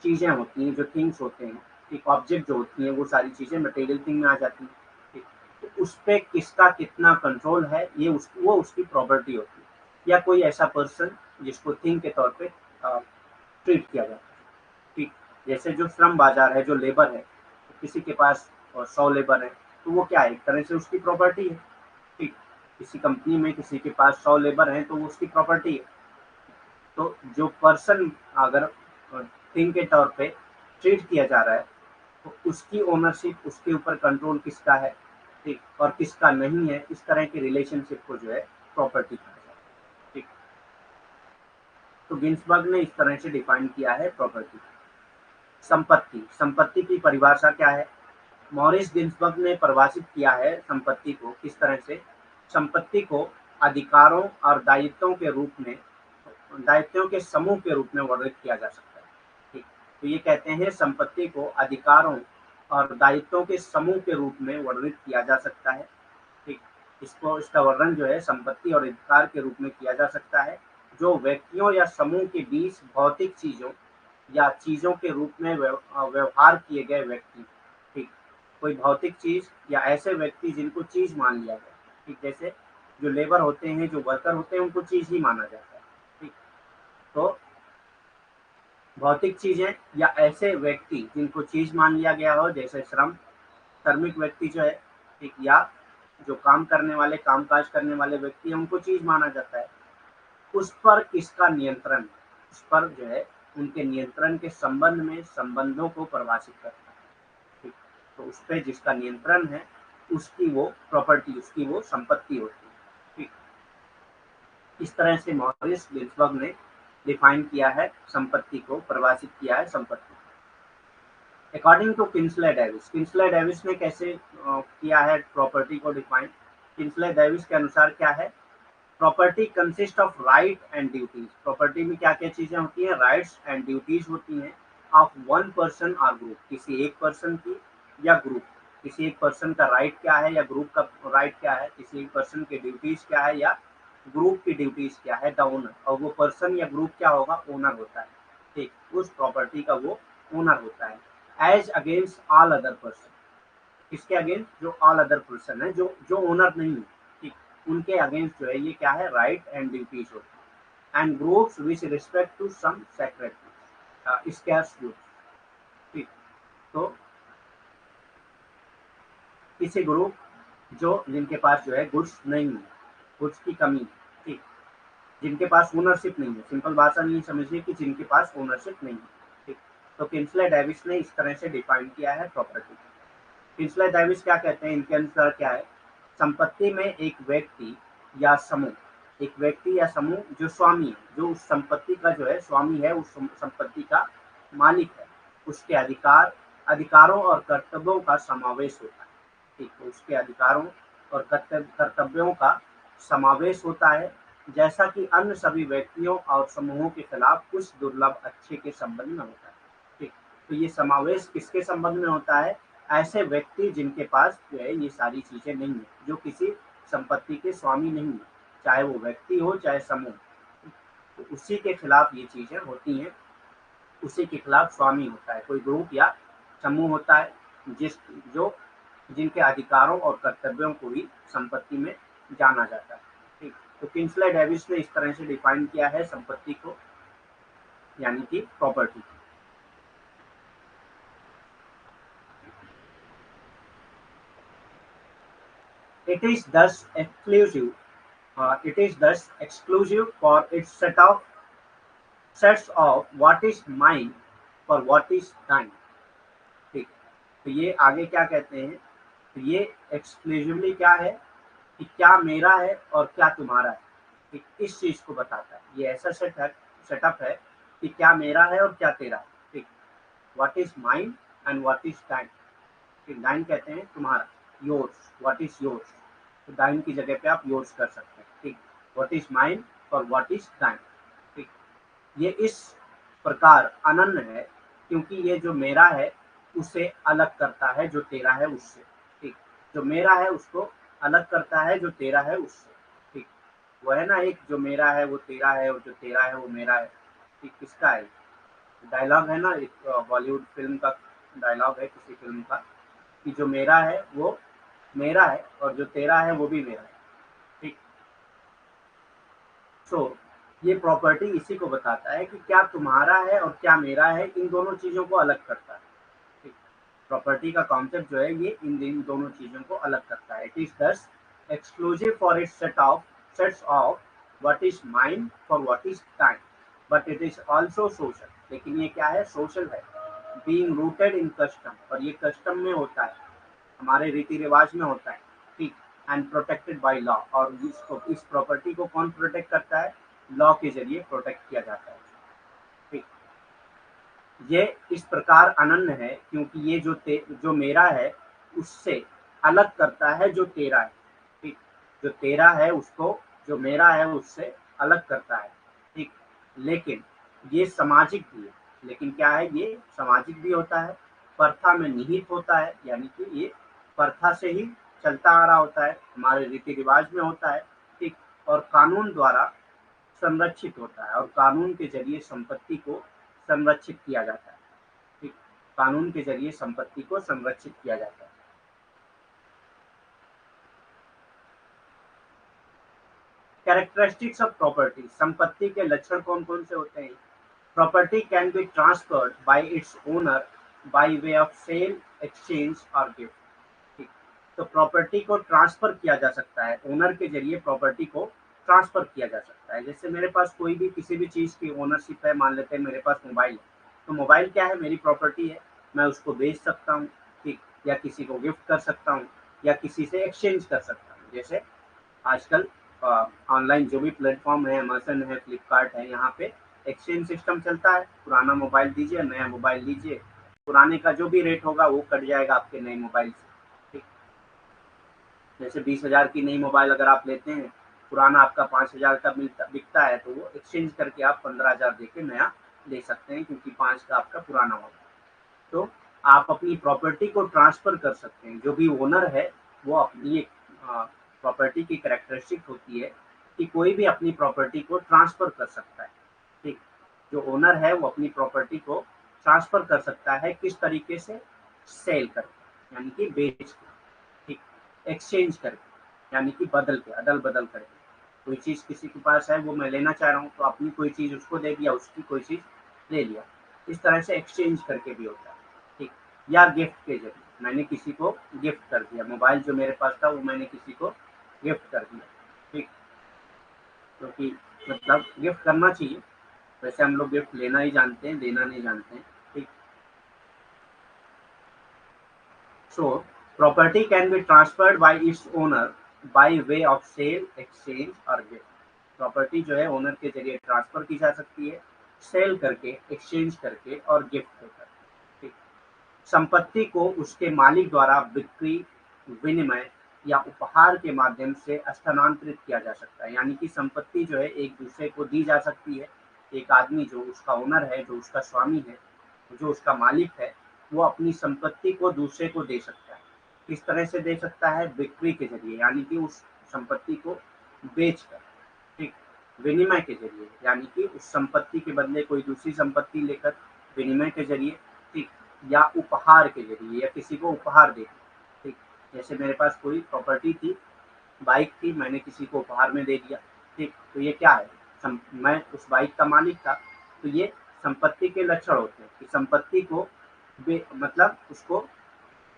[SPEAKER 1] चीज़ें होती हैं, जो थिंग्स होते हैं, ठीक, ऑब्जेक्ट जो होती हैं वो सारी चीज़ें मटेरियल थिंग में आ जाती हैं। ठीक, तो उस पे किसका कितना कंट्रोल है ये वो उसकी प्रॉपर्टी होती है, या कोई ऐसा पर्सन जिसको थिंग के तौर पे ट्रीट किया जाता है। ठीक, जैसे जो श्रम बाजार है, जो लेबर है, तो किसी के पास 100 लेबर है, तो वो क्या है, एक तरह से उसकी प्रॉपर्टी है। ठीक, किसी कंपनी में किसी के पास 100 लेबर हैं तो वो उसकी प्रॉपर्टी है। तो जो पर्सन अगर थिंग के तौर पे ट्रीट किया जा रहा है, तो उसकी ओनरशिप, उसके ऊपर कंट्रोल किसका है, ठीक, और किसका नहीं है, इस तरह की रिलेशनशिप को जो है प्रॉपर्टी कहा जाता है। ठीक, तो गिन्सबर्ग ने इस तरह से डिफाइन किया है प्रॉपर्टी। संपत्ति, संपत्ति की परिभाषा क्या है? मॉरिस गिन्सबर्ग ने परिभाषित किया है संपत्ति को किस तरह से, संपत्ति को अधिकारों और दायित्वों के रूप में, दायित्वों के समूह के रूप में वर्णित किया जा सकता है। ठीक, तो ये कहते हैं संपत्ति को अधिकारों और दायित्वों के समूह के रूप में वर्णित किया जा सकता है। ठीक, इसको, इसका वर्णन जो है संपत्ति और अधिकार के रूप में किया जा सकता है, जो व्यक्तियों या समूह के बीच भौतिक चीजों या चीजों के रूप में व्यवहार किए गए व्यक्ति। ठीक, कोई भौतिक चीज या ऐसे व्यक्ति जिनको चीज मान लिया गया। ठीक, जैसे जो लेबर होते हैं, जो वर्कर होते हैं, उनको चीज ही माना जाता है। ठीक, तो भौतिक चीजें या ऐसे व्यक्ति जिनको चीज मान लिया गया हो, जैसे श्रमिक व्यक्ति जो है, ठीक, या जो काम करने वाले, कामकाज करने वाले व्यक्ति हैं, उनको चीज माना जाता है। उस पर किसका नियंत्रण है? उस पर जो है उनके नियंत्रण के संबंध में संबंधों को परिभाषित करता है। ठीक, तो उस पर जिसका नियंत्रण है उसकी वो प्रॉपर्टी, उसकी वो संपत्ति होती है। ठीक, इस तरह से मॉरिस गिन्सबर्ग ने डिफाइन किया है संपत्ति को, परिभाषित किया है संपत्ति। अकॉर्डिंग टू किंसले डेविस, किंसले डेविस ने कैसे किया है प्रॉपर्टी को डिफाइन? किंसले डेविस के अनुसार क्या है, property consist of right and duties. Property में क्या क्या चीजें होती हैं? राइट्स एंड ड्यूटीज होती हैं ऑफ वन पर्सन और ग्रुप, किसी एक पर्सन की या ग्रुप। किसी एक पर्सन का राइट क्या है या ग्रुप का राइट क्या है, किसी एक पर्सन की ड्यूटीज क्या है या ग्रुप की ड्यूटीज क्या है, द ओनर। और वो पर्सन या ग्रुप क्या होगा? ओनर होता है। ठीक, उस प्रॉपर्टी का वो ओनर होता है। As against all other person, किसके अगेंस्ट? जो ऑल अदर पर्सन है, जो जो ओनर नहीं है। ठीक, उनके अगेंस्ट जो है ये क्या है? राइट एंड ड्यूटीज होती है। And groups which respect to some secret scarce group. ठीक, तो किसी ग्रुप जो जिनके पास जो है गुड्स नहीं है, गुड्स की कमी है। ठीक, जिनके पास ओनरशिप नहीं है, सिंपल भाषा नहीं समझिए कि जिनके पास ओनरशिप नहीं है। ठीक, तो किंसले डेविस ने इस तरह से डिफाइन किया है प्रॉपर्टी। किंसले डेविस क्या कहते हैं, इनके अनुसार क्या है, संपत्ति में एक व्यक्ति या समूह, एक व्यक्ति या समूह जो स्वामी है, जो उस संपत्ति का जो है स्वामी है, उस संपत्ति का मालिक है, उसके अधिकारों और कर्तव्यों का समावेश होता है। ठीक, तो उसके अधिकारों और कर्तव्यों का समावेश होता है, जैसा कि अन्य सभी व्यक्तियों और समूहों के खिलाफ कुछ दुर्लभ अच्छे के संबंध में होता है। ठीक, तो ये समावेश किसके संबंध में होता है? ऐसे व्यक्ति जिनके पास जो है ये सारी चीजें नहीं है, जो किसी संपत्ति के स्वामी नहीं है, चाहे वो व्यक्ति हो चाहे समूह, तो उसी के खिलाफ ये चीजें होती हैं, उसी के खिलाफ स्वामी होता है, कोई ग्रुप या समूह होता है जिस जो जिनके अधिकारों और कर्तव्यों को भी संपत्ति में जाना जाता है। ठीक, तो किंसले डेविस ने इस तरह से डिफाइन किया है संपत्ति को, यानी कि property. It is thus exclusive. It is thus exclusive for its sets of what is mine for what is thine. ठीक, तो ये आगे क्या कहते हैं, तो ये एक्सक्लूसिवली क्या है कि क्या मेरा है और क्या तुम्हारा है। ठीक, इस चीज को बताता है, ये ऐसा सेटअप है कि क्या मेरा है और क्या तेरा है। ठीक, what is mine and what is time. ठीक, दाइन कहते हैं तुम्हारा, योर्स, व्हाट इज योर्स, तो दाइन की जगह पे आप योर्स कर सकते हैं। ठीक, व्हाट इज माइन और व्हाट इज टाइम। ठीक, ये इस प्रकार अनन्य है क्योंकि ये जो मेरा है उसे अलग करता है जो तेरा है उससे। ठीक, जो मेरा है उसको अलग करता है जो तेरा है उससे। ठीक, वो है ना, एक जो मेरा है वो तेरा है और जो तेरा है वो मेरा है। ठीक, किसका है? डायलॉग है ना एक बॉलीवुड फिल्म का, डायलॉग है किसी फिल्म का कि जो मेरा है वो मेरा है और जो तेरा है वो भी मेरा है। ठीक। सो ये प्रॉपर्टी इसी को बताता है कि क्या तुम्हारा है और क्या मेरा है, इन दोनों चीज़ों को अलग करता है। ठीक। प्रॉपर्टी का कॉन्सेप्ट जो है ये इन दोनों चीज़ों को अलग करता है। इट इज दस exclusive for it sets of what is mine for what is time, but it is also social. लेकिन ये क्या है, सोशल है, बीइंग रूटेड इन कस्टम, और ये कस्टम में होता है, हमारे रीति रिवाज में होता है। ठीक। एंड प्रोटेक्टेड बाय लॉ, और इस प्रॉपर्टी को कौन प्रोटेक्ट करता है, लॉ के जरिए प्रोटेक्ट किया जाता है। ठीक। ये इस प्रकार अनन्य है क्योंकि ये जो मेरा है उससे अलग करता है जो तेरा है। ठीक। जो तेरा है उसको जो मेरा है उससे अलग करता है। ठीक। लेकिन ये सामाजिक भी है। लेकिन क्या है, ये सामाजिक भी होता है, प्रथा में निहित होता है, यानी कि ये प्रथा से ही चलता आ रहा होता है, हमारे रीति रिवाज में होता है। ठीक। और कानून द्वारा संरक्षित होता है, और कानून के जरिए संपत्ति को संरक्षित किया जाता है। ठीक। कानून के जरिए संपत्ति को संरक्षित किया जाता है। कैरेक्टरिस्टिक्स ऑफ प्रॉपर्टी, संपत्ति के लक्षण कौन कौन से होते हैं। Property can be transferred by its owner by way of sale, exchange और गिफ्ट। ठीक। तो प्रॉपर्टी को ट्रांसफर किया जा सकता है, ओनर के जरिए प्रॉपर्टी को ट्रांसफर किया जा सकता है। जैसे मेरे पास कोई भी किसी भी चीज़ की ओनरशिप है, मान लेते हैं मेरे पास मोबाइल है, तो मोबाइल क्या है, मेरी प्रॉपर्टी है, मैं उसको बेच सकता हूँ। ठीक। या किसी को गिफ्ट कर सकता हूँ, या किसी से एक्सचेंज कर सकता हूँ। जैसे आजकल ऑनलाइन जो भी प्लेटफॉर्म है, अमेजन है, फ्लिपकार्ट है, यहाँ पे एक्सचेंज सिस्टम चलता है। पुराना मोबाइल दीजिए, नया मोबाइल लीजिए, पुराने का जो भी रेट होगा वो कट जाएगा आपके नए मोबाइल से। ठीक। जैसे 20,000 की नई मोबाइल अगर आप लेते हैं, पुराना आपका 5,000 का बिकता है, तो वो एक्सचेंज करके आप 15,000 दे के नया ले सकते हैं, क्योंकि 5 का आपका पुराना होगा। तो आप अपनी प्रॉपर्टी को ट्रांसफर कर सकते हैं। जो भी ओनर है वो अपनी एक प्रॉपर्टी की कैरेक्टरिस्टिक होती है कि कोई भी अपनी प्रॉपर्टी को ट्रांसफर कर सकता है। ठीक। जो ओनर है वो अपनी प्रॉपर्टी को ट्रांसफर कर सकता है, किस तरीके से, सेल करके, यानी कि बेच के। ठीक। एक्सचेंज करके, यानी कि बदल के, अदल बदल करके। कोई चीज़ किसी के पास है, वो मैं लेना चाह रहा हूँ, तो अपनी कोई चीज़ उसको दे दिया, उसकी कोई चीज़ ले लिया। इस तरह से एक्सचेंज करके भी होता है। ठीक। या गिफ्ट के जरिए, मैंने किसी को गिफ्ट कर दिया, मोबाइल जो मेरे पास था वो मैंने किसी को गिफ्ट कर दिया। ठीक। क्योंकि मतलब गिफ्ट करना चाहिए, वैसे हम लोग गिफ्ट लेना ही जानते हैं, देना नहीं जानते हैं। ठीक। So, property can be transferred by its owner by way of sale, exchange और gift. प्रॉपर्टी जो है ओनर के जरिए ट्रांसफर की जा सकती है, सेल करके, एक्सचेंज करके और गिफ्ट देकर। ठीक। संपत्ति को उसके मालिक द्वारा बिक्री, विनिमय या उपहार के माध्यम से स्थानांतरित किया जा सकता है। यानी कि संपत्ति जो है एक दूसरे को दी जा सकती है। एक आदमी जो उसका ओनर है, जो उसका स्वामी है, जो उसका मालिक है, वो अपनी संपत्ति को दूसरे को दे सकता है। किस तरह से दे सकता है, बिक्री के जरिए, यानी कि उस संपत्ति को बेच कर। ठीक। विनिमय के जरिए, यानी कि उस संपत्ति के बदले कोई दूसरी संपत्ति लेकर, विनिमय के जरिए। ठीक। या उपहार के जरिए, या किसी को उपहार दे। ठीक। जैसे मेरे पास कोई प्रॉपर्टी थी, बाइक थी, मैंने किसी को उपहार में दे दिया। ठीक। तो ये क्या है, मैं उस बाइक का मालिक था। तो ये संपत्ति के लक्षण होते हैं कि संपत्ति को मतलब उसको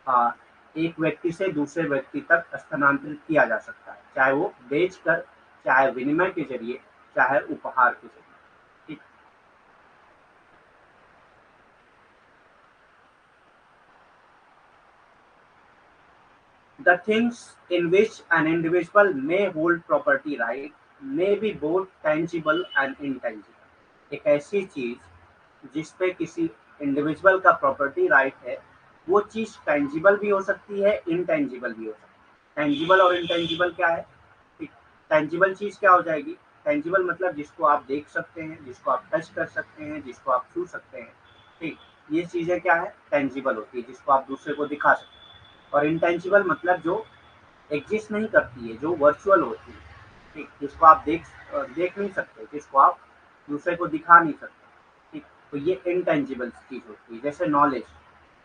[SPEAKER 1] आ, एक व्यक्ति से दूसरे व्यक्ति तक स्थानांतरित किया जा सकता है, चाहे वो बेच कर, चाहे विनिमय के जरिए, चाहे उपहार के जरिए। ठीक। The things in which an individual may hold property right may be both tangible and intangible. एक ऐसी चीज जिस पे किसी इंडिविजुअल का प्रॉपर्टी राइट है, वो चीज टेंजिबल भी हो सकती है, इनटेंजिबल भी हो सकती है। टेंजिबल और इनटेंजिबल क्या है। ठीक। टेंजिबल चीज क्या हो जाएगी, टेंजिबल मतलब जिसको आप देख सकते हैं, जिसको आप टच कर सकते हैं, जिसको आप छू सकते हैं। ठीक। ये चीजें क्या है, टेंजिबल होती है, जिसको आप दूसरे को दिखा सकते हैं। और इंटेंजिबल मतलब जो एग्जिस्ट नहीं करती है, जो वर्चुअल होती है। ठीक। जिसको आप देख नहीं सकते, जिसको आप दूसरे को दिखा नहीं सकते। ठीक। तो ये इंटेंजिबल चीज होती है। जैसे नॉलेज,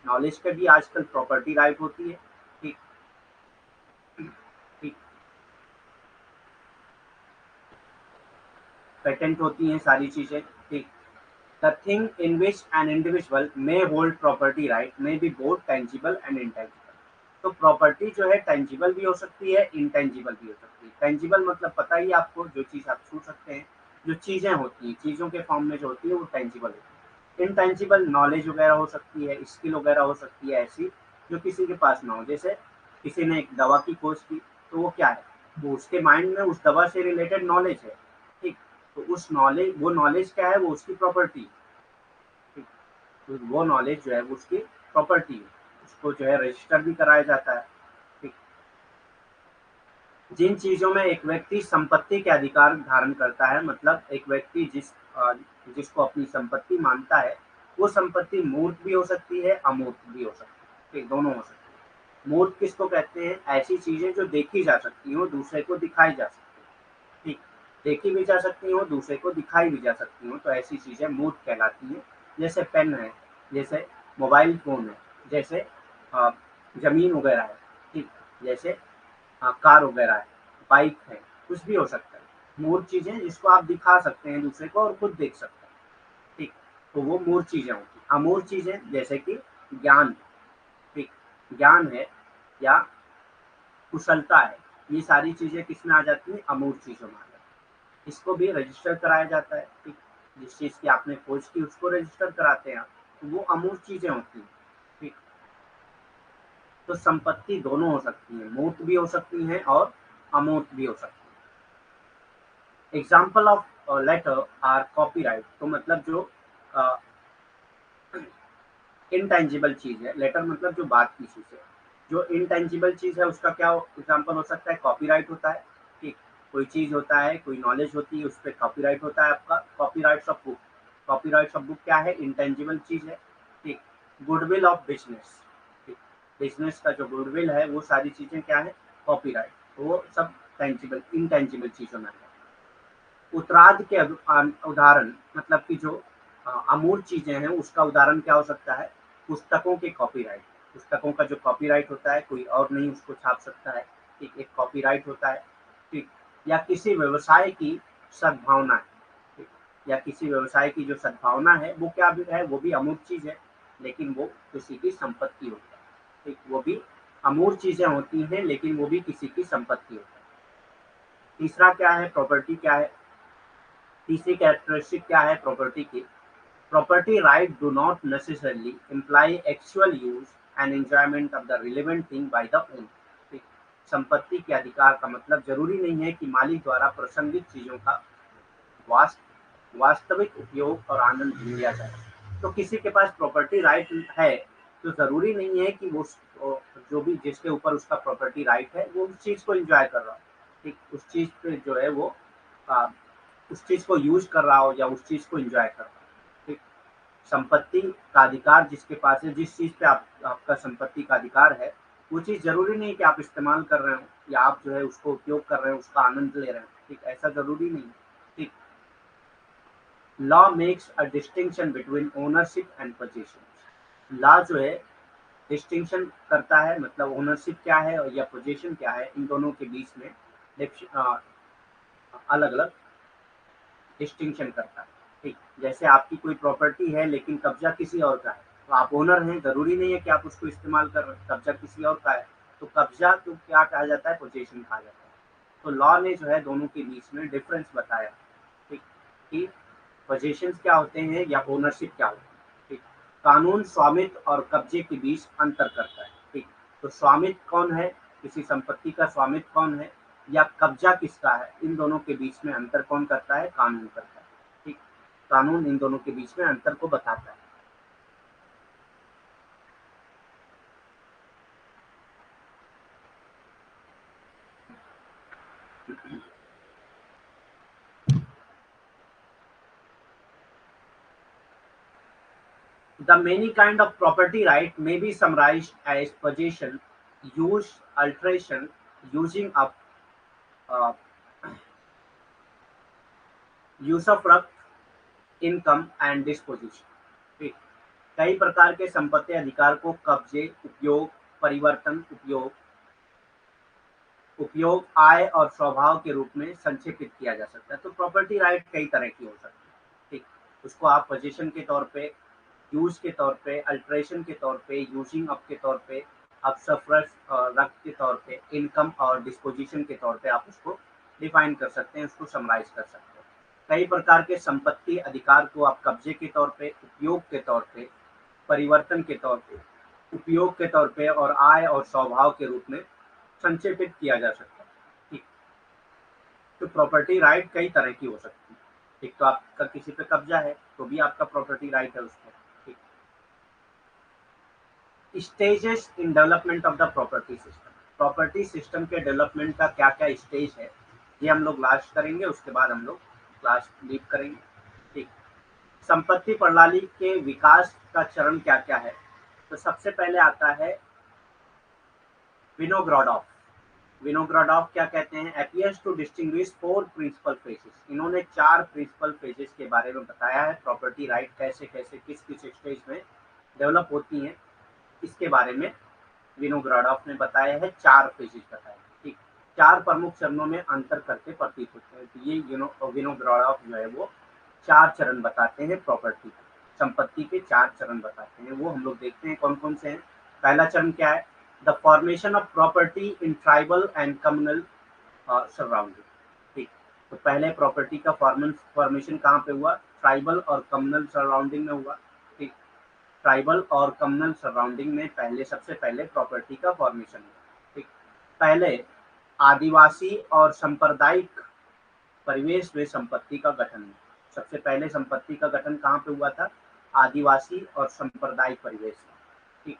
[SPEAKER 1] नॉलेज का भी आजकल प्रॉपर्टी राइट होती है। ठीक ठीक, पेटेंट होती हैं सारी चीजें। ठीक, the thing in which an individual may hold property right may be both tangible and intangible. तो प्रॉपर्टी जो है टेंजिबल भी हो सकती है, इनटेंजिबल भी हो सकती है। टेंजिबल मतलब पता ही आपको, जो चीज आप छू सकते हैं, जो चीजें होती हैं चीजों के फॉर्म में जो होती है वो टेंजिबल होती है। इनटेंजिबल नॉलेज वगैरह हो सकती है, स्किल वगैरह हो सकती है ऐसी जो किसी के पास ना हो। जैसे किसी ने एक दवा की खोज की, तो वो क्या है, वो उसके माइंड में उस दवा से रिलेटेड नॉलेज है। ठीक, तो उस नॉलेज, वो नॉलेज क्या है, वो उसकी प्रॉपर्टी। ठीक, तो वो नॉलेज जो है वो उसकी प्रॉपर्टी है, उसको जो है रजिस्टर भी कराया जाता है। ठीक, जिन चीजों में एक व्यक्ति संपत्ति के अधिकार धारण करता है, मतलब एक व्यक्ति जिसको अपनी संपत्ति मानता है, वो संपत्ति मूर्त भी हो सकती है, अमूर्त भी हो सकती है। ठीक, दोनों हो सकती है। मूर्त किसको कहते हैं, ऐसी चीजें जो देखी जा सकती हो, दूसरे को दिखाई जा सकती है। ठीक, देखी भी जा सकती हो, दूसरे को दिखाई भी जा सकती हो, तो ऐसी चीजें मूर्त कहलाती हैं। जैसे पेन है, जैसे मोबाइल फोन है, जैसे अ, जमीन वगैरह है। ठीक, जैसे कार वगैरह है, बाइक है, कुछ भी हो सकता है। मूर्त चीजें जिसको आप दिखा सकते हैं दूसरे को और खुद देख सकते हैं। ठीक, तो वो मूर्त चीजें होती हैं। अमूर्त चीजें जैसे कि ज्ञान। ठीक, ज्ञान है या कुशलता है, ये सारी चीजें किसमें आ जाती हैं, अमूर्त चीजों में आ जाती हैं। इसको भी रजिस्टर कराया जाता है। ठीक, जिस चीज की आपने खोज की उसको रजिस्टर कराते हैं आप, तो वो अमूर्त चीजें होती हैं। ठीक, तो संपत्ति दोनों हो सकती है, मूर्त भी हो सकती है और अमूर्त भी हो सकती है। Example of letter or copyright. तो मतलब जो इनटेंजिबल चीज है, लेटर मतलब जो बात की चीज है, जो इनटेंजिबल चीज है उसका क्या एग्जाम्पल हो सकता है, कॉपीराइट होता है। ठीक, कोई चीज होता है, कोई नॉलेज होती है, उस पर कॉपीराइट होता है आपका, copyright of book. Copyright of book क्या है, इंटेंजिबल चीज है। ठीक, गुडविल ऑफ बिजनेस। ठीक, बिजनेस का जो गुडविल है वो सारी चीजें क्या है, कॉपीराइट। तो वो सब टेंजिबल इनटेंजिबल चीजों में है। उत्तरार्ध के उदाहरण मतलब कि जो अमूर्त चीजें हैं उसका उदाहरण क्या हो सकता है, पुस्तकों के कॉपीराइट। पुस्तकों का जो कॉपीराइट होता है कोई और नहीं उसको छाप सकता है। ठीक, एक कॉपीराइट होता है। ठीक, या किसी व्यवसाय की सद्भावना है। ठीक, या किसी व्यवसाय की जो सद्भावना है वो क्या भी है, वो भी अमूर्त चीज है, लेकिन वो किसी की संपत्ति होती है। ठीक, वो भी अमूर्त चीजें होती हैं लेकिन वो भी किसी की संपत्ति होती है। तीसरा क्या है, प्रॉपर्टी क्या है। तीसरी कैरेक्टरिस्टिक क्या है प्रॉपर्टी की, property right do not necessarily imply actual use and enjoyment of the relevant thing by the owner। ठीक, संपत्ति के अधिकार का मतलब जरूरी नहीं है कि मालिक द्वारा प्रासंगिक चीजों का वास्तविक उपयोग और आनंद लिया जाए। तो किसी के पास प्रॉपर्टी राइट है तो जरूरी नहीं है कि वो जो भी जिसके ऊपर उसका प्रॉपर्टी राइट है वो उस चीज को एंजॉय कर रहा हो। ठीक, उस चीज पे जो है वो आ, उस चीज को यूज कर रहा हो या उस चीज को एंजॉय कर रहा हो। ठीक, संपत्ति का अधिकार जिसके पास है, जिस चीज पे आपका संपत्ति का अधिकार है, वो चीज जरूरी नहीं कि आप इस्तेमाल कर रहे हो या आप जो है उसको उपयोग कर रहे हो, उसका आनंद ले रहे हो। ठीक, ऐसा जरूरी नहीं है। ठीक, law makes a distinction between ownership and position. Law जो है डिस्टिंक्शन करता है, मतलब ओनरशिप क्या है और या पोजीशन क्या है, इन दोनों के बीच में अलग अलग डिस्टिंक्शन करता है। ठीक, जैसे आपकी कोई प्रॉपर्टी है लेकिन कब्जा किसी और का है, तो आप ओनर हैं, जरूरी नहीं है कि आप उसको इस्तेमाल कर रहे हैं, कब्जा किसी और का है, तो कब्जा तो क्या कहा जाता है, पोजीशन कहा जाता है। तो लॉ ने जो है दोनों के बीच में डिफरेंस बताया। ठीक, कि पोजीशन क्या होते हैं या ओनरशिप क्या होती है। ठीक, कानून स्वामित्व और कब्जे के बीच अंतर करता है। ठीक, तो स्वामित्व कौन है, किसी संपत्ति का स्वामित्व कौन है या कब्जा किसका है, इन दोनों के बीच में अंतर कौन करता है, कानून करता है। ठीक, कानून इन दोनों के बीच में अंतर को बताता है। The many kind of property right may be summarized as possession, use, alteration, using up, uh, use of work, income and disposition। ठीक, कई प्रकार के संपत्ति अधिकार को कब्जे, उपयोग, परिवर्तन, उपयोग, आय और स्वभाव के रूप में संक्षेपित किया जा सकता है। तो प्रॉपर्टी राइट कई तरह की हो सकती है, ठीक। उसको आप पोजीशन के तौर पे, यूज के तौर पे, अल्टरेशन के तौर पे, यूजिंग अप के तौर पे, आप सफरस रख के तौर पे, इनकम और डिस्पोजिशन के तौर पे आप उसको डिफाइन कर सकते हैं, उसको समराइज कर सकते हैं। कई प्रकार के संपत्ति अधिकार को आप कब्जे के तौर पे, उपयोग के तौर पे, परिवर्तन के तौर पे, उपयोग के तौर पे और आय और स्वभाव के रूप में संक्षेपित किया जा सकता है, ठीक। तो प्रॉपर्टी राइट कई तरह की हो सकती है। एक तो आपका किसी पे कब्जा है तो भी आपका प्रॉपर्टी राइट है उसका, ठीक। Stages in development of the property system, property system के डेवलपमेंट का क्या क्या स्टेज है ये हम लोग लास्ट करेंगे, उसके बाद हम लोग क्लास लीव करेंगे, ठीक। संपत्ति प्रणाली के विकास का चरण क्या क्या है, तो सबसे पहले आता है विनोग्राडॉफ। विनोग्राडॉफ क्या कहते हैं, appears to distinguish 4 principal phases. इन्होंने 4 प्रिंसिपल फेजेस के बारे में बताया है, प्रॉपर्टी राइट कैसे कैसे किस किस स्टेज में डेवलप होती है, इसके बारे में विनोग्राडॉफ ने बताया है। 4 फेजेस बताए, ठीक। 4 प्रमुख चरणों में अंतर करके प्रतीत होते हैं। तो ये विनोग्राडॉफ जो है वो 4 चरण बताते हैं प्रॉपर्टी, संपत्ति के 4 चरण बताते हैं। वो हम लोग देखते हैं कौन कौन से हैं। पहला चरण क्या है, the formation of property in tribal and communal surrounding, ठीक। तो पहले प्रॉपर्टी का फॉर्मेशन कहाँ पे हुआ, ट्राइबल और कम्युनल सराउंडिंग में हुआ, ठीक। ट्राइबल और कम्युनल सराउंडिंग में पहले सबसे पहले प्रॉपर्टी का फॉर्मेशन हुआ, ठीक। पहले आदिवासी और सांप्रदायिक परिवेश में संपत्ति का गठन हुआ। सबसे पहले संपत्ति का गठन कहाँ पे हुआ था, आदिवासी और सांप्रदायिक परिवेश में, ठीक।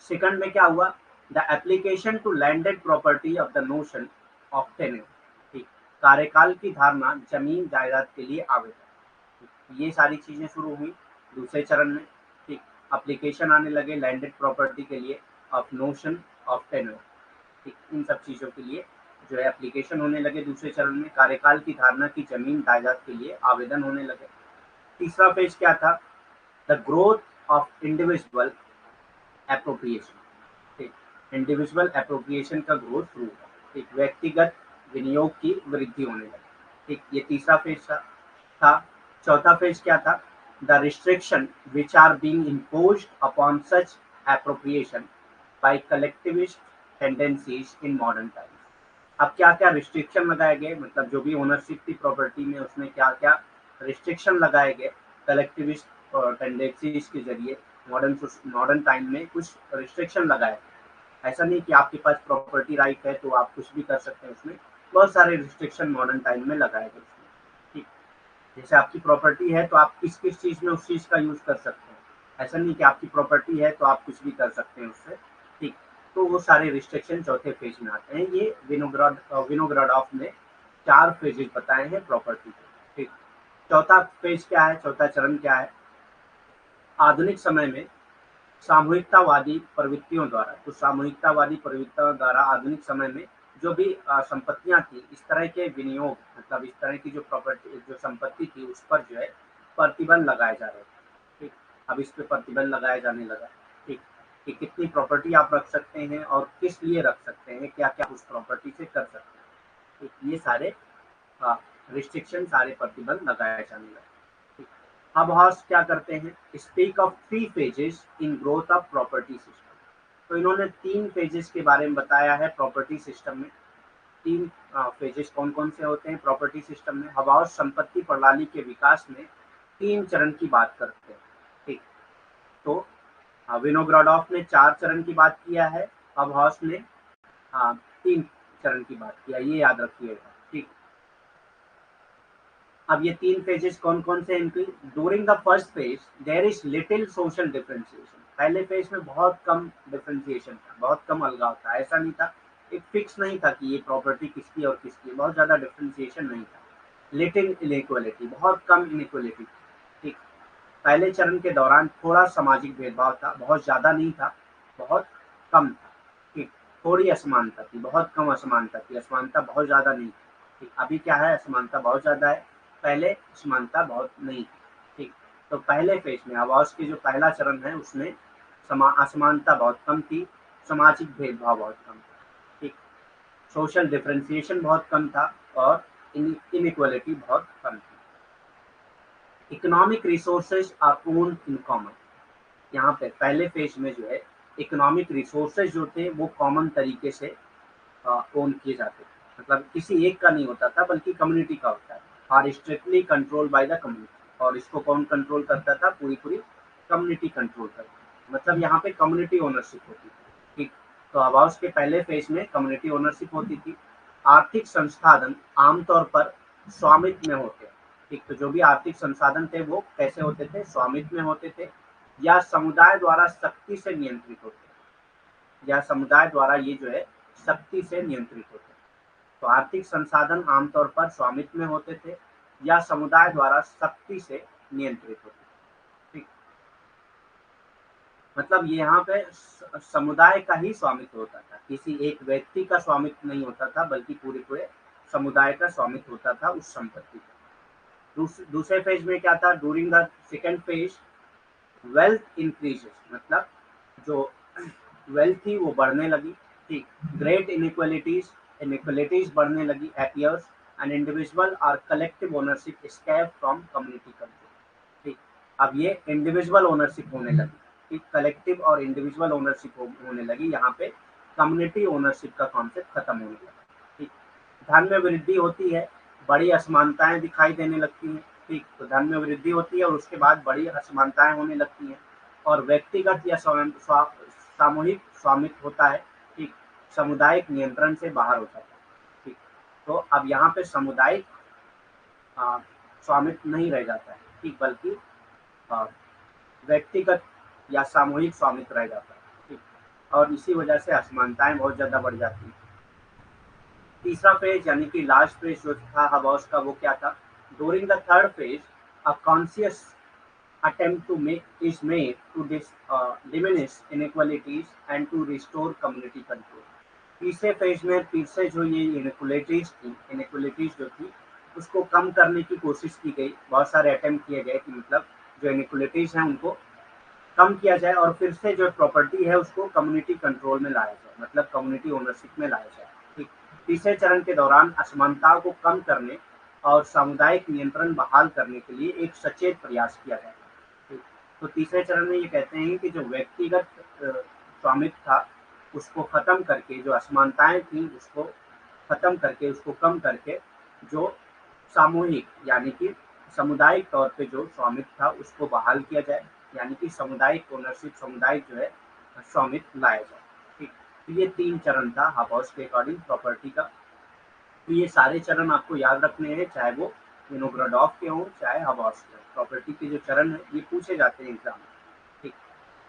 [SPEAKER 1] सेकंड में क्या हुआ, the application to landed property of the notion of tenure, ठीक। कार्यकाल की धारणा जमीन जायदाद के लिए आवेदन, ये सारी चीजें शुरू हुई दूसरे चरण में, ठीक। एप्लीकेशन आने लगे लैंडेड प्रॉपर्टी के लिए ऑफ नोशन ऑफ टेन्योर, ठीक। इन सब चीजों के लिए जो है एप्लीकेशन होने लगे दूसरे चरण में। कार्यकाल की धारणा की जमीन जायदाद के लिए आवेदन होने लगे। तीसरा पेज क्या था, the growth of individual appropriation, ठीक। इंडिविजुअल एप्रोप्रिएशन का ग्रोथ शुरू हुआ, ठीक। व्यक्तिगत विनियोग की वृद्धि होने लगी, ठीक। ये तीसरा फेज था। चौथा फेज क्या था, the restriction which are being imposed upon such appropriation by collectivist tendencies in modern times. अब क्या क्या रिस्ट्रिक्शन लगाए गए, मतलब जो भी ओनरशिप थी प्रॉपर्टी में उसमें क्या क्या रिस्ट्रिक्शन लगाए गए कलेक्टिविस्ट टेंडेंसीज के जरिए। मॉडर्न टाइम में कुछ रिस्ट्रिक्शन लगाए, ऐसा नहीं कि आपके पास प्रॉपर्टी राइट है तो आप कुछ भी कर सकते हैं, उसमें बहुत सारे रिस्ट्रिक्शन मॉडर्न टाइम में लगाए गए उसमें, ठीक। जैसे आपकी प्रॉपर्टी है तो आप किस किस चीज में उस चीज का यूज कर सकते हैं, ऐसा नहीं कि आपकी प्रॉपर्टी है तो आप कुछ भी कर सकते हैं उससे, ठीक। तो वो सारे रिस्ट्रिक्शन चौथे फेज में आते हैं। ये विनोग्राडॉफ ने 4 फेजेस बताए हैं प्रॉपर्टी के, ठीक। चौथा फेज क्या है, चौथा चरण क्या है, आधुनिक समय में सामूहिकतावादी प्रवृत्तियों द्वारा, तो सामूहिकतावादी प्रवृत्तियों द्वारा आधुनिक समय में जो भी संपत्तियां थी, इस तरह के विनियोग, मतलब इस तरह की जो प्रॉपर्टी जो संपत्ति थी उस पर जो है प्रतिबंध लगाए जा रहे थे, ठीक। अब इस पे प्रतिबंध लगाया जाने लगा, ठीक, कि कितनी प्रॉपर्टी आप रख सकते हैं और किस लिए रख सकते हैं, क्या क्या उस प्रॉपर्टी से कर सकते हैं, ठीक। ये सारे रिस्ट्रिक्शन, सारे प्रतिबंध लगाए जाने लगे। अब हॉस क्या करते हैं, speak of 3 phases in growth of property system. तो इन्होंने 3 फेजेस के बारे में बताया है प्रॉपर्टी सिस्टम में। 3 फेजेस कौन कौन से होते हैं प्रॉपर्टी सिस्टम में। हबाउस संपत्ति प्रणाली के विकास में 3 चरण की बात करते हैं, ठीक। तो विनोग्राडॉफ ने 4 चरण की बात किया है, हबाउस ने 3 चरण की बात किया, ये याद रखिएगा, ठीक। अब ये 3 फेजेस कौन कौन से इनकी, during the first phase there is little social differentiation. पहले फेज में बहुत कम डिफरेंशिएशन था, बहुत कम अलगाव था, ऐसा नहीं था, एक फिक्स नहीं था कि ये प्रॉपर्टी किसकी और किसकी, बहुत ज्यादा डिफरेंशिएशन नहीं था। लिटिल इनइक्वालिटी, बहुत कम इनइक्वालिटी, ठीक। पहले चरण के दौरान थोड़ा सामाजिक भेदभाव था, बहुत ज्यादा नहीं था, बहुत कम था, ठीक। थोड़ी असमानता थी, बहुत कम असमानता थी, असमानता बहुत ज्यादा नहीं थी, ठीक। अभी क्या है, असमानता बहुत ज्यादा है, पहले असमानता बहुत नहीं थी, ठीक। तो पहले फेज में हबाउस के जो पहला चरण है उसमें असमानता बहुत कम थी, सामाजिक भेदभाव बहुत कम था, ठीक, सोशल डिफरेंशिएशन बहुत कम था और इनइक्वालिटी बहुत कम थी। Economic resources are owned in common. यहाँ पे पहले फेज में जो है इकोनॉमिक रिसोर्सेज जो थे वो कॉमन तरीके से ओन किए जाते थे, मतलब किसी एक का नहीं होता था बल्कि कम्युनिटी का होता है। Are strictly control by the community, और इसको कौन कंट्रोल करता था? पूरी पूरी कम्युनिटी कंट्रोल करती थी। मतलब यहाँ पे कम्युनिटी ओनरशिप होती थी, ठीक। तो हबाउस के पहले फेज में कम्युनिटी ओनरशिप होती थी। आर्थिक संसाधन आमतौर पर स्वामित्व में होते हैं, ठीक। तो जो भी आर्थिक संसाधन थे वो कैसे होते थे? स्वामित्व में होते थे या समुदाय द्वारा सख्ती से नियंत्रित होते हैं, या समुदाय द्वारा ये जो है सख्ती से नियंत्रित होते हैं। तो आर्थिक संसाधन आमतौर पर स्वामित्व में होते थे या समुदाय द्वारा सख्ती से नियंत्रित होते थे, ठीक। मतलब ये यहाँ पे समुदाय का ही स्वामित्व होता था, किसी एक व्यक्ति का स्वामित्व नहीं होता था बल्कि पूरे पूरे समुदाय का स्वामित्व होता था उस संपत्ति का। दूसरे फेज में क्या था? During the second phase wealth increases, मतलब जो वेल्थ थी वो बढ़ने लगी, ठीक। ग्रेट इनइक्वालिटीज बढ़ने लगी अपीयर्स, एंड इंडिविजुअल और collective ownership escape from community control, ठीक। अब ये इंडिविजुअल ओनरशिप होने लगी, ठीक। कलेक्टिव और इंडिविजुअल ओनरशिप होने लगी, यहाँ पे कम्युनिटी ओनरशिप का कॉन्सेप्ट खत्म होने लगा, ठीक। धन में वृद्धि होती है, बड़ी असमानताएं दिखाई देने लगती हैं, ठीक। तो धन में वृद्धि होती है और उसके बाद बड़ी असमानताएं होने लगती हैं, और व्यक्तिगत या सामूहिक स्वामित्व होता है, ठीक। सामुदायिक नियंत्रण से बाहर हो जाता है, ठीक। तो अब यहाँ पे सामुदायिक स्वामित्व नहीं रह जाता है, ठीक, बल्कि व्यक्तिगत या सामूहिक स्वामित्व रह जाता है, ठीक। और इसी वजह से असमानताएं बहुत ज्यादा बढ़ जाती हैं। तीसरा फेज यानी कि लास्ट फेज जो था हबाउस का, वो क्या था? During the third phase a conscious attempt to make is made to diminish inequalities and to restore community control। तीसरे फेज में फिर से जो ये इनइक्वालिटीज जो थी उसको कम करने की कोशिश की गई, बहुत सारे अटेम्प्ट किए गए कि मतलब जो इनइक्वालिटीज हैं उनको कम किया जाए और फिर से जो प्रॉपर्टी है उसको कम्युनिटी कंट्रोल में लाया जाए, मतलब कम्युनिटी ओनरशिप में लाया जाए, ठीक। तीसरे चरण के दौरान असमानताओं को कम करने और सामुदायिक नियंत्रण बहाल करने के लिए एक सचेत प्रयास किया जाए, ठीक। तो तीसरे चरण में ये कहते हैं कि जो व्यक्तिगत स्वामित्व था उसको खत्म करके, जो असमानताएं थी उसको खत्म करके, उसको कम करके, जो सामूहिक यानी कि सामुदायिक तौर पे जो स्वामित्व था उसको बहाल किया जाए, यानी कि सामुदायिक ओनरशिप, सामुदायिक जो है स्वामित्व लाया जाए, ठीक। तो ये 3 चरण था हबाउस के अकॉर्डिंग प्रॉपर्टी का। तो ये सारे चरण आपको याद रखने हैं, चाहे वो विनोग्रेडोव के हों चाहे हबाउस के हों। प्रॉपर्टी के जो चरण है ये पूछे जाते हैं एग्जाम में, ठीक।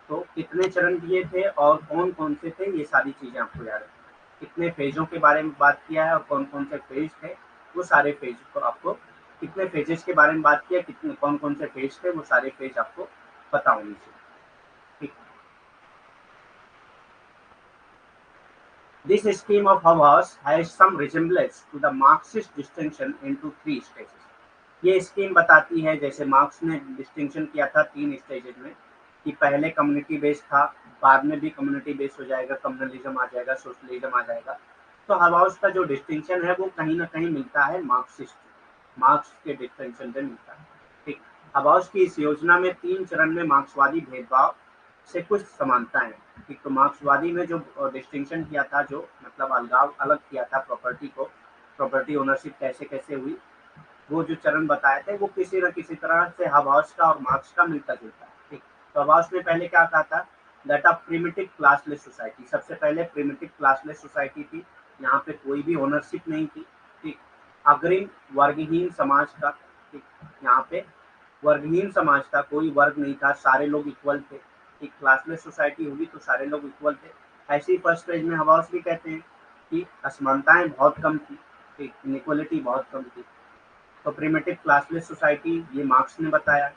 [SPEAKER 1] तो कितने चरण दिए थे और कौन कौन से थे, ये सारी चीजें आपको याद रखनी है। कितने फेजों के बारे में बात किया है और कौन कौन से फेज थे, वो सारे फेज को आपको, कितने फेजेस के बारे में बात किया, कितने कौन कौन से फेज थे, वो सारे फेज आपको पता होनी चाहिए, ठीक। This scheme of Hobhouse has some resemblance to the Marxist distinction into 3 stages। ये स्कीम बताती है जैसे मार्क्स ने डिस्टिंक्शन किया था 3 स्टेजेस में, कि पहले कम्युनिटी बेस था, बाद में भी कम्युनिटी बेस हो जाएगा, कम्युनलिज्म आ जाएगा, सोशलिज्म आ जाएगा। तो हबाउस का जो डिस्टिंक्शन है वो कहीं ना कहीं मिलता है मार्क्स के डिस्टिंक्शन से मिलता है, ठीक। हबाउस की इस योजना में 3 चरण में मार्क्सवादी भेदभाव से कुछ समानताएं हैं, ठीक। तो मार्क्सवादी में जो डिस्टिंक्शन किया था, जो मतलब अलगाव अलग किया था प्रॉपर्टी को, प्रॉपर्टी ओनरशिप कैसे कैसे हुई, वो जो चरण बताए थे वो किसी न किसी तरह से हबाउस का और मार्क्स का मिलता जुलता है, ठीक। तो हबाउस ने पहले क्या कहा था? That of primitive classless society, सबसे पहले प्रिमिटिव क्लासलेस सोसाइटी थी, यहाँ पे कोई भी ओनरशिप नहीं थी, ठीक। अग्रिम वर्गहीन समाज का, ठीक, यहाँ पे वर्गहीन समाज था, कोई वर्ग नहीं था, सारे लोग इक्वल थे, ठीक। क्लासलेस सोसाइटी होगी तो सारे लोग इक्वल थे। ऐसे ही फर्स्ट पेज में हबाउस भी कहते हैं कि असमानताएं बहुत कम थी, ठीक, इनइक्वालिटी बहुत कम थी। तो प्रिमिटिव क्लासलेस सोसाइटी ये मार्क्स ने बताया,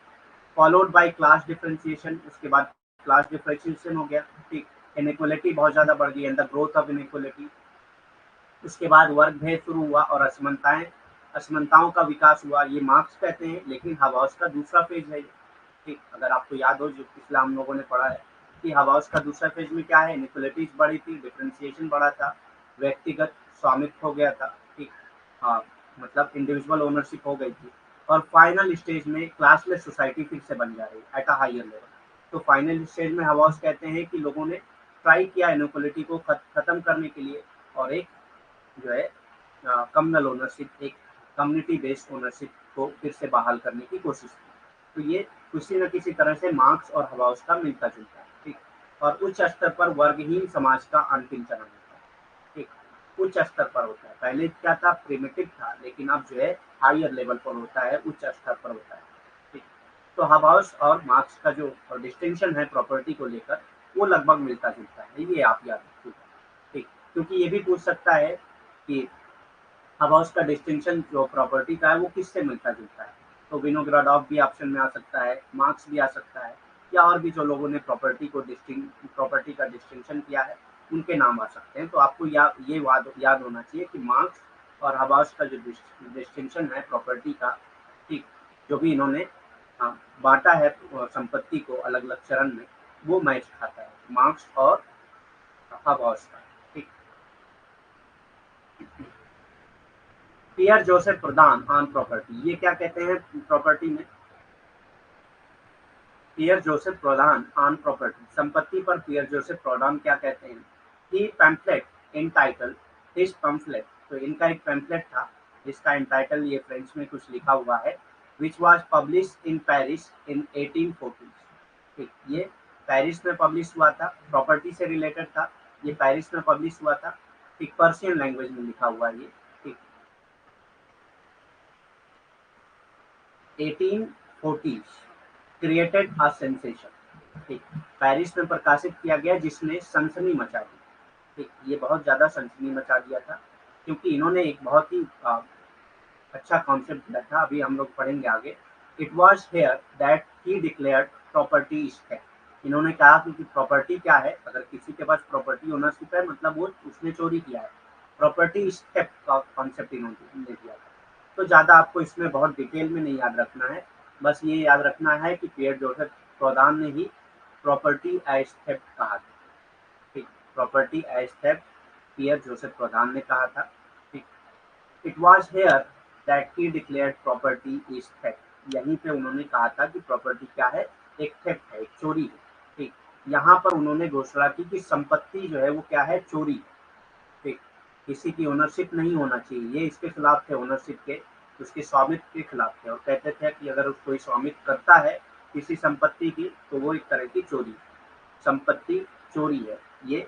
[SPEAKER 1] फॉलोड बाय क्लास डिफरेंशिएशन, उसके बाद क्लास डिफरेंशिएशन हो गया, ठीक। इनइक्वालिटी बहुत ज्यादा बढ़ गई, and the growth of inequality. उसके बाद वर्ग भेद शुरू हुआ और असमानताओं का विकास हुआ, ये मार्क्स कहते हैं, लेकिन हबाउस का दूसरा फेज है, ठीक, अगर आपको याद हो जो पिछला हम लोगों ने पढ़ा है कि हबाउस का दूसरा फेज में क्या है, इनइक्वालिटीज बढ़ी थी, डिफरेंशिएशन बढ़ा था, व्यक्तिगत स्वामित्व हो गया था। ठीक, हाँ, मतलब इंडिविजुअल ओनरशिप हो गई थी। और फाइनल स्टेज में क्लासलेस सोसाइटी फिर से बन जा रही है एट अ हायर लेवल। तो फाइनल स्टेज में हबाउस कहते हैं कि लोगों ने ट्राई किया इनइक्वालिटी को खत्म करने के लिए, और एक जो है कम्युनल ओनरशिप, एक कम्युनिटी बेस्ड ओनरशिप को फिर से बहाल करने की कोशिश की। तो ये किसी न किसी तरह से मार्क्स और हबाउस का मिलता जुलता है। ठीक, और उच्च स्तर पर वर्गहीन समाज का अंतिम चरण होता है। ठीक, उच्च स्तर पर होता है, पहले क्या था, प्रिमिटिव था, लेकिन अब जो है हायर लेवल पर होता है, उच्च स्तर पर होता है। ठीक, तो हबाउस और मार्क्स का जो डिस्टिंक्शन है प्रॉपर्टी को लेकर, वो लगभग मिलता जुलता है, ये आप याद रखिएगा। ठीक, क्योंकि ये भी पूछ सकता है कि हबाउस का डिस्टिंक्शन जो प्रॉपर्टी का है वो किससे मिलता जुलता है। तो विनोग्राडॉव भी ऑप्शन में आ सकता है, मार्क्स भी आ सकता है, या और भी जो लोगों ने प्रॉपर्टी का डिस्टिंक्शन किया है उनके नाम आ सकते हैं। तो आपको ये याद होना चाहिए कि मार्क्स और हबाउस का जो डिस्टिंक्शन है प्रॉपर्टी का, ठीक, जो भी इन्होंने बांटा है संपत्ति को अलग अलग चरण में, वो मैच खाता है मार्क्स और हबाउस का। ठीक, Pierre Joseph Proudhon on property, ये क्या कहते हैं प्रॉपर्टी में, Pierre Joseph Proudhon on property, संपत्ति पर पियर जोसेफ प्रदान क्या कहते हैं। He pamphlet in title, his pamphlet, तो इनका एक पैम्फलेट था जिसका इन टाइटल ये फ्रेंच में कुछ लिखा हुआ है, which was publish in Paris in 1840। ठीक, ये पेरिस में पब्लिश हुआ था, प्रॉपर्टी से रिलेटेड था, ये पेरिस में पब्लिश हुआ था। ठीक, पर्शियन लैंग्वेज में लिखा हुआ है ये। ठीक, 1840 क्रिएटेड अ सेंसेशन। ठीक, पेरिस में प्रकाशित किया गया जिसने सनसनी मचा दी। ठीक, ये बहुत ज्यादा सनसनी मचा दिया था, क्योंकि इन्होंने एक बहुत ही अच्छा कॉन्सेप्ट दिया था, अभी हम लोग पढ़ेंगे आगे। It was here that he declared property is theft. इन्होंने कहा कि प्रॉपर्टी क्या है, अगर किसी के पास प्रॉपर्टी ओनरशिप है मतलब वो उसने चोरी किया है। प्रॉपर्टी इज थेफ्ट का कॉन्सेप्ट इन्होंने दिया था। तो ज़्यादा आपको इसमें बहुत डिटेल में नहीं याद रखना है, बस ये याद रखना है कि पियर जोसेफ प्रधान ने ही प्रॉपर्टी एज थेफ्ट कहा था। ठीक, प्रॉपर्टी एज थेफ्ट पियर जोसेफ प्रधान ने कहा था। ठीक, it was here that he declared property is theft, यहीं पे उन्होंने कहा था कि प्रॉपर्टी क्या है, एक थेफ्ट है, एक चोरी है। ठीक, यहाँ पर उन्होंने घोषणा की कि संपत्ति जो है वो क्या है, चोरी है। ठीक, किसी की ओनरशिप नहीं होना चाहिए, ये इसके खिलाफ थे, ओनरशिप के, उसके स्वामित्व के खिलाफ थे, और कहते थे कि अगर कोई स्वामित्व करता है किसी संपत्ति की तो वो एक तरह की चोरी है, संपत्ति चोरी है। ये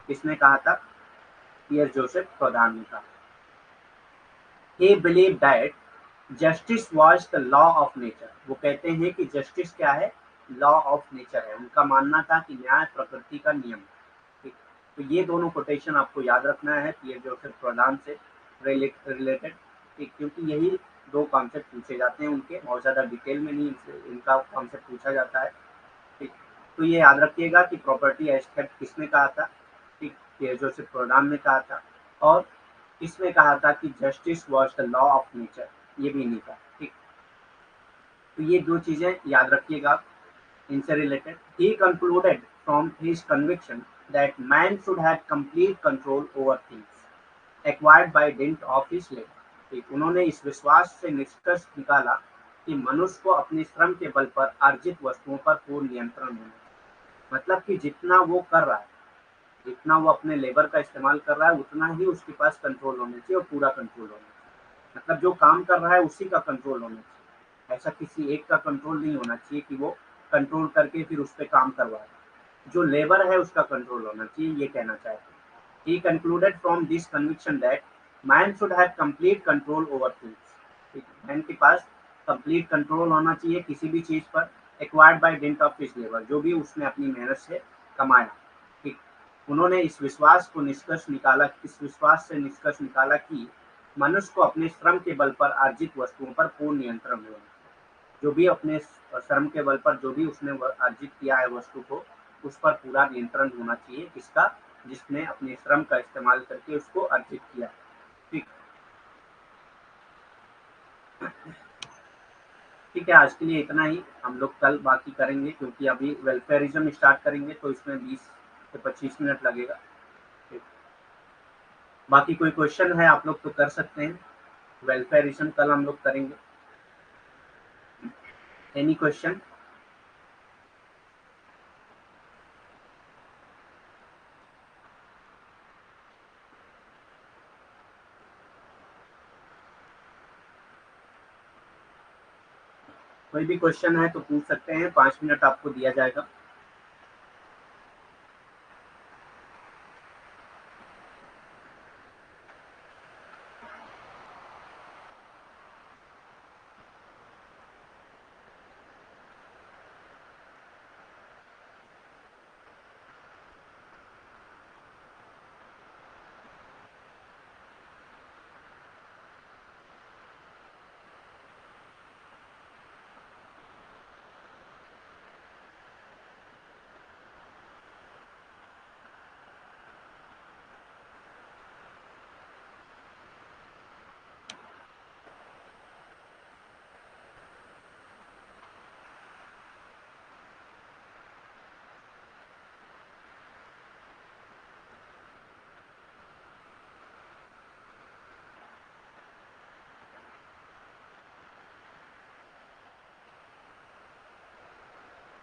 [SPEAKER 1] किसने कहा था, पियर जोसेफ प्रधान ने कहा। he believed that justice was the law of nature, वो कहते हैं कि जस्टिस क्या है, लॉ ऑफ नेचर है, उनका मानना था कि न्याय प्रकृति का नियम है। ठीक, तो ये दोनों कोटेशन आपको याद रखना है पियर जोसेफ प्रधान से रिलेटेड। ठीक, क्योंकि यही दो कॉन्सेप्ट पूछे जाते हैं उनके, बहुत ज़्यादा डिटेल में नहीं इनका कॉन्सेप्ट पूछा जाता है। ठीक, तो ये याद रखिएगा कि प्रॉपर्टी एस्पेक्ट किसने कहा था। ठीक, पियर जोसेफ प्रधान ने कहा था, और इसमें कहा था कि justice was the law of nature, ये भी नहीं था। ठीक, तो ये दो चीजें याद रखिएगा इनसे related. He concluded from his conviction that man should have complete control over things acquired by didn't of his labour. ठीक, उन्होंने इस विश्वास से निष्कर्ष निकाला कि मनुष्य को अपने श्रम के बल पर अर्जित वस्तुओं पर पूर्ण नियंत्रण होना चाहिए। मतलब कि जितना वो कर रहा है, जितना वो अपने लेबर का इस्तेमाल कर रहा है, उतना ही उसके पास कंट्रोल होना चाहिए, और पूरा कंट्रोल होना चाहिए। मतलब जो काम कर रहा है उसी का कंट्रोल होना चाहिए, ऐसा किसी एक का कंट्रोल नहीं होना चाहिए कि वो कंट्रोल करके फिर उस पर काम करवा रहा है। जो लेबर है उसका कंट्रोल होना चाहिए, ये कहना चाहते हैं। He concluded from this conviction that man should have complete control over things। Man के पास कंप्लीट कंट्रोल होना चाहिए किसी भी चीज पर, acquired by didn't of his labour, जो भी उसने अपनी मेहनत से कमाया। ठीक, उन्होंने इस विश्वास से निष्कर्ष निकाला कि मनुष्य को अपने श्रम के बल पर अर्जित वस्तुओं पर पूर्ण नियंत्रण होना चाहिए। जो भी अपने श्रम के बल पर जो भी उसने अर्जित किया है वस्तु को, उस पर पूरा नियंत्रण होना चाहिए, किसका, जिसने अपने श्रम का इस्तेमाल करके उसको अर्जित किया। ठीक, ठीक है, आज के लिए इतना ही। हम लोग कल बाकी करेंगे, क्योंकि अभी वेलफेयरिज्म स्टार्ट करेंगे तो इसमें 20 से 25 मिनट लगेगा। ठीक। बाकी कोई क्वेश्चन है आप लोग तो कर सकते हैं। वेलफेयरिज्म कल हम लोग करेंगे। Any question? कोई भी क्वेश्चन है तो पूछ सकते हैं, 5 मिनट आपको दिया जाएगा।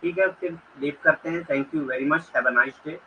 [SPEAKER 1] ठीक है, फिर लीव करते हैं। Thank you very much, have a nice day.